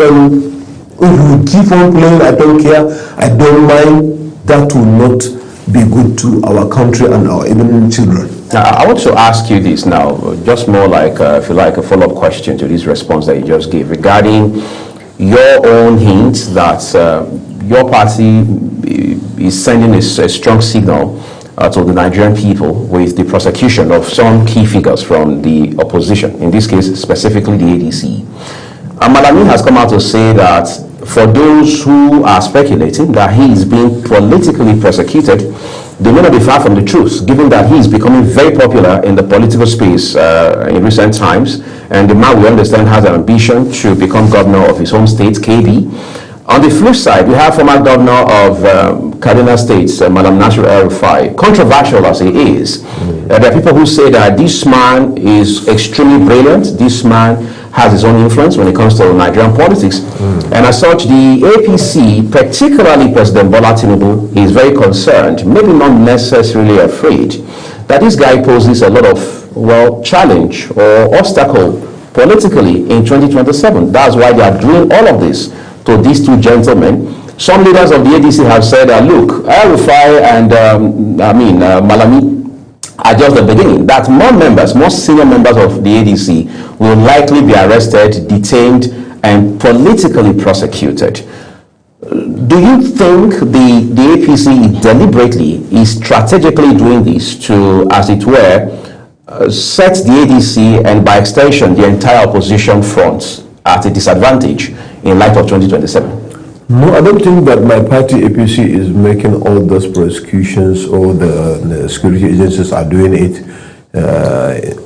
keep on playing I don't care, I don't mind, that will not be good to our country and our even children. Now, I want to ask you this now, just more like, if you like, a follow-up question to this response that you just gave regarding your own hint that your party is sending a strong signal to the Nigerian people with the prosecution of some key figures from the opposition, in this case, specifically the ADC. Malami has come out to say that for those who are speculating that he is being politically persecuted, they may not be far from the truth, given that he is becoming very popular in the political space in recent times, and the man, we understand, has an ambition to become governor of his home state, KB. On the flip side, we have former governor of Kaduna State, Malam Nasir El-Rufai. Controversial as he is, there are people who say that this man is extremely brilliant, this man has his own influence when it comes to Nigerian politics. And as such, the APC, particularly President Bola Tinubu, is very concerned, maybe not necessarily afraid, that this guy poses a lot of, well, challenge or obstacle politically in 2027. That's why they are doing all of this to these two gentlemen. Some leaders of the ADC have said, look, El-Rufai and Malami are just the beginning, that more members, more senior members of the ADC will likely be arrested, detained, and politically prosecuted. Do you think the APC deliberately is strategically doing this to, as it were, set the ADC and by extension the entire opposition front at a disadvantage in light of 2027? No, I don't think that my party APC is making all those prosecutions, or the security agencies are doing it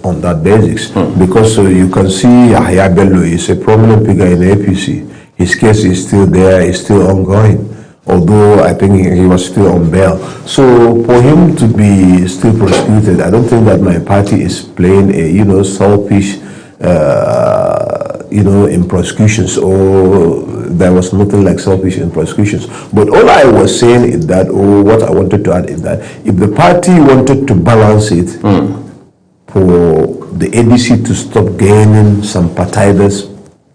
on that basis. Because you can see Yahya Bello is a prominent figure in APC. His case is still there, is still ongoing, although I think he was still on bail. So for him to be still prosecuted, I don't think that my party is playing a selfish in prosecutions, or there was nothing like selfish in prosecutions. But all I was saying is that, or what I wanted to add is that, if the party wanted to balance it, for the ADC to stop gaining sympathizers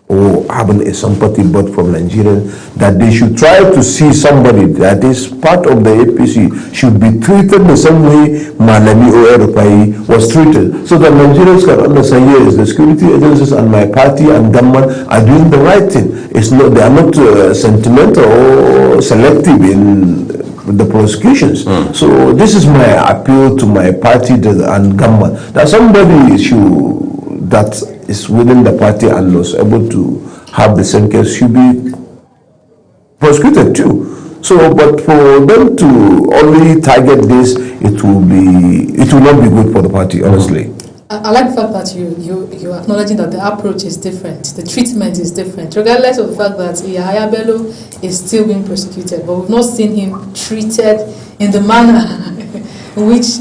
or having a sympathy but from Nigerians, that they should try to see somebody that is part of the APC should be treated the same way Malami or Erupai was treated, so that Nigerians can understand, yes, the security agencies and my party and government are doing the right thing. It's not, they are not sentimental or selective in the prosecutions. So this is my appeal to my party and government, that somebody that is within the party and was able to have the same case should be prosecuted too. So, but for them to only target this, it will not be good for the party, honestly. I like the fact that you're acknowledging that the approach is different, the treatment is different, regardless of the fact that Yahaya Bello is still being prosecuted, but we've not seen him treated in the manner in which,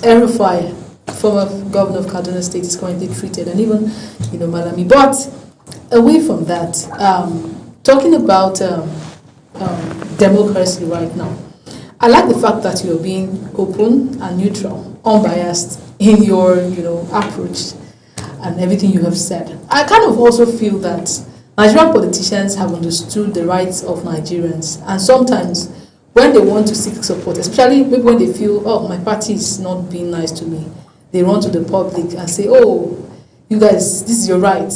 El-Rufai, former governor of Kaduna State, is currently treated, and even, Malami. But away from that, talking about democracy right now, I like the fact that you're being open and neutral, unbiased in your, approach and everything you have said. I kind of also feel that Nigerian politicians have understood the rights of Nigerians, and sometimes when they want to seek support, especially maybe when they feel, oh, my party is not being nice to me, they run to the public and say, oh, you guys, this is your right.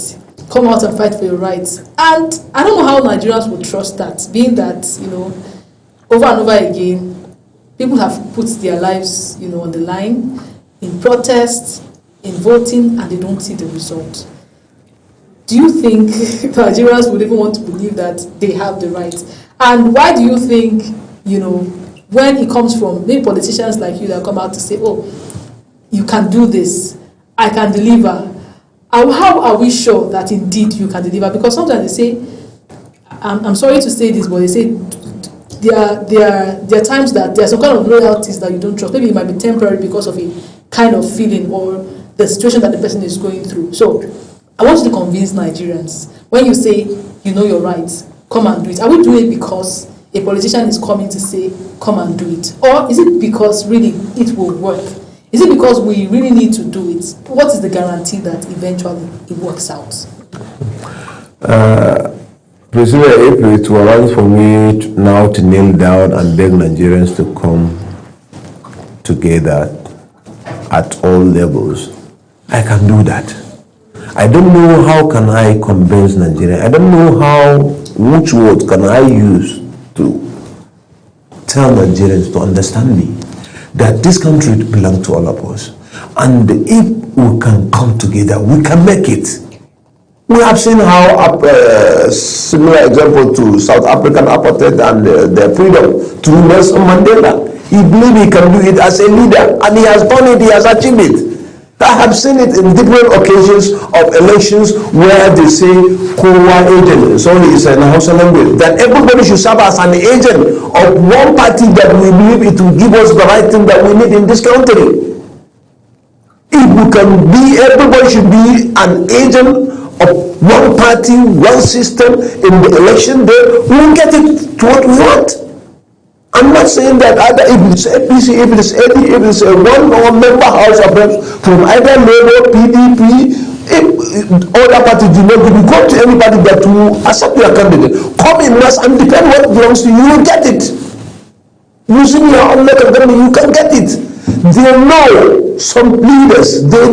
Come out and fight for your rights. And I don't know how Nigerians would trust that, being that, over and over again, people have put their lives, on the line in protest, in voting, and they don't see the result. Do you think Nigerians would even want to believe that they have the right? And why do you think, when it comes from maybe politicians like you that come out to say, oh, you can do this, I can deliver, how are we sure that indeed you can deliver? Because sometimes they say, I'm sorry to say this, but they say there are times that there are some kind of loyalties that you don't trust. Maybe it might be temporary because of a kind of feeling or the situation that the person is going through. So I want you to convince Nigerians, when you say you know your rights, come and do it. Are we doing it because a politician is coming to say, come and do it? Or is it because really it will work? Is it because we really need to do it? What is the guarantee that eventually it works out? President April, it was for me now to kneel down and beg Nigerians to come together at all levels. I can do that. I don't know how can I convince Nigerians. I don't know which words can I use to tell Nigerians to understand me, that this country belongs to all of us. And if we can come together, we can make it. We have seen how similar example to South African apartheid and their freedom to Nelson Mandela. He believed he can do it as a leader, and he has done it, he has achieved it. I have seen it in different occasions of elections where they say Kowa agent, sorry, it's in Hausa language, that everybody should serve as an agent of one party that we believe it will give us the right thing that we need in this country. If we can be, everybody should be an agent of one party, one system in the election day, we will get it to what we want. I'm not saying that either if it's APC, if it's AD, if it's a one-member house of reps from either Labour, PDP, other parties do not give you, go to anybody that will accept your candidate. Come in mass and defend what belongs to you, you will get it. Using your own method, you can get it. They know, some leaders, they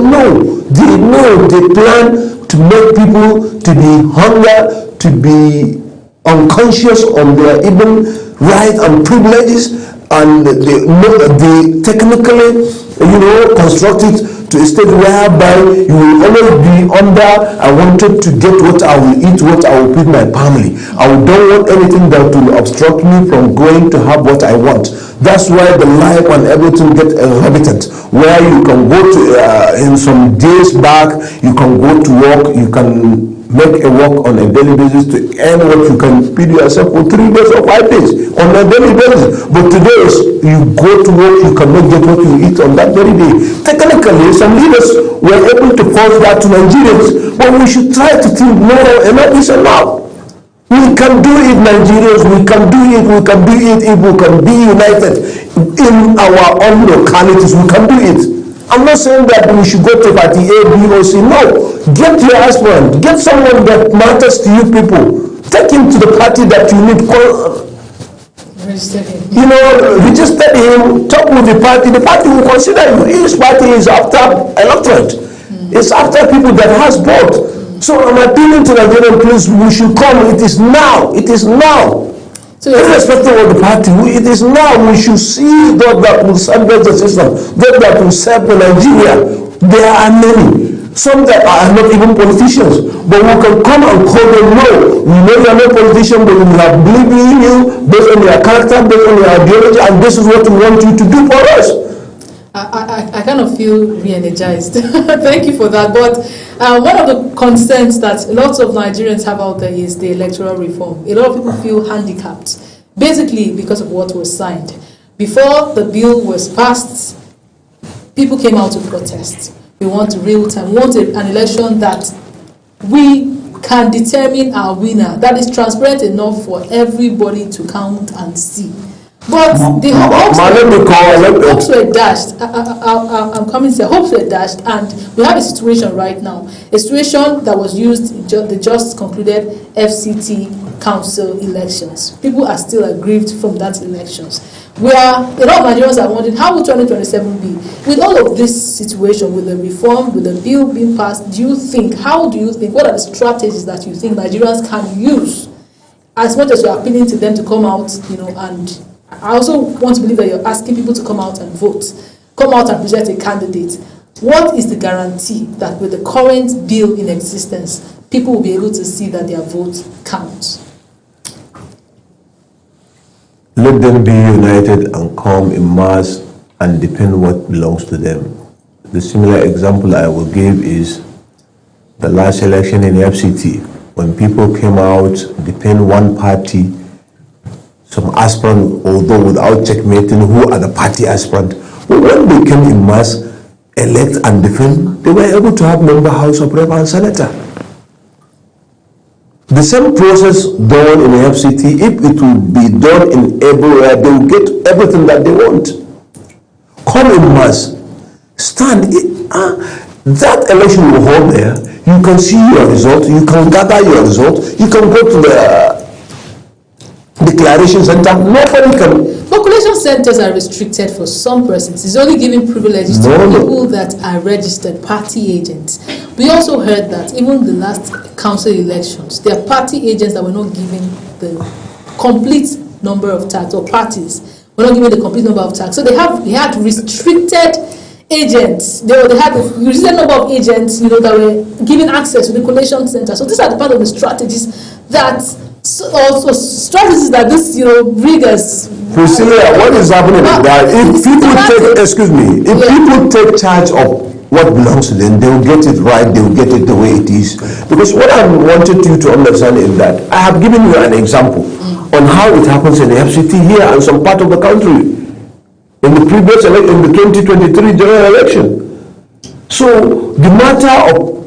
plan to make people to be hunger, to be unconscious on their even rights and privileges, and they technically, construct it to a state whereby you will always be under, I wanted to get what I will eat, what I will feed my family. I don't want anything that will obstruct me from going to have what I want. That's why the life and everything get exorbitant, where you can go to, in some days back, you can go to work, you can make a work on a daily basis to earn what you can feed yourself for 3 days or 5 days on a daily basis. But today, you go to work, you cannot get what you eat on that very day. Technically, some leaders were able to force that to Nigerians, but we should try to think more, enough is enough. We can do it, Nigerians, we can do it if we can be united in our own localities, we can do it. I'm not saying that we should go to party A, B, or C. No, get your aspirant, get someone that matters to you people. Take him to the party that you need. You know, register him, talk with the party will consider you. Each party is after electorate. It's after people that has both. So I'm appealing to Nigerian, please, we should come. It is now. It is now. So irrespective of the party, it is now. We should see those that will serve the system, those that will serve the Nigeria. There are many. Some that are not even politicians, but we can come and call them. No, we know you are not politician, but we have believed in you based on your character, based on your ideology, and this is what we want you to do for us. I kind of feel re-energized. Thank you for that. But one of the concerns that lots of Nigerians have out there is the electoral reform. A lot of people feel handicapped, basically because of what was signed. Before the bill was passed, people came out to protest. We want real time. We want an election that we can determine our winner, that is transparent enough for everybody to count and see. But the hopes were dashed. I'm coming to say hopes were dashed, and we have a situation right now, a situation that was used in the just concluded FCT council elections. People are still aggrieved from that elections. A lot of Nigerians are wondering, how will 2027 be? With all of this situation, with the reform, with the bill being passed, what are the strategies that you think Nigerians can use, as much as you're appealing to them to come out, and I also want to believe that you're asking people to come out and vote, come out and present a candidate. What is the guarantee that with the current bill in existence, people will be able to see that their vote counts? Let them be united and come in mass and defend what belongs to them. The similar example I will give is the last election in the FCT. When people came out, defend one party, some aspirant, although without checkmating who are the party aspirant, when they came in mass, elect and defend, they were able to have member House of Rep and Senator. The same process done in the FCT, if it will be done in everywhere, they will get everything that they want. Come in mass, stand. That election will hold there. You can see your result. You can gather your result. You can go to the declaration center. Nobody can. Population centers are restricted for some persons. It's only giving privileges to people that are registered party agents. We also heard that even the last council elections, there are party agents that were not given the complete number of tags, or parties were not given the complete number of tags. So they had restricted agents. They had a restricted number of agents, that were given access to the collation center. So these are the part of the strategies that this riggers. Priscilla, what is happening is that if people take charge of what belongs to them, they will get it right, they will get it the way it is. Because what I wanted you to understand is that I have given you an example on how it happens in the FCT here and some part of the country in the previous election, in the 2023 general election. So the matter of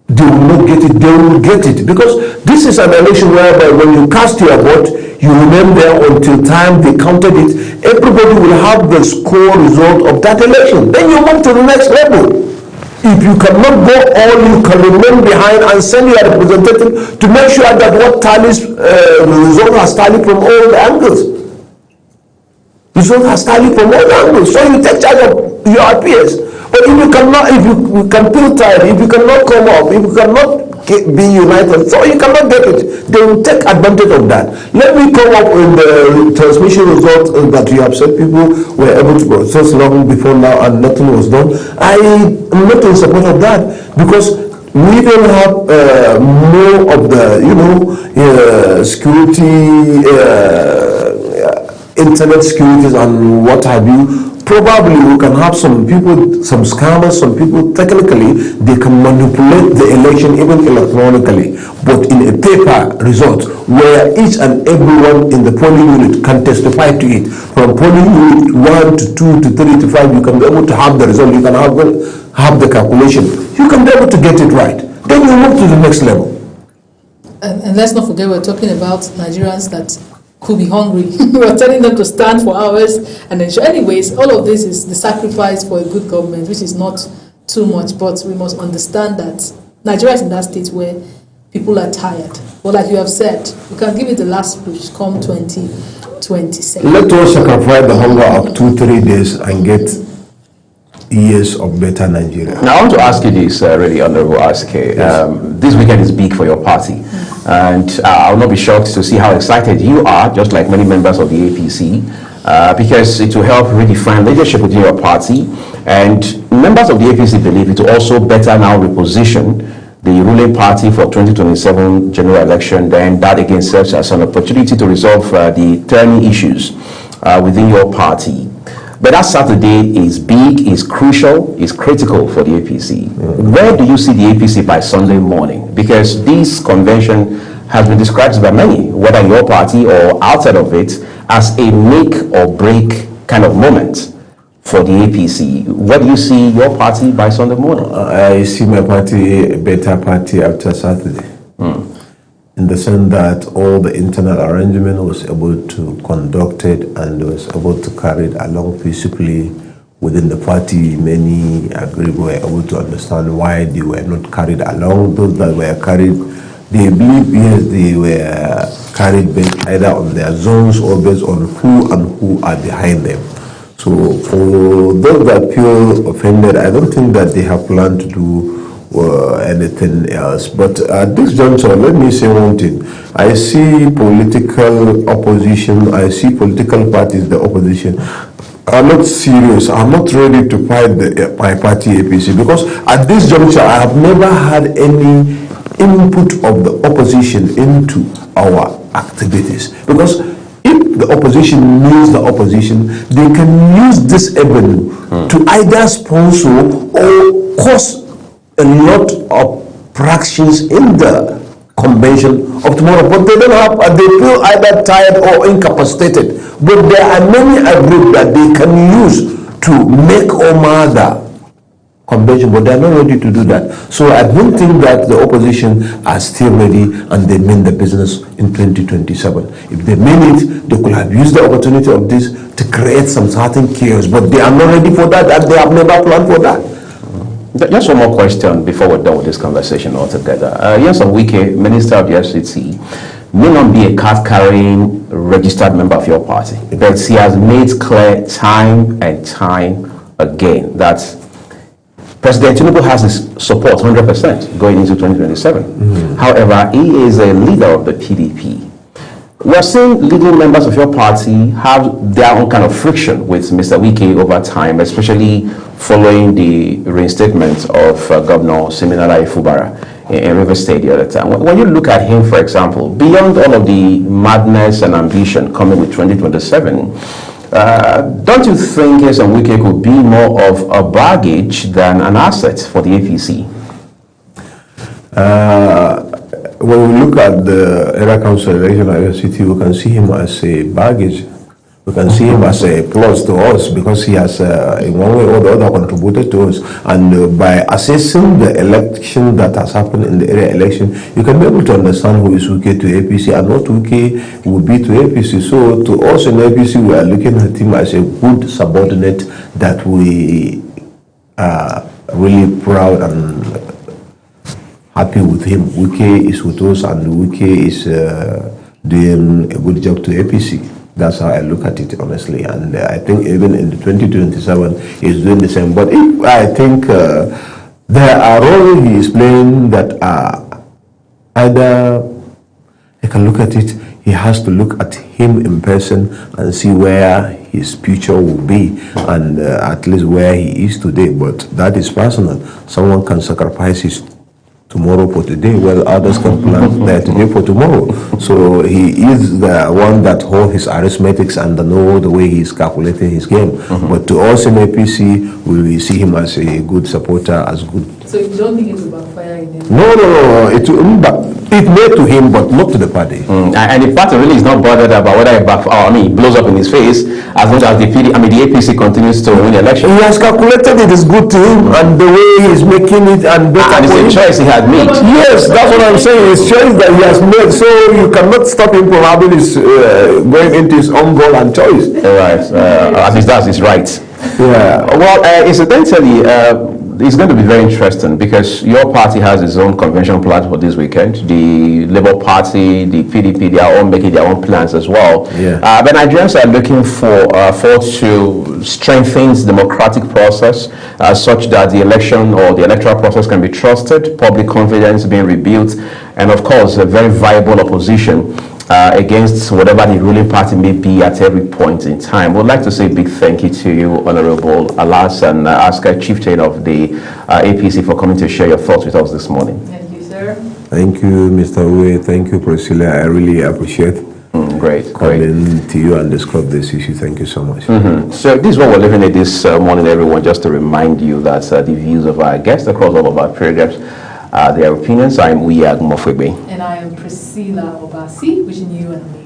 they will not get it, they will get it, because this is an election whereby when you cast your vote, you remain there until time they counted it. Everybody will have the score result of that election. Then you move to the next level. If you cannot go on, you can remain behind and send your representative to make sure that what tallies, the result has tallied from all the angles. Result has tallied from all angles. So you take charge of your peers. But if you cannot, if you can feel tired, if you cannot come up, if you cannot be united, so you cannot get it, they will take advantage of that. Let me come up with the transmission result that you have said people were able to process long before now and nothing was done. I am not in support of that, because we don't have more of the, security, internet securities and what have you. Probably we can have some people, some scammers, some people, technically, they can manipulate the election even electronically, but in a paper result where each and everyone in the polling unit can testify to it. From polling unit 1 to 2 to 3 to 5, you can be able to have the result, you can have the calculation. You can be able to get it right. Then you move to the next level. And let's not forget, we're talking about Nigerians that could be hungry. We are telling them to stand for hours and ensure. Anyways, all of this is the sacrifice for a good government, which is not too much, but we must understand that Nigeria is in that state where people are tired. But like you have said, we can give it the last push come 2027. Let us sacrifice the hunger of 2-3 days and get years of better Nigeria. Now, I want to ask you this, really, Honorable Aske. This weekend is big for your party. And I will not be shocked to see how excited you are, just like many members of the APC, because it will help redefine leadership within your party. And members of the APC believe it will also better now reposition the ruling party for 2027 general election. Then that again serves as an opportunity to resolve the thorny issues within your party. But that Saturday is big, is crucial, is critical for the APC. Where do you see the APC by Sunday morning? Because this convention has been described by many, whether in your party or outside of it, as a make or break kind of moment for the APC. Where do you see your party by Sunday morning? I see my party a better party after Saturday. In the sense that all the internal arrangement was able to conduct it and was able to carry it along peacefully within the party. Many were able to understand why they were not carried along. Those that were carried, they believe, yes, they were carried based either on their zones or based on who are behind them. So for those that feel offended, I don't think that they have planned to do anything else. But at this juncture, let me say one thing. I see political opposition, I see political parties, the opposition, are not serious, are not ready to fight my party APC, because at this juncture, I have never had any input of the opposition into our activities. Because if the opposition needs the opposition, they can use this avenue to either sponsor or cause a lot of fractions in the convention of tomorrow, but they don't have, they feel either tired or incapacitated. But there are many groups that they can use to make or mar the convention, but they are not ready to do that. So I don't think that the opposition are still ready and they mean the business in 2027. If they mean it, they could have used the opportunity of this to create some certain chaos, but they are not ready for that and they have never planned for that. Just one more question before we're done with this conversation altogether. Nyesom Wike, Minister of the FCT, may not be a card-carrying registered member of your party, but he has made clear time and time again that President Tinubu has his support 100% going into 2027. However, he is a leader of the PDP. We are seeing leading members of your party have their own kind of friction with Mr. Wike over time, especially following the reinstatement of Governor Siminalayi Fubara in Rivers State the other time. When you look at him, for example, beyond all of the madness and ambition coming with 2027, don't you think Nyesom Wike could be more of a baggage than an asset for the APC? When we look at the Area Council election at FCT, we can see him as a baggage. We can see him as a plus to us because he has, in one way or the other, contributed to us. And by assessing the election that has happened in the area election, you can be able to understand who is Wike to APC and what Wike will be to APC. So to us in APC, we are looking at him as a good subordinate that we are really proud and happy with him. Wike is with us and Wike is doing a good job to APC. That's how I look at it, honestly. And I think even in the 2027, he's doing the same. But if I think there are roles he is playing that are either, I can look at it, he has to look at him in person and see where his future will be and at least where he is today. But that is personal. Someone can sacrifice his tomorrow for today, while others can plan their today for tomorrow. So he is the one that holds his arithmetics and know the way he's calculating his game. But to us in APC, we see him as a good supporter, as good. So you don't think it will backfire No. It may to him, but not to the party. And the party really is not bothered about whether it blows up in his face, as long as the APC continues to win the election. He has calculated it is good to him, and the way he's making it, and better. And it's a choice he had made. Yes, that's what I'm saying. It's choice that he has made, so you cannot stop him from having his going into his own goal and choice. Right. At least that's his right. Yeah. Well, incidentally, it's going to be very interesting because your party has its own convention plan for this weekend. The Labour Party, the PDP, they are all making their own plans as well. Yeah. But Nigerians are looking for to strengthen the democratic process such that the election or the electoral process can be trusted, public confidence being rebuilt, and of course a very viable opposition against whatever the ruling party may be at every point in time. We'd like to say a big thank you to you, Honorable Alasan Asker, Chieftain of the APC, for coming to share your thoughts with us this morning. Thank you, sir. Thank you, Mr. Uwe. Thank you, Priscilla. I really appreciate great. coming to you and discuss this issue. Thank you so much. So this is what we're looking at this morning, everyone, just to remind you that the views of our guests across all of our programs, their opinions. I'm Uwe Agumofwebe. And I am Priscilla Obasi, wishing you an amazing